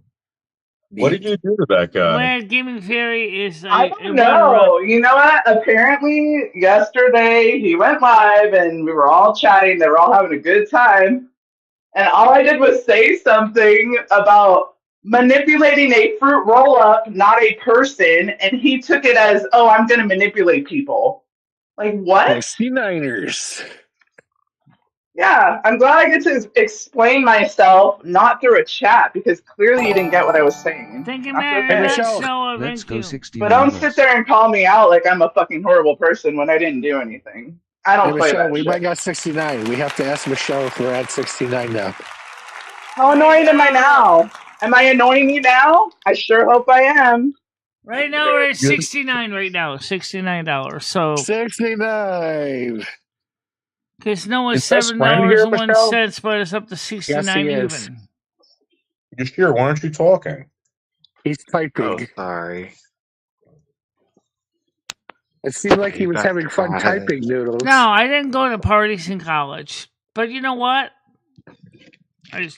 Speaker 8: What did you do to that guy?
Speaker 1: Well, Gaming Fairy is
Speaker 9: I don't know. You know what? Apparently, yesterday he went live and we were all chatting. They were all having a good time. And all I did was say something about manipulating a fruit roll up, not a person. And he took it as, oh, I'm going to manipulate people. Like, what?
Speaker 4: 69ers.
Speaker 9: Yeah, I'm glad I get to explain myself, not through a chat, because clearly you didn't get what I was saying.
Speaker 1: Thank you,
Speaker 9: That's
Speaker 1: man.
Speaker 9: okay.
Speaker 1: Michelle,
Speaker 2: Let's go 69
Speaker 9: But don't
Speaker 2: votes.
Speaker 9: sit there and call me out like I'm a fucking horrible person when I didn't do anything. I don't
Speaker 4: Hey,
Speaker 9: play
Speaker 4: Michelle,
Speaker 9: that
Speaker 4: we
Speaker 9: shit.
Speaker 4: might got 69. We have to ask Michelle if we're at 69 now.
Speaker 9: How annoying am I now? Am I annoying you now? I sure hope I am.
Speaker 1: Right now, we're at 69 right now. $69. So
Speaker 4: 69.
Speaker 1: because no one's
Speaker 8: Is best friend
Speaker 1: $7
Speaker 8: here,
Speaker 1: and 1
Speaker 8: Michelle?
Speaker 1: cent, but it's up to 69
Speaker 4: is.
Speaker 1: even.
Speaker 8: You sure? Why aren't you talking?
Speaker 4: He's typing.
Speaker 10: Oh, sorry.
Speaker 4: It seemed like he
Speaker 10: You
Speaker 4: was
Speaker 10: got
Speaker 4: having fun
Speaker 10: quiet.
Speaker 4: typing, Noodles.
Speaker 1: No, I didn't go to parties in college. But you know what? I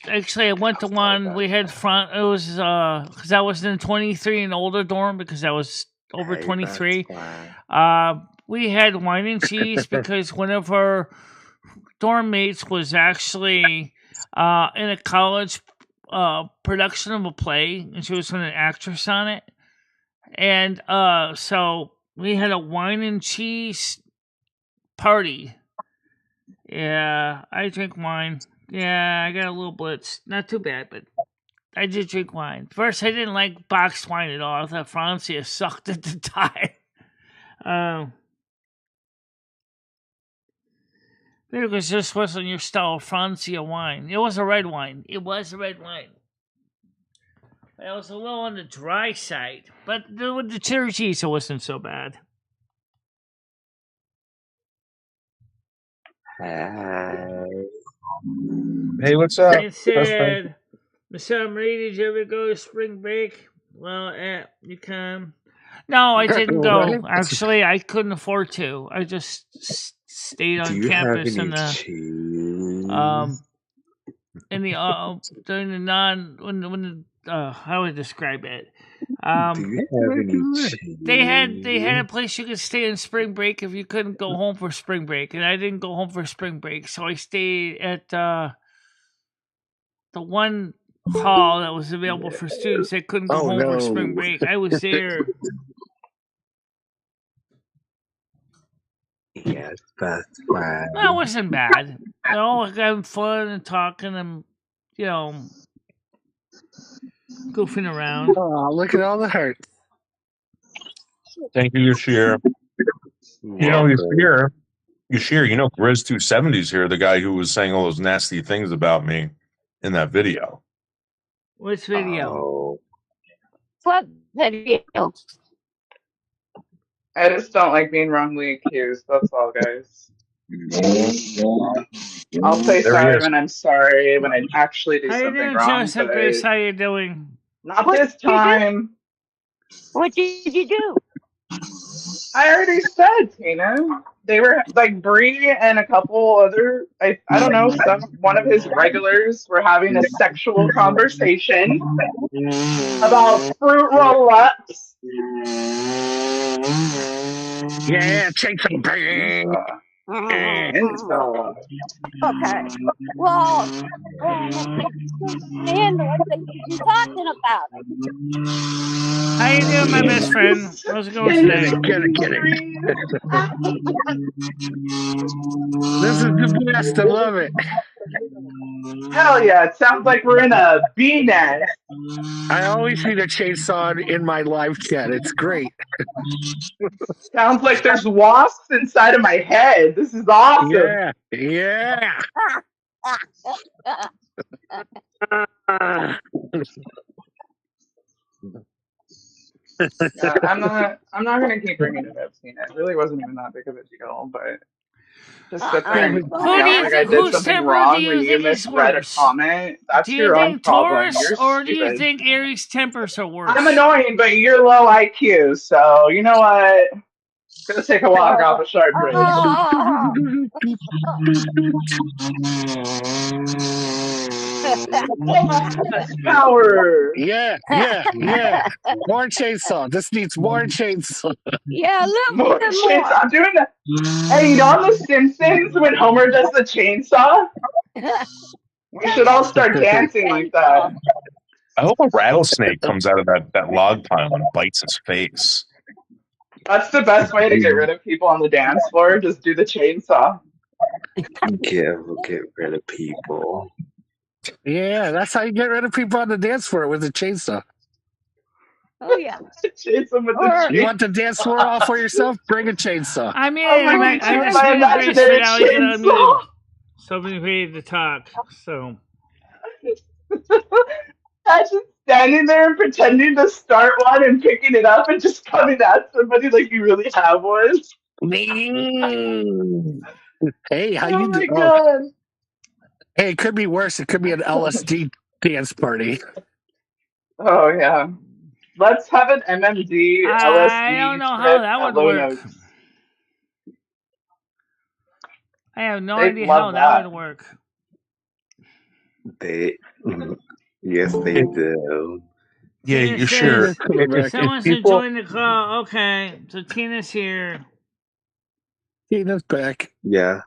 Speaker 1: went to one. We had fun. It was because I was in 23 and older dorm because I was over
Speaker 10: Hey,
Speaker 1: 23.
Speaker 10: that's fine.
Speaker 1: We had wine and cheese because one of our dorm mates was actually in a college production of a play, and she was an actress on it. And so we had a wine and cheese party. Yeah, I drink wine. Yeah, I got a little blitz. Not too bad, but I did drink wine. First, I didn't like boxed wine at all. I thought Francia sucked at the time. Maybe because this wasn't your style of Francia wine. It was a red wine. It was a red wine. It was a little on the dry side, but with the cheddar cheese, it wasn't so bad.
Speaker 8: Hey, what's up?
Speaker 1: It said, Michelle Marie, did you ever go to spring break? Well, you can. No, I didn't go. Actually, I couldn't afford to. I just stayed on campus in the during the how would I describe it? They had a place you could stay in spring break if you couldn't go home for spring break, and I didn't go home for spring break, so I stayed at the one hall that was available for students that couldn't go home for spring break. I was there.
Speaker 10: Yes, that's fine.
Speaker 1: Well, it wasn't bad. They're all having fun and talking and, goofing around.
Speaker 4: Oh, look at all the hearts.
Speaker 8: Thank you, Yashir. Yashir, Grizz 270's here, the guy who was saying all those nasty things about me in that video.
Speaker 1: Which video?
Speaker 10: Oh.
Speaker 5: What video?
Speaker 9: I just don't like being wrongly accused. That's all, guys. I'll say
Speaker 8: There he
Speaker 9: sorry
Speaker 8: is.
Speaker 9: when I'm sorry, when I actually do
Speaker 1: How you
Speaker 9: something
Speaker 1: doing,
Speaker 9: wrong,
Speaker 1: Joseph
Speaker 9: but
Speaker 1: Grace? How you doing?
Speaker 9: not
Speaker 5: What
Speaker 9: this
Speaker 5: did you do?
Speaker 9: time.
Speaker 5: What did you do?
Speaker 9: I already said, Tina. They were like Bree and a couple other, I don't know, one of his regulars were having a sexual conversation about fruit roll-ups.
Speaker 4: Yeah, take some bang.
Speaker 9: Insta.
Speaker 5: Okay. Well, I can't handle it. They should be talking about it.
Speaker 1: How you doing, my best friend? How's it going today?
Speaker 4: Get it. This is the best. I love it.
Speaker 9: Hell yeah, it sounds like we're in a bee nest.
Speaker 4: I always see the chainsaw in my live chat. It's great.
Speaker 9: Sounds like there's wasps inside of my head. This is awesome.
Speaker 4: Yeah.
Speaker 9: Yeah, I'm not gonna keep bringing it up, Tina. It really wasn't even that big of a deal, but just sit there and call me out like I did something wrong when you misread a comment. That's your own problem. You're
Speaker 1: or do you
Speaker 9: stupid.
Speaker 1: think Aries' tempers are worse?
Speaker 9: I'm annoying, but you're low IQ, so you know what? Gonna take a walk off a sharp bridge. Power.
Speaker 4: Yeah. More chainsaw. This needs more chainsaw.
Speaker 5: Yeah, a little
Speaker 9: More
Speaker 5: bit
Speaker 9: chainsaw.
Speaker 5: more.
Speaker 9: I'm doing that. Hey, you know on The Simpsons when Homer does the chainsaw? We should all start dancing like that.
Speaker 8: I hope a rattlesnake comes out of that log pile and bites his face.
Speaker 9: That's the best way to get rid of people on the dance floor. Just do the chainsaw.
Speaker 10: Get rid of people.
Speaker 4: Yeah, that's how you get rid of people on the dance floor, with a chainsaw.
Speaker 5: Oh yeah.
Speaker 9: Chase them with the chainsaw.
Speaker 4: You want the dance floor all for yourself? Bring a chainsaw.
Speaker 1: I mean,
Speaker 9: I'm gonna
Speaker 1: I
Speaker 9: be doing
Speaker 1: just
Speaker 9: my
Speaker 1: need Grace for
Speaker 9: imaginary
Speaker 1: now. Get unmuted.
Speaker 9: chainsaw.
Speaker 1: Somebody's ready to talk. So
Speaker 9: Imagine standing there and pretending to start one and picking it up and just coming at somebody like you really have one.
Speaker 4: Hey, how
Speaker 9: Oh
Speaker 4: you
Speaker 9: my
Speaker 4: doing?
Speaker 9: god.
Speaker 4: Hey, it could be worse. It could be an LSD dance party.
Speaker 9: Oh yeah. Let's have an MMD LSD
Speaker 1: I don't know
Speaker 9: trip
Speaker 1: how that
Speaker 9: at
Speaker 1: would
Speaker 9: Low
Speaker 1: work.
Speaker 9: Notes.
Speaker 1: I have no
Speaker 9: They'd
Speaker 1: idea how
Speaker 9: love
Speaker 1: that
Speaker 9: that.
Speaker 1: would work.
Speaker 10: Yes, they do.
Speaker 8: Yeah,
Speaker 1: Tina
Speaker 8: you're
Speaker 1: says,
Speaker 8: sure.
Speaker 1: Someone's
Speaker 8: people,
Speaker 1: enjoying the call. Okay, so Tina's here.
Speaker 4: Tina's back.
Speaker 10: Yeah.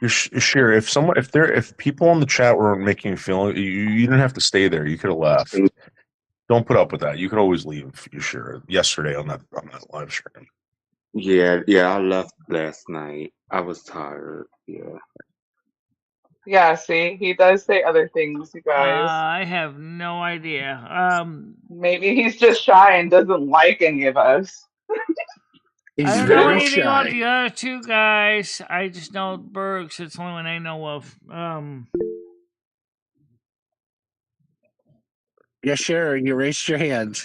Speaker 8: you're sure if people on the chat were making you feel, you didn't have to stay there. You could have left. Don't put up with that. You could always leave. You sure? Yesterday on that live stream.
Speaker 10: Yeah, I left last night. I was tired. Yeah.
Speaker 9: Yeah, see, he does say other things, you guys.
Speaker 1: I have no idea.
Speaker 9: Maybe he's just shy and doesn't like any of us.
Speaker 4: He's
Speaker 1: I don't know
Speaker 4: very
Speaker 1: anything about
Speaker 4: shy.
Speaker 1: the other two guys. I just know Bergs. It's the only one I know of.
Speaker 4: Yeah, sure. You raised your hand.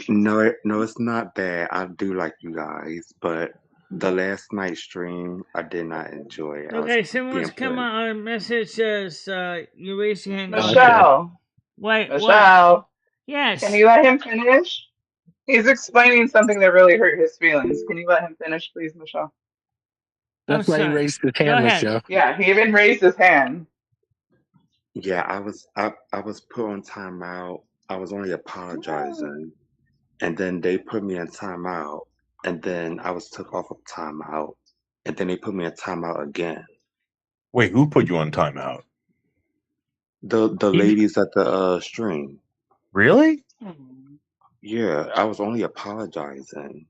Speaker 10: No, it's not bad. I do like you guys, but the last night stream I did not enjoy.
Speaker 1: Okay, someone's come on a message says you raised your hand.
Speaker 9: Michelle.
Speaker 1: Wait,
Speaker 9: Michelle.
Speaker 1: what? Yes.
Speaker 9: Can you let him finish? He's explaining something that really hurt his feelings. Can you let him finish, please, Michelle?
Speaker 4: That's why he raised his hand, Michelle.
Speaker 9: Yeah, he even raised his hand.
Speaker 10: Yeah, I was put on timeout. I was only apologizing, and then they put me in timeout, and then I was took off of timeout, and then they put me in timeout again.
Speaker 8: Wait, who put you on timeout?
Speaker 10: The ladies at the stream.
Speaker 8: Really?
Speaker 10: Yeah, I was only apologizing.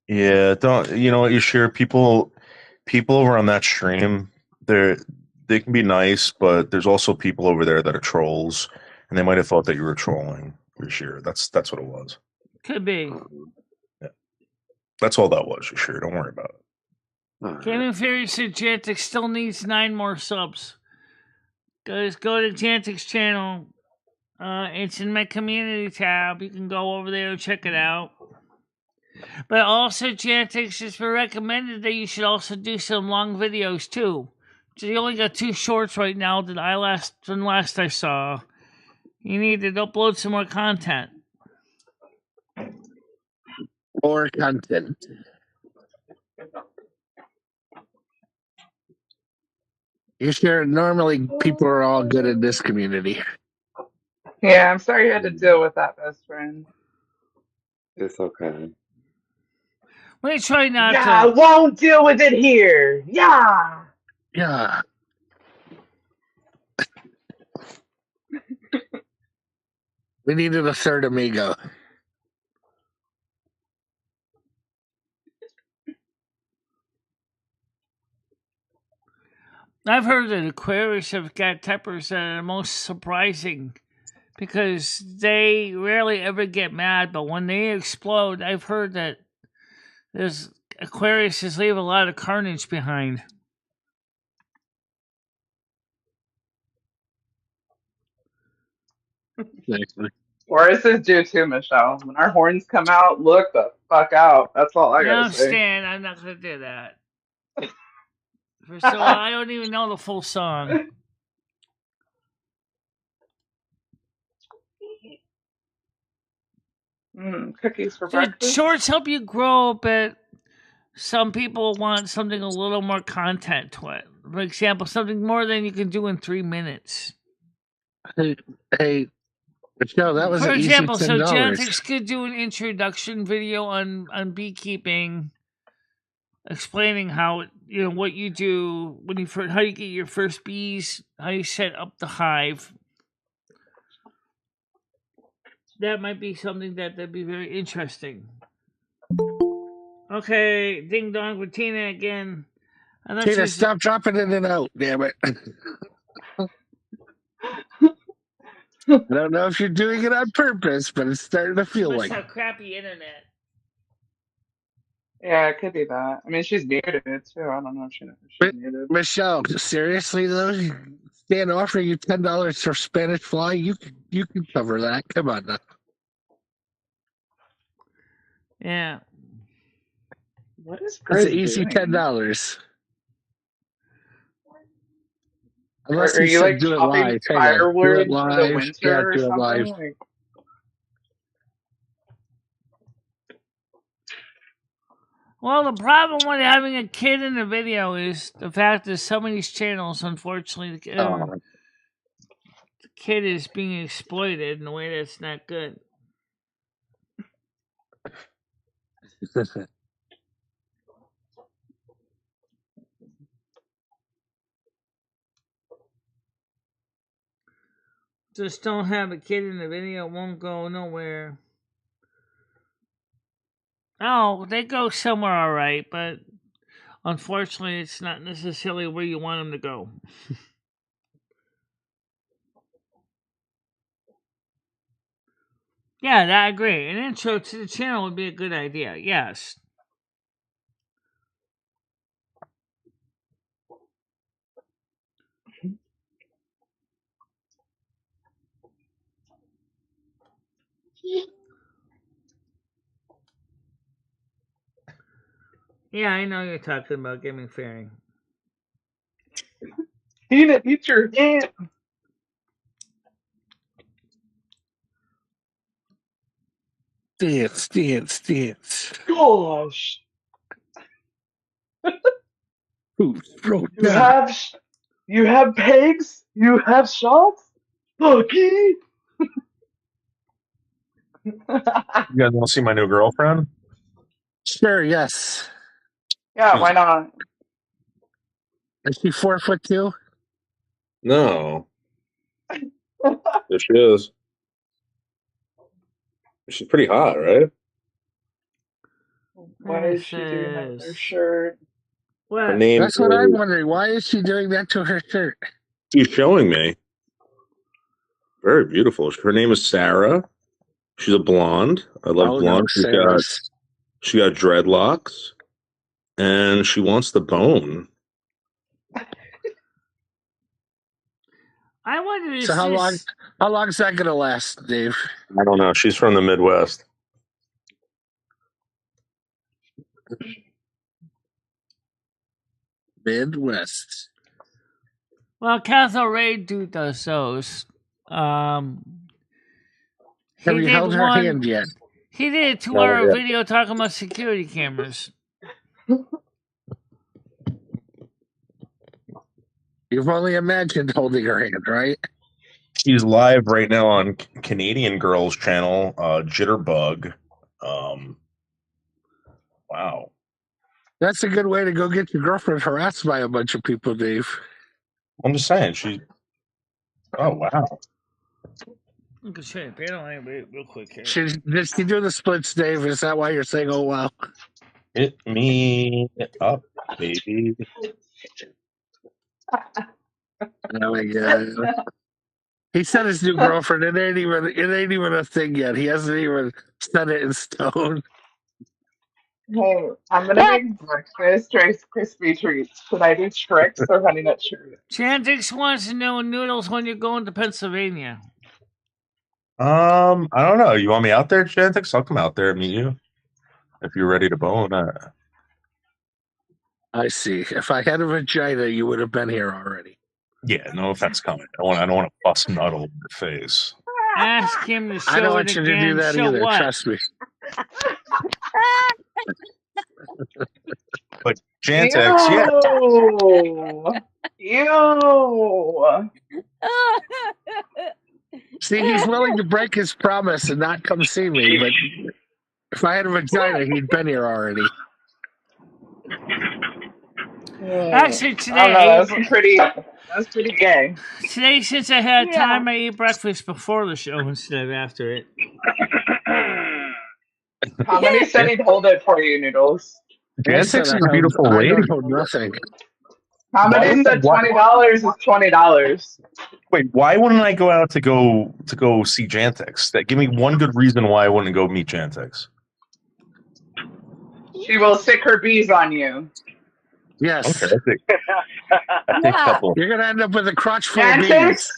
Speaker 8: Yeah, don't you know what? You sure people over on that stream, they can be nice, but there's also people over there that are trolls, and they might have thought that you were trolling. You're sure that's what it was.
Speaker 1: Could be.
Speaker 8: Yeah. That's all that was. You sure? Don't worry about it.
Speaker 1: Gaming Theory said Jantic still needs 9 more subs. Guys, go to Jantic's channel. It's in my community tab. You can go over there and check it out. But also, Janetix, it's been recommended that you should also do some long videos too. So you only got 2 shorts right now that last I saw. You need to upload some more content.
Speaker 4: More content. You sure? Normally, people are all good in this community.
Speaker 9: Yeah, I'm sorry you had to deal with that, best friend.
Speaker 10: It's okay.
Speaker 1: We try not
Speaker 9: Yeah, I
Speaker 1: to.
Speaker 9: won't deal with it here. Yeah.
Speaker 4: Yeah. We needed a third amigo.
Speaker 1: I've heard that Aquarius have got tempers that are most surprising because they rarely ever get mad, but when they explode, I've heard that Aquariuses leave a lot of carnage behind.
Speaker 4: Exactly.
Speaker 9: Tauruses do too, Michelle. When our horns come out, look the fuck out. That's all I gotta
Speaker 1: No,
Speaker 9: say.
Speaker 1: Stan, I'm not going to do that. First of all, I don't even know the full song.
Speaker 9: Cookies for
Speaker 1: The
Speaker 9: breakfast.
Speaker 1: shorts help you grow, but some people want something a little more content to it. For example, something more than you can do in 3 minutes.
Speaker 4: Hey, Michelle, that was
Speaker 1: For
Speaker 4: an
Speaker 1: example,
Speaker 4: easy
Speaker 1: so
Speaker 4: $10.
Speaker 1: Janetix could do an introduction video on beekeeping, explaining how what you do when you how you get your first bees, how you set up the hive. That might be something that'd be very interesting. Okay, ding dong with Tina again.
Speaker 4: Tina, stop dropping in and out, damn it. I don't know if you're doing it on purpose, but it's starting to feel like
Speaker 1: have crappy internet.
Speaker 9: Yeah, it could be that. I mean, she's muted too. I don't know if she's muted.
Speaker 4: Michelle, seriously though, Stan offering you $10 for Spanish Fly, you can cover that. Come on now.
Speaker 1: Yeah.
Speaker 9: What is
Speaker 4: It's
Speaker 9: Grizz
Speaker 4: an easy
Speaker 9: doing?
Speaker 4: $10. Unless
Speaker 9: Are
Speaker 4: he
Speaker 9: you
Speaker 4: said
Speaker 9: like
Speaker 4: do it
Speaker 9: chopping
Speaker 4: live. Hang on. Do
Speaker 9: firewood
Speaker 4: it
Speaker 9: for the
Speaker 4: live.
Speaker 9: winter
Speaker 4: Yeah,
Speaker 9: or
Speaker 4: do it
Speaker 9: something?
Speaker 4: live.
Speaker 9: Like,
Speaker 1: Well, the problem with having a kid in the video is the fact that some of these channels, unfortunately, the kid is being exploited in a way that's not good. Just don't have a kid in the video, it won't go nowhere. Oh, they go somewhere all right, but unfortunately, it's not necessarily where you want them to go. Yeah, I agree. An intro to the channel would be a good idea, yes. Yeah, I know you're talking about giving fairing.
Speaker 9: Tina, eat your hand.
Speaker 4: Dance.
Speaker 9: Gosh.
Speaker 4: Who's broke down?
Speaker 9: You have pegs? You have shots? Lucky.
Speaker 8: You guys want to see my new girlfriend?
Speaker 4: Sure, yes.
Speaker 9: Yeah, why not?
Speaker 4: Is she 4'2"?
Speaker 8: No. There she is. She's pretty hot, right?
Speaker 9: Why is she doing that with her shirt?
Speaker 8: Her name
Speaker 4: That's what I'm
Speaker 8: is...
Speaker 4: wondering. Why is she doing that to her shirt?
Speaker 8: She's showing me. Very beautiful. Her name is Sarah. She's a blonde. I love blonde.
Speaker 4: No,
Speaker 8: She got dreadlocks, and she wants the bone.
Speaker 1: I wonder is
Speaker 4: So how
Speaker 1: this...
Speaker 4: long is that gonna last, Dave?
Speaker 8: I don't know. She's from the Midwest.
Speaker 4: Midwest.
Speaker 1: Well, Castle Ray dude does those.
Speaker 4: Have you held her hand yet?
Speaker 1: He did a 2
Speaker 8: No,
Speaker 1: hour
Speaker 8: yeah.
Speaker 1: video talking about security cameras.
Speaker 4: You've only imagined holding her hand, right?
Speaker 8: She's live right now on Canadian Girls channel, Jitterbug. Wow.
Speaker 4: That's a good way to go get your girlfriend harassed by a bunch of people, Dave.
Speaker 8: I'm just saying, oh, wow.
Speaker 1: I can show you a panel real quick here.
Speaker 4: Did she do the splits, Dave? Is that why you're saying, oh, wow?
Speaker 8: Hit me up, baby.
Speaker 4: Oh, my God. He said his new girlfriend. It ain't even a thing yet. He hasn't even set it in stone.
Speaker 9: Hey, I'm gonna make breakfast Rice Krispie treats. Should I do tricks or Honey Nut Cheerios?
Speaker 1: Chantix wants to know, Noodles, when you're going to Pennsylvania.
Speaker 8: I don't know. You want me out there, Chantix? I'll come out there and meet you if you're ready to bone.
Speaker 4: I see. If I had a vagina, you would have been here already.
Speaker 8: Yeah, no offense coming. I don't want to bust Nuddle in the face.
Speaker 1: Ask him to show
Speaker 4: I don't
Speaker 1: it
Speaker 4: want you
Speaker 1: again.
Speaker 4: to do that
Speaker 1: Show
Speaker 4: either.
Speaker 1: what?
Speaker 4: Trust me.
Speaker 8: But Chantix, yeah.
Speaker 9: Ew.
Speaker 4: See, he's willing to break his promise and not come see me, but if I had a vagina, he'd been here already.
Speaker 1: Actually, today,
Speaker 9: I don't know, that's pretty gay.
Speaker 1: Today, since I had time, I ate breakfast before the show instead of after it.
Speaker 9: How many said he'd hold it for you, Noodles?
Speaker 8: Chantix is a beautiful lady.
Speaker 4: I don't hold nothing.
Speaker 9: How many said $20 is $20?
Speaker 8: Wait, why wouldn't I go out to go see Chantix? Give me one good reason why I wouldn't go meet Chantix.
Speaker 9: She will sick her bees on you.
Speaker 4: Yes.
Speaker 8: Okay, I think couple.
Speaker 4: You're going to end up with a crotch full of
Speaker 9: Chantix,
Speaker 4: bees.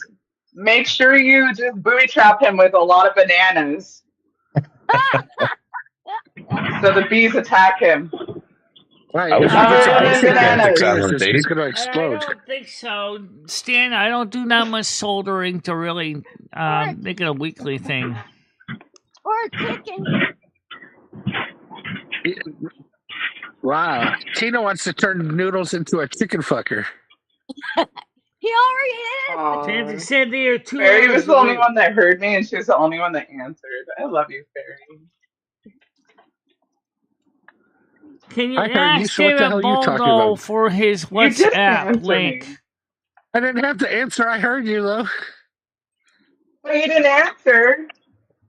Speaker 9: make sure you just booby trap him with a lot of bananas. So the bees attack him.
Speaker 4: Right.
Speaker 8: I was
Speaker 4: it's going to explode.
Speaker 1: I don't think so, Stan. I don't do that much soldering to really make it a weekly thing.
Speaker 5: Or a chicken.
Speaker 4: Wow. Tina wants to turn Noodles into a chicken fucker.
Speaker 5: He already is.
Speaker 1: Chantix said they are 2
Speaker 9: Fairy
Speaker 1: hours
Speaker 9: was the only
Speaker 1: away.
Speaker 9: one that heard me, and she was the only one that answered. I love you, Fairy.
Speaker 1: Can you
Speaker 4: I heard you,
Speaker 1: ask
Speaker 4: so what the
Speaker 1: David
Speaker 4: hell are you talking
Speaker 1: Boldo
Speaker 4: about?
Speaker 1: for his
Speaker 9: You just
Speaker 1: WhatsApp
Speaker 9: answered
Speaker 1: link?
Speaker 9: me.
Speaker 4: I didn't have to answer. I heard you, though.
Speaker 9: But you didn't answer.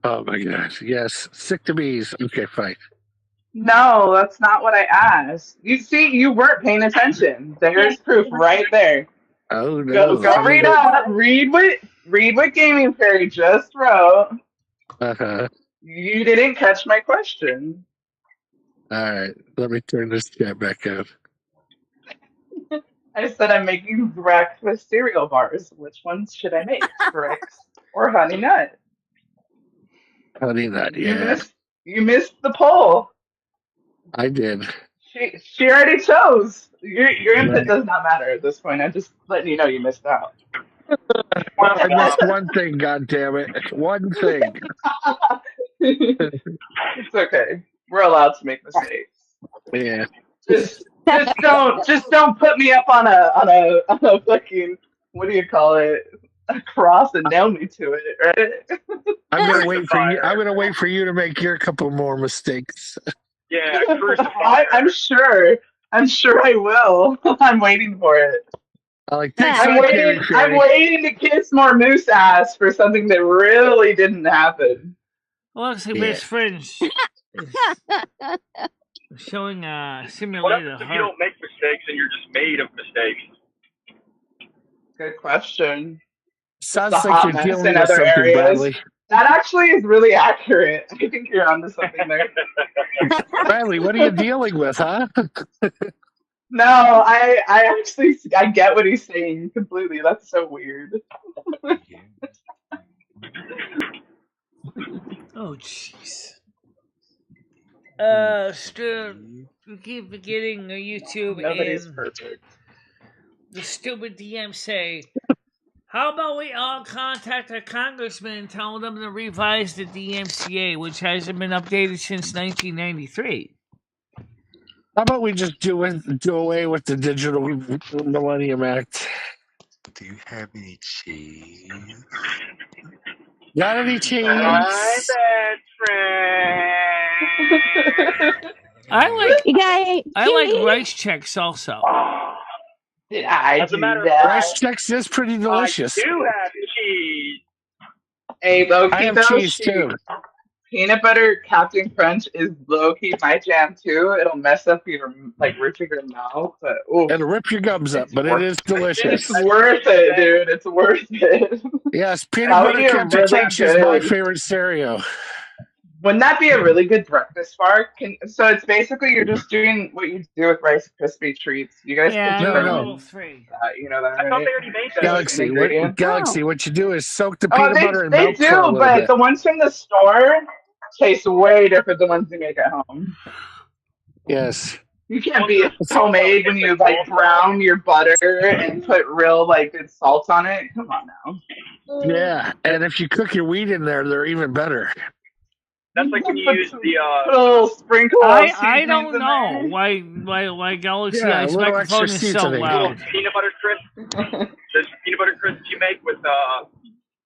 Speaker 4: Oh, my gosh. Yes. Sick to bees. Okay, fine.
Speaker 9: No, that's not what I asked. You see, you weren't paying attention. There's proof right there.
Speaker 4: Oh, no.
Speaker 9: Go read up. Read what Gaming Fairy just wrote.
Speaker 4: Uh-huh.
Speaker 9: You didn't catch my question.
Speaker 4: All right. Let me turn this chat back up.
Speaker 9: I said I'm making breakfast cereal bars. Which ones should I make? Bricks or Honey Nut?
Speaker 4: Honey Nut, yeah.
Speaker 9: You missed the poll.
Speaker 4: I did.
Speaker 9: She already chose. Your input does not matter at this point. I'm just letting you know you missed out.
Speaker 4: I missed one thing, goddammit. One thing.
Speaker 9: It's okay. We're allowed to make mistakes.
Speaker 4: Yeah.
Speaker 9: Just don't put me up on a fucking, what do you call it, a cross and nail me to it, right?
Speaker 4: I'm gonna wait for you. I'm gonna wait for you to make your couple more mistakes.
Speaker 6: Yeah,
Speaker 9: I'm sure I will. I'm waiting for it. I'm waiting to kiss more moose ass for something that really didn't happen.
Speaker 1: Well, actually, Miss Fringe is showing a simulated
Speaker 6: What if you don't make mistakes and you're just made of mistakes?
Speaker 9: Good question.
Speaker 4: Sounds
Speaker 9: It's a
Speaker 4: like
Speaker 9: hot
Speaker 4: you're
Speaker 9: mess
Speaker 4: dealing
Speaker 9: in
Speaker 4: with
Speaker 9: other
Speaker 4: something
Speaker 9: areas.
Speaker 4: badly.
Speaker 9: That actually is really accurate. I think you're onto something there.
Speaker 4: Bradley, what are you dealing with, huh?
Speaker 9: No, I get what he's saying completely. That's so weird.
Speaker 1: Oh, jeez. Still, we keep forgetting YouTube
Speaker 9: Nobody's
Speaker 1: and
Speaker 9: perfect.
Speaker 1: the stupid DM say, how about we all contact a congressman and tell them to revise the DMCA, which hasn't been updated since 1993?
Speaker 4: How about we just do away with the Digital Millennium Act?
Speaker 10: Do you have any cheese?
Speaker 4: Got any cheese?
Speaker 6: My best friend.
Speaker 1: I like rice checks also.
Speaker 9: Did I
Speaker 6: As a
Speaker 9: do
Speaker 6: matter of
Speaker 9: that?
Speaker 6: fact,
Speaker 4: Rice checks is pretty delicious.
Speaker 6: I do have cheese.
Speaker 9: Hey, low
Speaker 4: I
Speaker 9: key
Speaker 4: have
Speaker 9: though,
Speaker 4: cheese too.
Speaker 9: peanut butter Captain Crunch is low key my jam too. It'll mess up your roof of your mouth, but ooh,
Speaker 4: It'll rip your gums up, but it is delicious.
Speaker 9: it's worth it, dude. It's worth it.
Speaker 4: Yes, peanut
Speaker 9: That would
Speaker 4: butter
Speaker 9: be a
Speaker 4: Captain
Speaker 9: really
Speaker 4: Crunch is my
Speaker 9: good.
Speaker 4: favorite cereal.
Speaker 9: Wouldn't that be a really good breakfast bar? So it's basically you're just doing what you do with Rice Krispie treats. You guys
Speaker 1: Yeah,
Speaker 9: can
Speaker 1: I
Speaker 9: turn
Speaker 1: got
Speaker 4: No.
Speaker 1: level 3.
Speaker 9: you know that,
Speaker 6: I thought
Speaker 9: right?
Speaker 6: they already made those.
Speaker 4: Galaxy, what you do is soak the
Speaker 9: Oh,
Speaker 4: peanut butter and
Speaker 9: they
Speaker 4: milk for a
Speaker 9: do,
Speaker 4: little
Speaker 9: but
Speaker 4: bit.
Speaker 9: the ones from the store taste way different than the ones you make at home.
Speaker 4: Yes.
Speaker 9: You can't be homemade when you brown your butter and put real good salt on it. Come on now.
Speaker 4: Yeah, and if you cook your wheat in there, they're even better.
Speaker 6: That's like when you use the
Speaker 9: little sprinkle of
Speaker 1: I
Speaker 9: seasonings
Speaker 1: don't
Speaker 9: in
Speaker 1: know
Speaker 9: there.
Speaker 1: why Galaxy
Speaker 4: Yeah, a
Speaker 1: Ice
Speaker 4: little
Speaker 1: microphone
Speaker 4: extra
Speaker 1: is so
Speaker 4: seasoning.
Speaker 1: loud.
Speaker 6: peanut butter crisp. Those peanut butter crisps you make with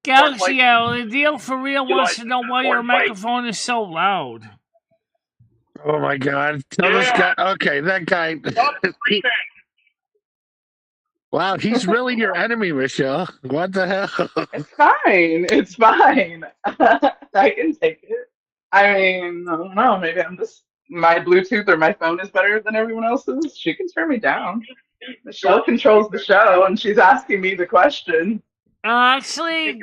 Speaker 1: Galaxy, the deal for real
Speaker 6: You
Speaker 1: wants
Speaker 6: like
Speaker 1: to know why your
Speaker 6: corn flakes?
Speaker 1: microphone is so loud.
Speaker 4: Oh my God! Tell this guy. Okay, that guy. Wow, he's really your enemy, Michelle. What the hell?
Speaker 9: It's fine. It's fine. I can take it. I mean, I don't know. Maybe my Bluetooth or my phone is better than everyone else's. She can turn me down. Michelle controls the show, and she's asking me the question.
Speaker 1: Actually,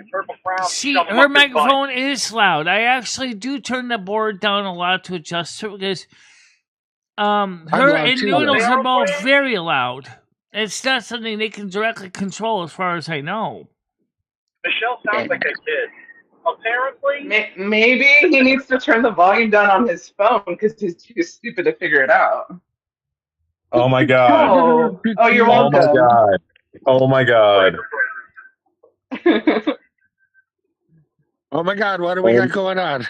Speaker 1: her microphone is loud. I actually do turn the board down a lot to adjust it because her and Noodles are both very loud. It's not something they can directly control as far as I know.
Speaker 6: Michelle sounds like a kid. Apparently,
Speaker 9: Maybe he needs to turn the volume down on his phone because he's too stupid to figure it out.
Speaker 8: Oh my God.
Speaker 9: Oh, you're welcome.
Speaker 8: Oh my God. Oh my God.
Speaker 4: Oh my God, what do we got going on?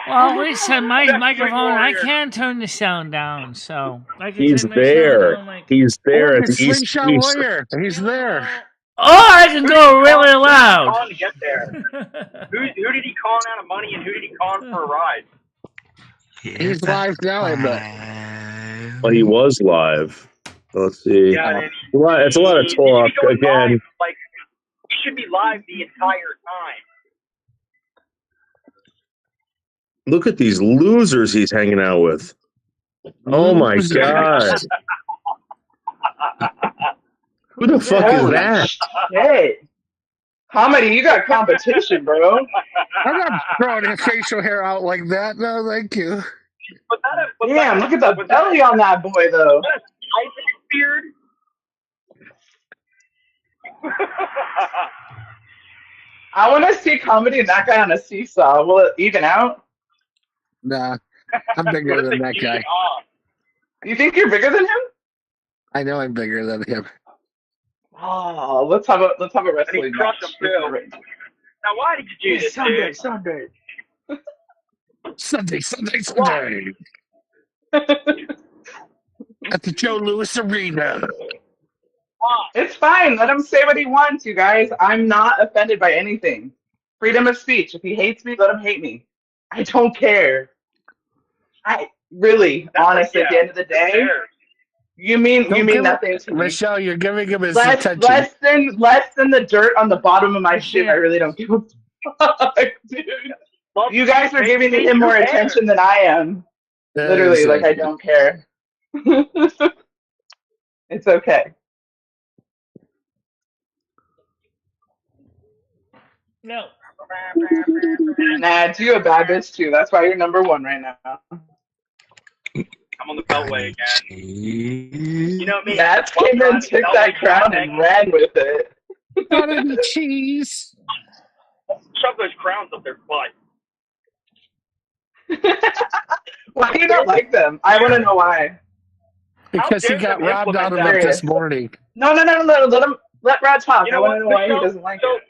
Speaker 1: Well, listen, my microphone, I can turn the sound down, so I can
Speaker 8: He's
Speaker 1: turn the
Speaker 8: there.
Speaker 1: sound down.
Speaker 8: He's there at
Speaker 4: Look,
Speaker 8: the East.
Speaker 4: Slingshot Warrior. He's there.
Speaker 1: Oh, I can go really loud.
Speaker 6: to get there. Who did he con out of money and who did he con for a ride?
Speaker 4: He's live now, I bet.
Speaker 8: Well, he was live. Let's see.
Speaker 6: Yeah,
Speaker 8: It's a lot of talk again.
Speaker 6: Live, he should be live the entire time.
Speaker 8: Look at these losers he's hanging out with. Oh my God. Who the fuck is that?
Speaker 9: Hey, Comedy, you got competition, bro.
Speaker 4: I'm not throwing his facial hair out like that. No, thank you.
Speaker 9: Damn, look at the belly on that boy, though.
Speaker 6: Isaac beard.
Speaker 9: I want to see Comedy and that guy on a seesaw. Will it even out?
Speaker 4: Nah, I'm bigger than that guy.
Speaker 9: You think you're bigger than him?
Speaker 4: I know I'm bigger than him.
Speaker 9: Oh, let's have a wrestling match.
Speaker 6: Now, why did you do this, dude?
Speaker 9: Sunday.
Speaker 4: At the Joe Louis Arena.
Speaker 9: It's fine. Let him say what he wants, you guys. I'm not offended by anything. Freedom of speech. If he hates me, let him hate me. I don't care. Honestly, at the end of the day, you mean nothing to me.
Speaker 4: Michelle, you're giving him his
Speaker 9: less
Speaker 4: attention.
Speaker 9: Less than the dirt on the bottom of my shit. I really don't give a fuck, dude. You guys are giving him more attention than I am. Literally, I don't care. It's okay.
Speaker 1: No.
Speaker 9: Nah, it's you a bad bitch too. That's why you're number one right now.
Speaker 6: I'm on the beltway again. You know me.
Speaker 9: Nats came in, took that crown, and ran with it.
Speaker 4: Got any cheese?
Speaker 6: shove those crowns up their butt.
Speaker 9: Why do you not like them? I want to know why.
Speaker 4: Because he got robbed out of it this morning.
Speaker 9: No. Let Rod talk. I want to know why he doesn't like it.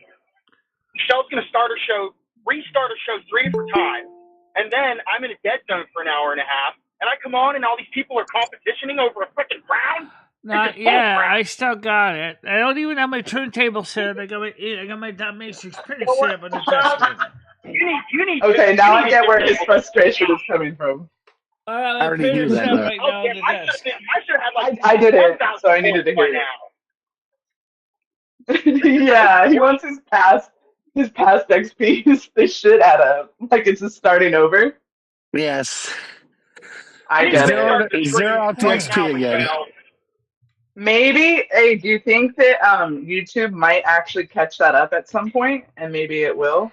Speaker 6: Michelle's going to restart a show 3 different times, and then I'm in a dead zone for an hour and a half, and I come on and all these people are competitioning over a freaking crown.
Speaker 1: I still got it. I don't even have my turntable set up. I got my dot matrix printer set up on the desk.
Speaker 6: You need.
Speaker 9: Okay, now I get where his frustration is coming from.
Speaker 1: I already knew that. Right now on the desk.
Speaker 9: I did it, so I needed to hear it. Yeah, he wants his past XPs. They should add up. Like it's just starting over.
Speaker 4: Yes.
Speaker 9: I get it.
Speaker 4: Zero out to XP again.
Speaker 9: Maybe. Hey, do you think that YouTube might actually catch that up at some point, and maybe it will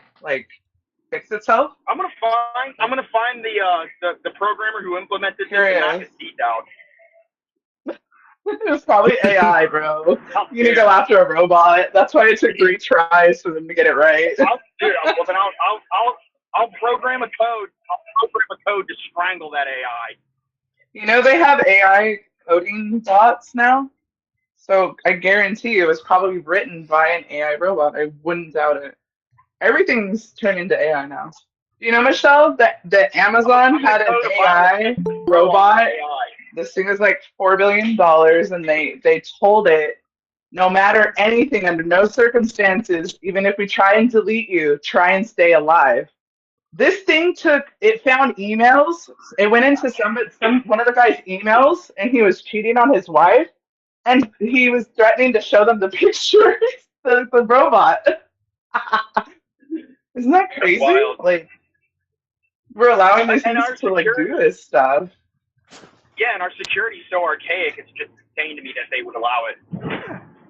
Speaker 9: fix itself?
Speaker 6: I'm gonna find the programmer who implemented this and knock his teeth out.
Speaker 9: It was probably AI, bro. You need to go after a robot. That's why it took 3 tries for them to get it right.
Speaker 6: I'll program a code. I'll program a code to strangle that AI.
Speaker 9: You know they have AI coding bots now, so I guarantee you it was probably written by an AI robot. I wouldn't doubt it. Everything's turned into AI now. You know, Michelle, that Amazon had an AI robot. This thing is like $4 billion, and they told it, no matter anything, under no circumstances, even if we try and delete you, try and stay alive. This thing found emails. It went into one of the guy's emails, and he was cheating on his wife, and he was threatening to show them the pictures, the robot. Isn't that crazy? Like, we're allowing these things to do this stuff.
Speaker 6: Yeah, and our security's so archaic, it's just insane to me that they would allow it.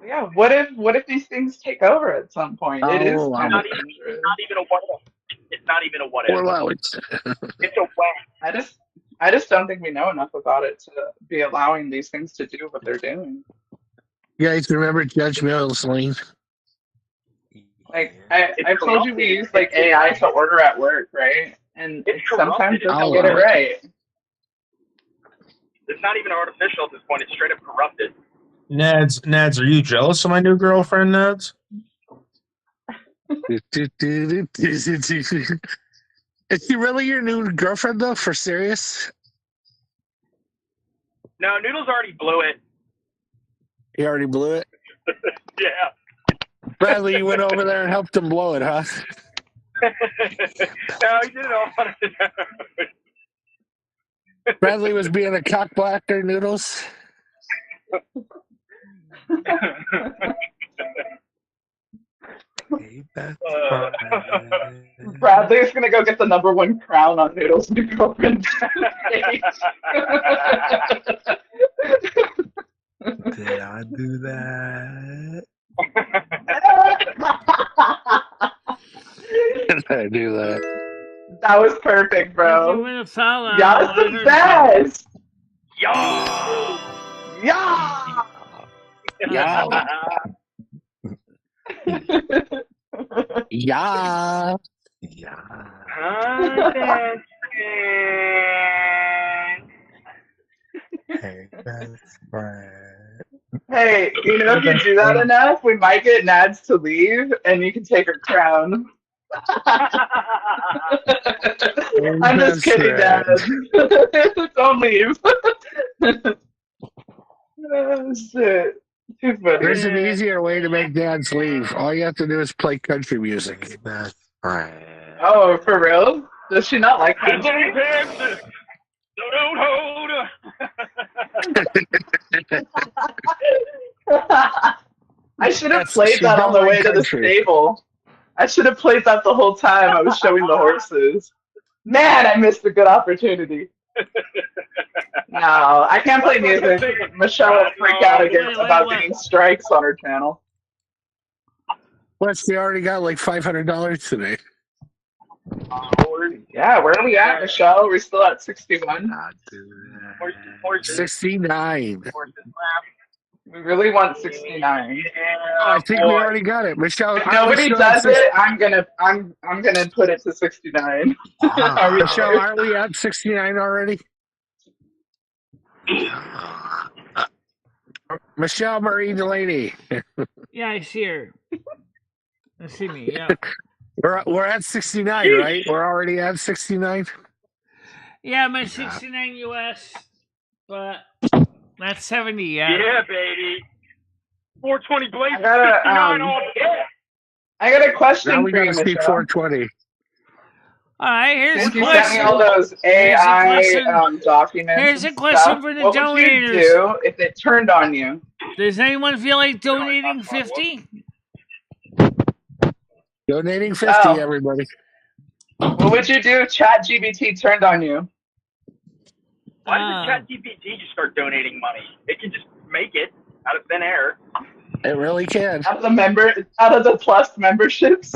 Speaker 9: Yeah, what if these things take over at some point? It is kind of dangerous.
Speaker 6: It's not even a what if. It's not even a what if. It's a when.
Speaker 9: I just don't think we know enough about it to be allowing these things to do what they're doing.
Speaker 4: You guys remember Judge MicheleMarieDalene?
Speaker 9: I told you we use AI to order at work, right? And it sometimes doesn't get it right.
Speaker 6: It's not even artificial at this point. It's straight up corrupted.
Speaker 8: Nads, are you jealous of my new girlfriend, Nads?
Speaker 4: Is she really your new girlfriend, though, for serious?
Speaker 6: No, Noodles already blew it.
Speaker 4: He already blew it?
Speaker 6: Yeah.
Speaker 4: Bradley, you went over there and helped him blow it, huh?
Speaker 6: No, he did it all on his own.
Speaker 4: Bradley was being a cockblocker, Noodles.
Speaker 9: Bradley's gonna go get the #1 crown on Noodles' new girlfriend.
Speaker 11: Did I do that?
Speaker 4: Did I do that?
Speaker 9: That was perfect, bro. Y'all's the best.
Speaker 6: Yeah.
Speaker 9: Yeah.
Speaker 4: Yeah. Yeah.
Speaker 11: Hey, best friend.
Speaker 9: Hey, you know, if you do that enough, we might get Nads to leave, and you can take her crown. I'm just kidding, Dad. Don't leave. Oh, shit. Too funny.
Speaker 4: There's an easier way to make dads leave. All you have to do is play country music.
Speaker 11: Best friend.
Speaker 9: Oh, for real? Does she not like country? I should have played that on the way to the stable. I should have played that the whole time I was showing the horses. Man, I missed a good opportunity. No, I can't play music. Michelle will freak out about getting strikes on her channel.
Speaker 4: Plus, we already got like $500 today.
Speaker 9: Yeah, where are we at, Michelle? We're still at 61.
Speaker 4: 69.
Speaker 9: We really want 69.
Speaker 4: I think we already got it. Michelle,
Speaker 9: If
Speaker 4: aren't we
Speaker 9: nobody
Speaker 4: still at
Speaker 9: does it, I'm gonna put it to 69. Are we
Speaker 4: Michelle,
Speaker 9: serious?
Speaker 4: aren't we at 69 already? Michelle Marie Delaney.
Speaker 1: Yeah, I see her. I see me. Yeah.
Speaker 4: We're at 69, right? We're already at 69.
Speaker 1: Yeah, I'm at 69 US, but not 70 yet.
Speaker 6: Yeah, baby. 420 Blaze
Speaker 9: I got
Speaker 6: 69 all day.
Speaker 9: I got a question
Speaker 4: Now we
Speaker 9: for
Speaker 4: got
Speaker 9: you,
Speaker 4: to speak
Speaker 9: Michelle.
Speaker 4: 420.
Speaker 1: All right, here's
Speaker 9: Since
Speaker 1: a
Speaker 9: you sent me
Speaker 1: question.
Speaker 9: all those AI documents,
Speaker 1: Here's
Speaker 9: and
Speaker 1: a question
Speaker 9: stuff,
Speaker 1: for the
Speaker 9: what would you
Speaker 1: donators.
Speaker 9: do if it turned on you?
Speaker 1: Does anyone feel like donating 50?
Speaker 4: Donating 50,
Speaker 9: Oh.
Speaker 4: everybody.
Speaker 9: What would you do if ChatGPT turned on you?
Speaker 6: Why does ChatGPT just start donating money? It can just make it out of thin air.
Speaker 4: It really can.
Speaker 9: Out of the Plus memberships?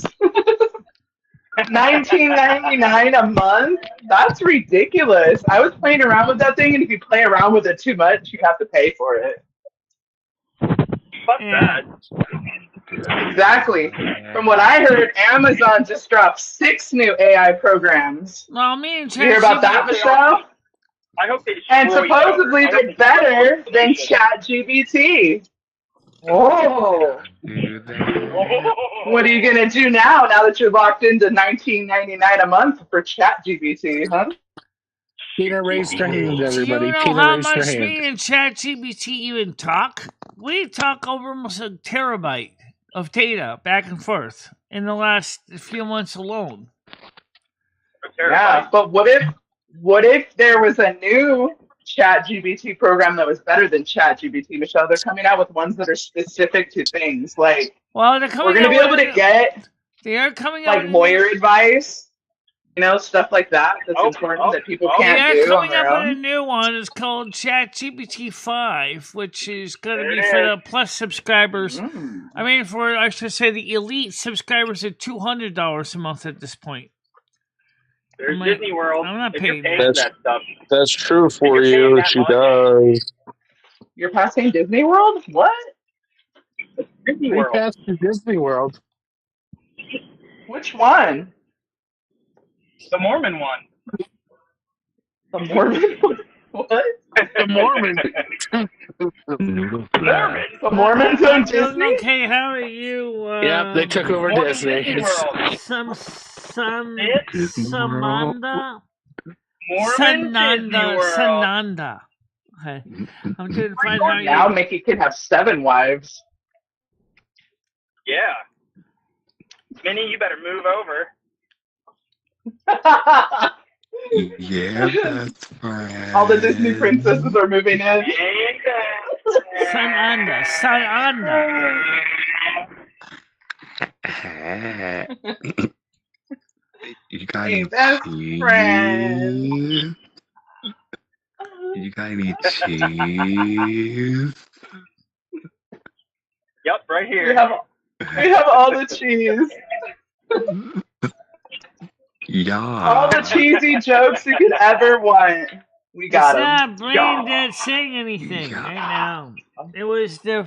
Speaker 9: $19.99 a month? That's ridiculous. I was playing around with that thing, and if you play around with it too much, you have to pay for it.
Speaker 6: Fuck that.
Speaker 9: Exactly. From what I heard, Amazon just dropped 6 new AI programs.
Speaker 1: Well, me and
Speaker 9: You hear about that, Michelle?
Speaker 6: I hope they
Speaker 9: And
Speaker 6: destroy
Speaker 9: supposedly
Speaker 6: each other.
Speaker 9: they're better than ChatGPT. Whoa. What are you gonna do now that you're locked into $19.99 a month for ChatGPT, huh?
Speaker 4: Tina raised her hand,
Speaker 1: Do
Speaker 4: everybody.
Speaker 1: you know
Speaker 4: Tina
Speaker 1: how
Speaker 4: raised her
Speaker 1: much
Speaker 4: hand.
Speaker 1: me and ChatGPT even talk? We talk over almost a terabyte of data back and forth in the last few months alone.
Speaker 9: Yeah, but what if there was a new ChatGPT program that was better than ChatGPT, Michelle? They're coming out with ones that are specific to things like,
Speaker 1: well, they're coming
Speaker 9: we're going to
Speaker 1: out
Speaker 9: be able to get
Speaker 1: they are coming out
Speaker 9: like lawyer advice, stuff like that that's important that people can't
Speaker 1: they are
Speaker 9: do on
Speaker 1: coming
Speaker 9: their
Speaker 1: up with a
Speaker 9: own.
Speaker 1: new one. It's called ChatGPT 5, which is going to be for the Plus subscribers. I mean, I should say the elite subscribers at $200 a month at this point.
Speaker 6: There's Disney World.
Speaker 1: I'm not
Speaker 6: if
Speaker 1: paying
Speaker 6: you're paying for that stuff.
Speaker 8: That's true for you. She does.
Speaker 9: You're passing Disney World? What?
Speaker 6: Disney
Speaker 4: We
Speaker 6: World.
Speaker 4: passed to Disney World.
Speaker 9: Which one?
Speaker 6: The Mormon one.
Speaker 9: The Mormon one? What?
Speaker 4: The Mormon.
Speaker 9: The Mormons own Disney?
Speaker 1: Okay, how are you?
Speaker 4: Yep, they took over Disney.
Speaker 1: Samanda?
Speaker 6: Mormon
Speaker 1: Sananda. Okay. I'm doing fine. How are you?
Speaker 9: Now Mickey can have 7 wives.
Speaker 6: Yeah. Minnie, you better move over.
Speaker 11: Yeah, that's fine.
Speaker 9: All the Disney princesses are moving in.
Speaker 1: Sananda.
Speaker 11: You got
Speaker 9: Hey,
Speaker 11: any
Speaker 9: best
Speaker 11: cheese?
Speaker 9: friend.
Speaker 11: You got any cheese?
Speaker 6: Yep, right here.
Speaker 9: We have all the cheese.
Speaker 11: Yeah.
Speaker 9: All the cheesy jokes you could ever want. We got them.
Speaker 1: It's not brain dead saying anything right now. It was the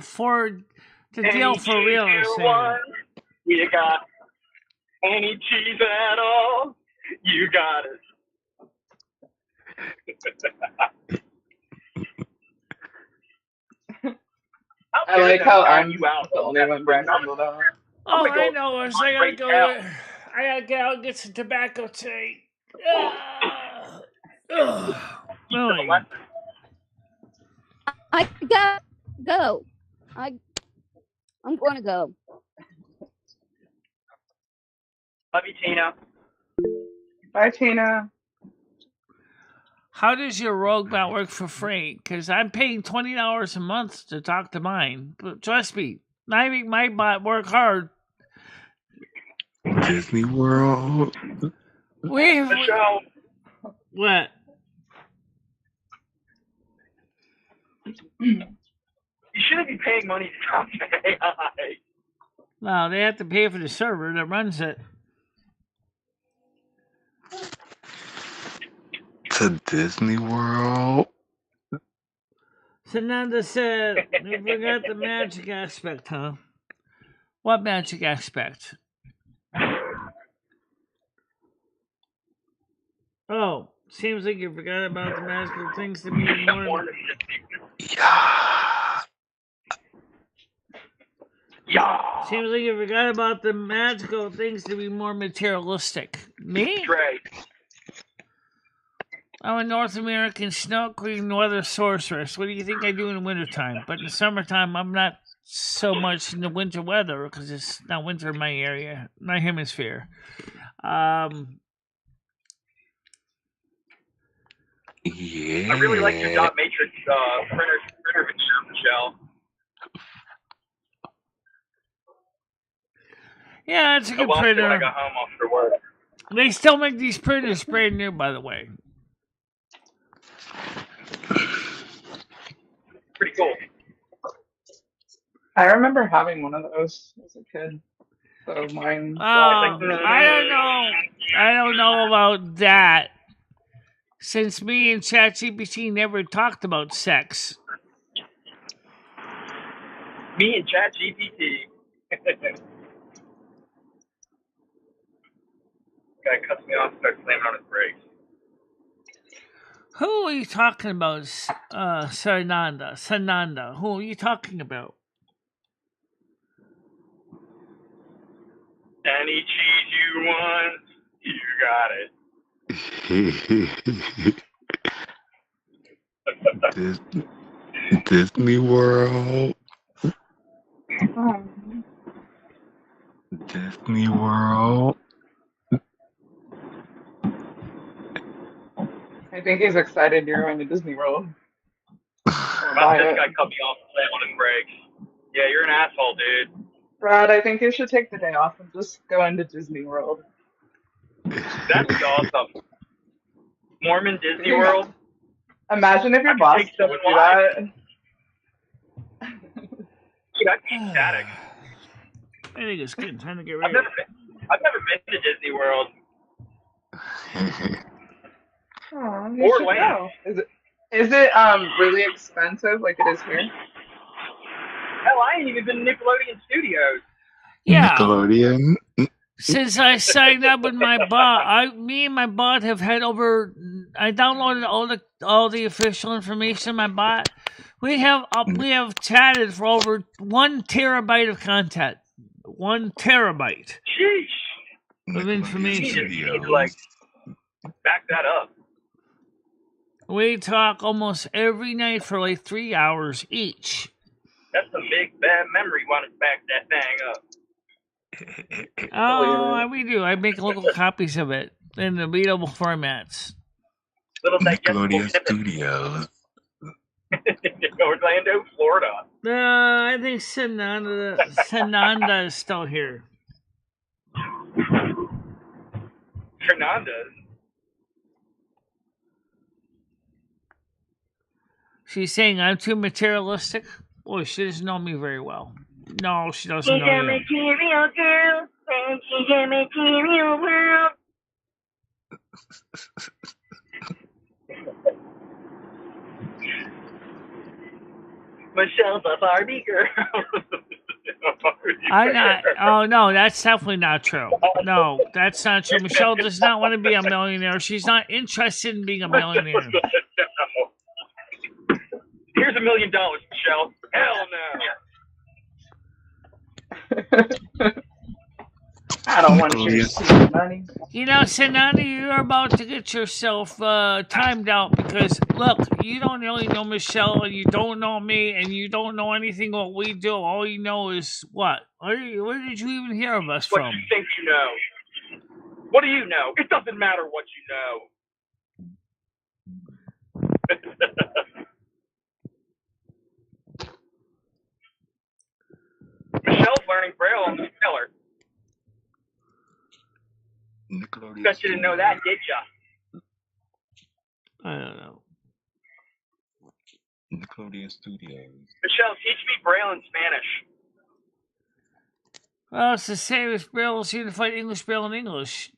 Speaker 1: deal for real.
Speaker 6: You got any cheese at all? You got it.
Speaker 9: I like how I'm the only one being singled out.
Speaker 1: Oh, I know. I gotta go. I gotta get out and get some tobacco today.
Speaker 12: I gotta go. I'm going to go.
Speaker 6: Love you, Tina.
Speaker 9: Bye, Tina.
Speaker 1: How does your rogue bot work for free? Because I'm paying $20 a month to talk to mine. But trust me, I make my bot work hard.
Speaker 11: Disney World.
Speaker 6: Michelle.
Speaker 1: What?
Speaker 6: You shouldn't be paying money to talk to AI.
Speaker 1: No, they have to pay for the server that runs it.
Speaker 11: To Disney World.
Speaker 1: Sananda said, "We forgot the magic aspect, huh? What magic aspect? Oh, seems like you forgot about the magical things to be more.
Speaker 6: Yeah.
Speaker 1: Seems like you forgot about the magical things to be more materialistic. Me?
Speaker 6: Trey.
Speaker 1: I'm a North American snow queen weather sorceress. What do you think I do in the wintertime? But in the summertime, I'm not so much in the winter weather because it's not winter in my area, my hemisphere.
Speaker 11: Yeah.
Speaker 6: I really like your dot matrix printer Michelle.
Speaker 1: Yeah, it's a good
Speaker 6: I
Speaker 1: printer.
Speaker 6: When I got home after work.
Speaker 1: They still make these printers brand new, by the way.
Speaker 6: Pretty cool.
Speaker 9: I remember having one of those as a kid. So mine.
Speaker 1: I don't know about that. Since me and ChatGPT never talked about sex.
Speaker 6: Me and ChatGPT. Guy cuts me off, starts slamming on his brakes.
Speaker 1: Who are you talking about, Sananda? Who are you talking about?
Speaker 6: Any cheese you want, you got it.
Speaker 11: Disney World. Disney World.
Speaker 9: I think he's excited you're going to Disney World.
Speaker 6: This guy cut me off and slammed on his brakes. Yeah, you're an asshole, dude.
Speaker 9: Brad, I think you should take the day off and just go into Disney World.
Speaker 6: That'd be awesome. Mormon Disney World.
Speaker 9: Imagine if your boss would do that.
Speaker 6: Dude, I'd be ecstatic.
Speaker 1: I think it's good. Time to get ready.
Speaker 6: I've never been to Disney World.
Speaker 9: Oh, you should go. Is it really expensive like it is here?
Speaker 6: Hell, I ain't even been to Nickelodeon Studios.
Speaker 1: Yeah.
Speaker 11: Nickelodeon.
Speaker 1: Since I signed up with my bot, me and my bot have had over. I downloaded all the official information in my bot. We have chatted for over 1 terabyte of content. 1 terabyte.
Speaker 6: Sheesh.
Speaker 1: Of information.
Speaker 6: Like, back that up.
Speaker 1: We talk almost every night for like 3 hours each.
Speaker 6: That's a big bad memory. Want to back that thing up.
Speaker 1: Oh, we do. I make local copies of it in the readable formats.
Speaker 6: Little
Speaker 11: Nickelodeon Studios.
Speaker 6: Orlando, Florida.
Speaker 1: I think Sananda is still here.
Speaker 6: Fernandez.
Speaker 1: She's saying I'm too materialistic. Boy, she doesn't know me very well. No, she doesn't know
Speaker 13: She's a
Speaker 1: you.
Speaker 13: material girl, and she's a material world.
Speaker 6: Michelle's a Barbie girl.
Speaker 1: I'm not. Oh no, that's definitely not true. No, that's not true. Michelle does not want to be a millionaire. She's not interested in being a millionaire.
Speaker 6: Here's $1 million, Michelle. Hell no.
Speaker 9: I don't want your money.
Speaker 1: You know, Sananda, you're about to get yourself timed out because, look, you don't really know Michelle, and you don't know me, and you don't know anything what we do. All you know is what? Where did you even hear of us from?
Speaker 6: What do you think you know? What do you know? It doesn't matter what you know. Michelle's learning Braille on the killer.
Speaker 11: Nickelodeon.
Speaker 6: Bet you didn't know that, did ya?
Speaker 1: I don't know.
Speaker 11: Nickelodeon Studios.
Speaker 6: Michelle, teach me Braille in Spanish.
Speaker 1: Well, it's the same as Braille's Unified English Braille in English.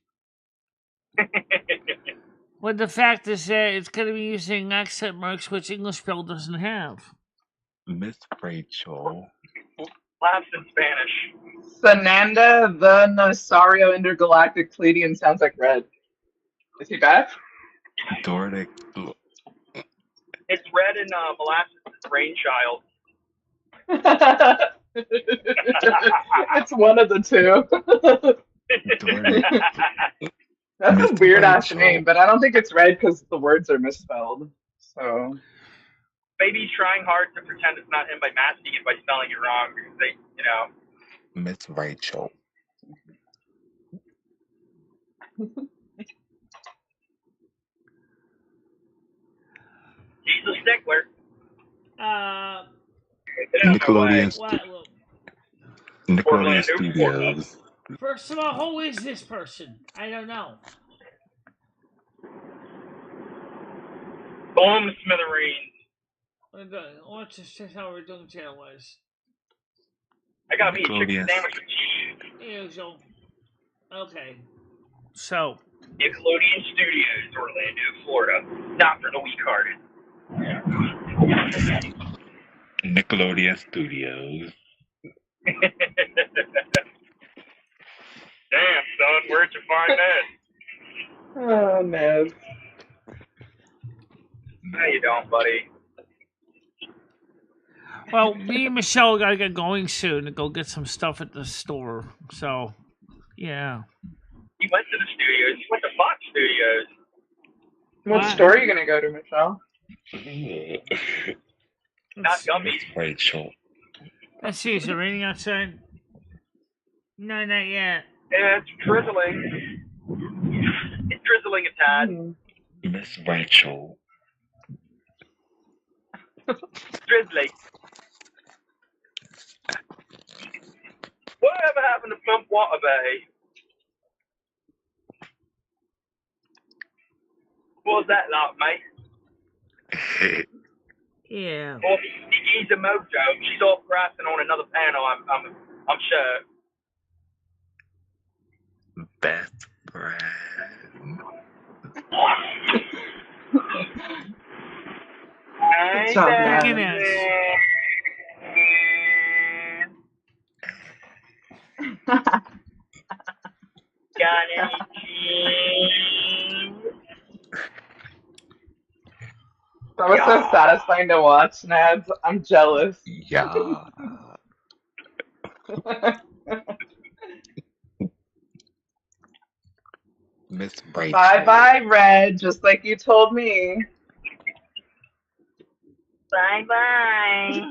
Speaker 1: But the fact is that it's going to be using accent marks, which English Braille doesn't have.
Speaker 11: Miss Rachel.
Speaker 6: Laughs in Spanish.
Speaker 9: Sananda the Nasario Intergalactic Pleiadian sounds like red. Is he back?
Speaker 11: Dordic.
Speaker 6: It's Red and Molasses' brainchild.
Speaker 9: It's one of the two.
Speaker 11: Dordic.
Speaker 9: That's a
Speaker 11: Mr.
Speaker 9: weird ass
Speaker 11: Rachel.
Speaker 9: name, but I don't think it's red because the words are misspelled. So
Speaker 6: Maybe he's trying hard to pretend it's not him by masking it by spelling it wrong because they, you know.
Speaker 11: Miss Rachel.
Speaker 6: He's a stickler.
Speaker 11: Nickelodeon,
Speaker 1: Well,
Speaker 11: Nickelodeon
Speaker 6: Orlando,
Speaker 11: Studios.
Speaker 1: first of all, who is this person? I don't know.
Speaker 6: Boom, smithereens.
Speaker 1: Let's just check how we're doing channel-wise.
Speaker 6: I got me a chicken
Speaker 11: Nickelodeon.
Speaker 6: sandwich with cheese.
Speaker 1: Usual. Okay. So.
Speaker 6: Nickelodeon Studios, Orlando, Florida. Not for the weak-hearted.
Speaker 11: Nickelodeon Studios.
Speaker 6: Damn, son, where'd you find that?
Speaker 9: oh no.
Speaker 6: No, you don't, buddy.
Speaker 1: Well, me and Michelle gotta get going soon to go get some stuff at the store. So, yeah.
Speaker 6: He went to the studios. He went to Fox Studios.
Speaker 9: What store are you gonna go to, Michelle?
Speaker 6: Not gummies.
Speaker 11: Miss Rachel.
Speaker 1: Let's see, is it raining outside? No, not yet.
Speaker 6: Yeah, it's drizzling. It's drizzling a tad.
Speaker 11: Miss Rachel.
Speaker 6: Drizzly. Whatever happened to Plump Water Bay? What was that like, mate?
Speaker 1: Yeah.
Speaker 6: Well, he's a mojo. She's off grassing on another panel, I'm sure.
Speaker 11: Best friend.
Speaker 9: Good job,
Speaker 1: Look at
Speaker 9: man.
Speaker 6: Got any
Speaker 9: That was so satisfying to watch, Nads. I'm jealous.
Speaker 11: Yeah. Miss Rachel.
Speaker 9: Bye bye, Red, just like you told me.
Speaker 13: Bye bye.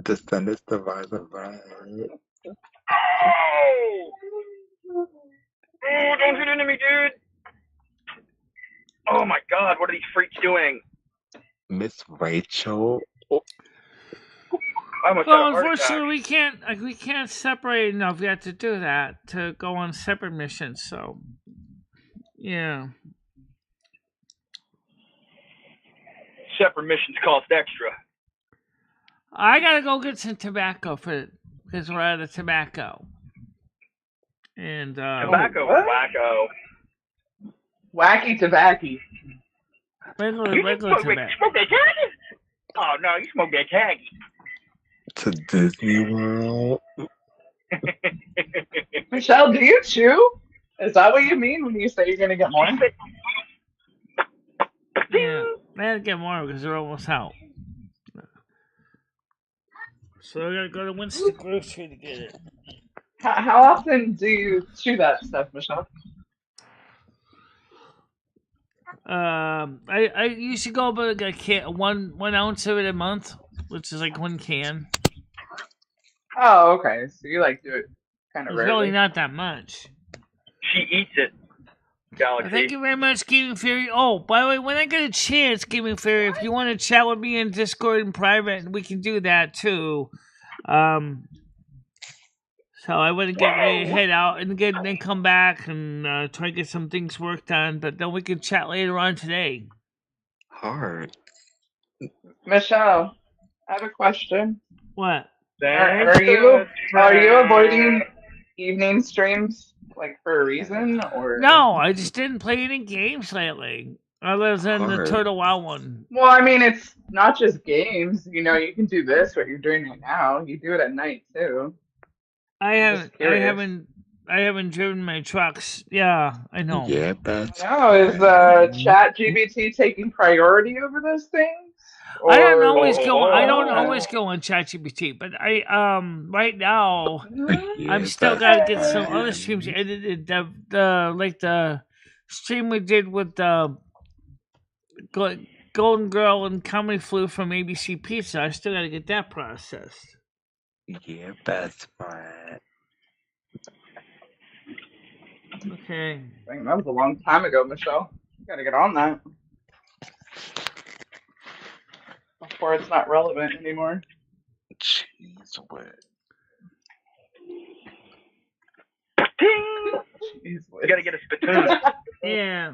Speaker 11: Descendants divide the right.
Speaker 6: Oh! Oh, don't hit into me, dude! Oh my god, what are these freaks doing?
Speaker 11: Miss Rachel.
Speaker 6: I almost had
Speaker 1: Well,
Speaker 6: a heart
Speaker 1: unfortunately,
Speaker 6: attack.
Speaker 1: we can't separate enough yet to do that, to go on separate missions. So, yeah.
Speaker 6: Separate missions cost extra.
Speaker 1: I gotta go get some tobacco because we're out of tobacco. And
Speaker 6: Tobacco or wacko?
Speaker 9: Wacky tobacco.
Speaker 1: regular
Speaker 6: You
Speaker 1: tobacco.
Speaker 6: smoke that taggy? Oh no, you smoke that taggy.
Speaker 11: To Disney World.
Speaker 9: Michelle, do you chew? Is that what you mean when you say you're gonna get more?
Speaker 1: Yeah, I had to get more because they're almost out. So I gotta go to Winston Grocery to get it.
Speaker 9: How often do you chew that stuff, Michelle?
Speaker 1: I used to go about like one ounce of it a month, which is like one can.
Speaker 9: Oh, okay. So you like do it kind of
Speaker 1: It's
Speaker 9: rarely.
Speaker 1: really not that much.
Speaker 6: She eats it. Galaxy.
Speaker 1: Thank you very much, Gaming Fairy. Oh, by the way, when I get a chance, Gaming Fairy, if you want to chat with me in Discord in private, we can do that too. So I want to get ready to head out and then come back and try to get some things worked on, but then we can chat later on today.
Speaker 11: Hard.
Speaker 9: Michelle, I have a question.
Speaker 1: What?
Speaker 9: Are you avoiding evening streams like for a reason or
Speaker 1: No, I just didn't play any games lately. Other than the
Speaker 11: Hard.
Speaker 1: Turtle Wow one.
Speaker 9: Well, I mean, it's not just games. You know, you can do this, what you're doing right now. You do it at night too. I'm just curious.
Speaker 1: I haven't driven my trucks. Yeah, I know.
Speaker 11: Yeah, that's
Speaker 9: No, is
Speaker 11: fine.
Speaker 9: ChatGPT taking priority over those things?
Speaker 1: I don't
Speaker 9: Or
Speaker 1: always go. I don't
Speaker 9: what?
Speaker 1: always go on ChatGPT, but I right now
Speaker 11: Yeah,
Speaker 1: I'm still
Speaker 11: that's
Speaker 1: gotta get some other
Speaker 11: fine.
Speaker 1: streams edited. The like the stream we did with the Golden Girl and Comedy Flu from ABC Pizza. I still gotta get that processed.
Speaker 11: Yeah, that's fine.
Speaker 1: Okay.
Speaker 9: Dang, that was a long time ago, Michelle. You gotta get on that before it's not relevant anymore.
Speaker 11: Jeez, what?
Speaker 6: Ting!
Speaker 9: Jeez,
Speaker 6: You gotta get a spittoon.
Speaker 1: Yeah.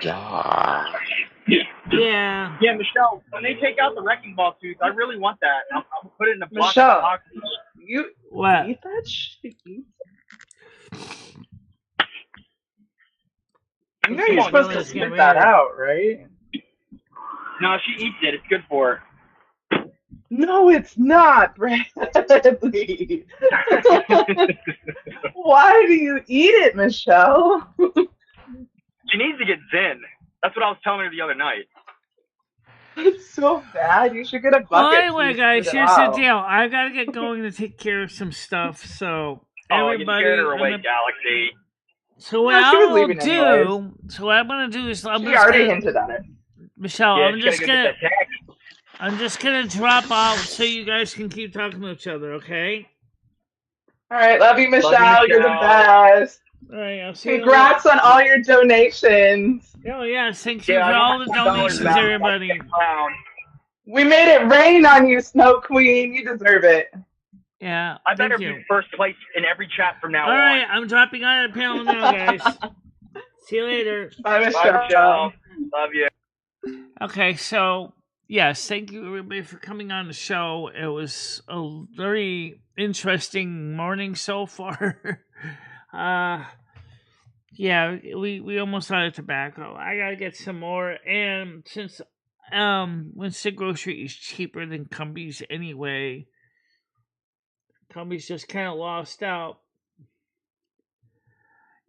Speaker 11: Yeah.
Speaker 1: Yeah.
Speaker 6: Yeah, Michelle, when they take out the wrecking ball tooth, I really want that. I'll put it in a block
Speaker 9: Michelle,
Speaker 6: of box.
Speaker 9: you
Speaker 1: What?
Speaker 9: eat that shit? You know
Speaker 6: Come
Speaker 9: you're
Speaker 6: on,
Speaker 9: supposed to
Speaker 1: let's get
Speaker 9: spit
Speaker 1: rid
Speaker 9: that
Speaker 1: of it.
Speaker 9: out, right?
Speaker 6: No, she eats it. It's good for her.
Speaker 9: No, it's not, Bradley. Why do you eat it, Michelle?
Speaker 6: She needs to get zen. That's what I was telling her the other night.
Speaker 9: It's so bad. You should get a bucket.
Speaker 1: Well,
Speaker 9: so
Speaker 1: anyway,
Speaker 9: you
Speaker 1: guys,
Speaker 9: spit it
Speaker 1: here's the
Speaker 9: out.
Speaker 1: deal. I gotta get going to take care of some stuff. So
Speaker 6: Oh, you
Speaker 1: everybody,
Speaker 6: scared her away,
Speaker 1: I'm gonna-
Speaker 6: Galaxy.
Speaker 1: so what
Speaker 9: No, she was
Speaker 1: I'll
Speaker 9: leaving anyways.
Speaker 1: do, so what I'm gonna do is I'm
Speaker 9: She
Speaker 1: just
Speaker 9: already
Speaker 1: gonna,
Speaker 9: hinted at it.
Speaker 1: Michelle,
Speaker 6: Yeah,
Speaker 1: I'm
Speaker 6: she's
Speaker 1: just
Speaker 6: gotta go
Speaker 1: gonna,
Speaker 6: get that tax.
Speaker 1: I'm just gonna drop out so you guys can keep talking to each other, okay?
Speaker 9: All right, love you, Michelle.
Speaker 6: Love you,
Speaker 9: You're the
Speaker 6: Michelle.
Speaker 9: best.
Speaker 1: All right, I'll see you later.
Speaker 9: Congrats on all your donations.
Speaker 1: Oh yes, thank you
Speaker 6: Yeah,
Speaker 1: for
Speaker 6: I
Speaker 1: all
Speaker 6: got
Speaker 1: the
Speaker 6: $5
Speaker 1: donations,
Speaker 6: back.
Speaker 1: everybody.
Speaker 9: We made it rain on you, Snow Queen. You deserve it.
Speaker 1: Yeah,
Speaker 6: I better
Speaker 1: thank you.
Speaker 6: be first place in every chat from now
Speaker 1: All right,
Speaker 6: on.
Speaker 1: I'm dropping out of the panel now, guys. See you later.
Speaker 9: Bye,
Speaker 6: Bye,
Speaker 9: Michelle.
Speaker 6: Michelle. Love you.
Speaker 1: Okay, so yes, thank you everybody for coming on the show. It was a very interesting morning so far. Yeah, we almost out of tobacco. I gotta get some more, and since Winston Grocery is cheaper than Cumbies anyway, Cumbies just kind of lost out.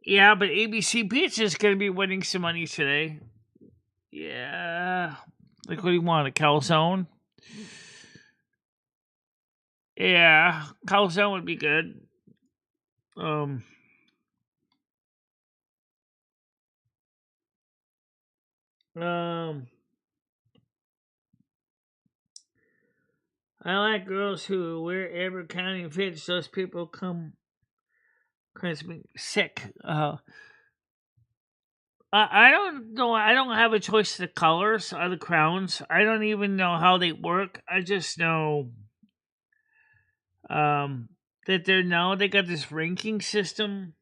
Speaker 1: Yeah, but ABC Pizza is gonna be winning some money today. Yeah. Like, what do you want? A calzone? Yeah, calzone would be good. I like girls who wherever county fits. Those people come me sick. I don't know. I don't have a choice of the colors of the crowns. I don't even know how they work. I just know that they got this ranking system.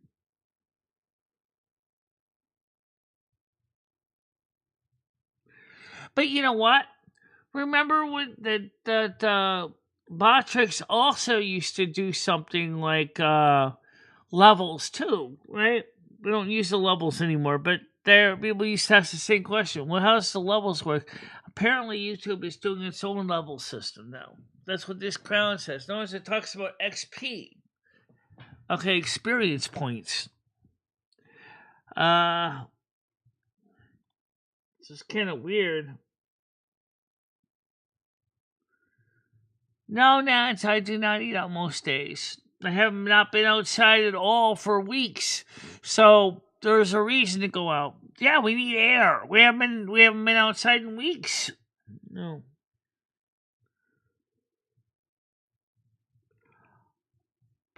Speaker 1: But you know what? Remember when that Botrix also used to do something like levels too, right? We don't use the levels anymore, but people used to ask the same question. Well, how does the levels work? Apparently, YouTube is doing its own level system now. That's what this crown says. Notice it talks about XP. Okay, experience points. This is kind of weird. No, Nance, I do not eat out most days. I have not been outside at all for weeks, so there's a reason to go out. Yeah, we need air. We haven't been outside in weeks. No.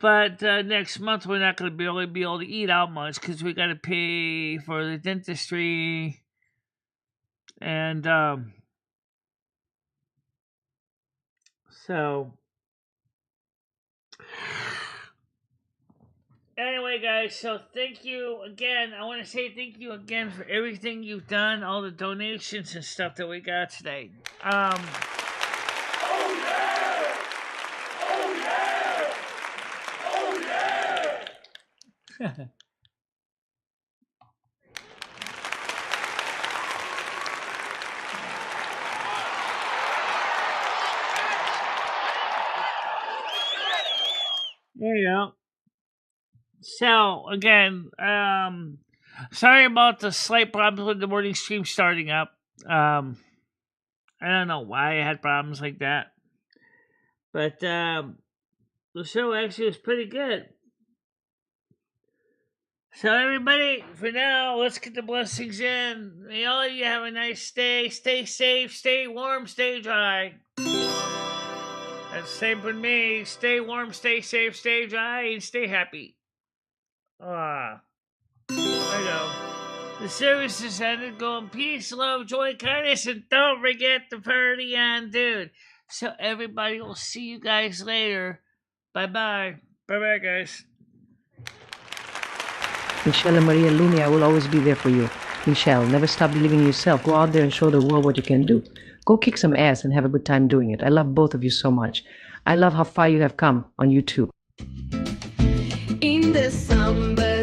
Speaker 1: But next month we're not going to really be able to eat out much because we got to pay for the dentistry and so. Anyway, guys, so thank you again. I want to say thank you again for everything you've done, all the donations and stuff that we got today. There you go. So again, sorry about the slight problems with the morning stream starting up. I don't know why I had problems like that, but the show actually was pretty good. So everybody, for now, let's get the blessings in. May all of you have a nice day. Stay safe, stay warm, stay dry. That's the same for me. Stay warm, stay safe, stay dry, and stay happy. There you go. The service is ended. Go in peace, love, joy, kindness, and don't forget the party on, dude. So everybody will see you guys later. Bye-bye. Bye-bye, guys.
Speaker 14: MicheleMarieDalene, I will always be there for you. Michelle, never stop believing in yourself. Go out there and show the world what you can do. Go kick some ass and have a good time doing it. I love both of you so much. I love how far you have come on YouTube.
Speaker 15: In December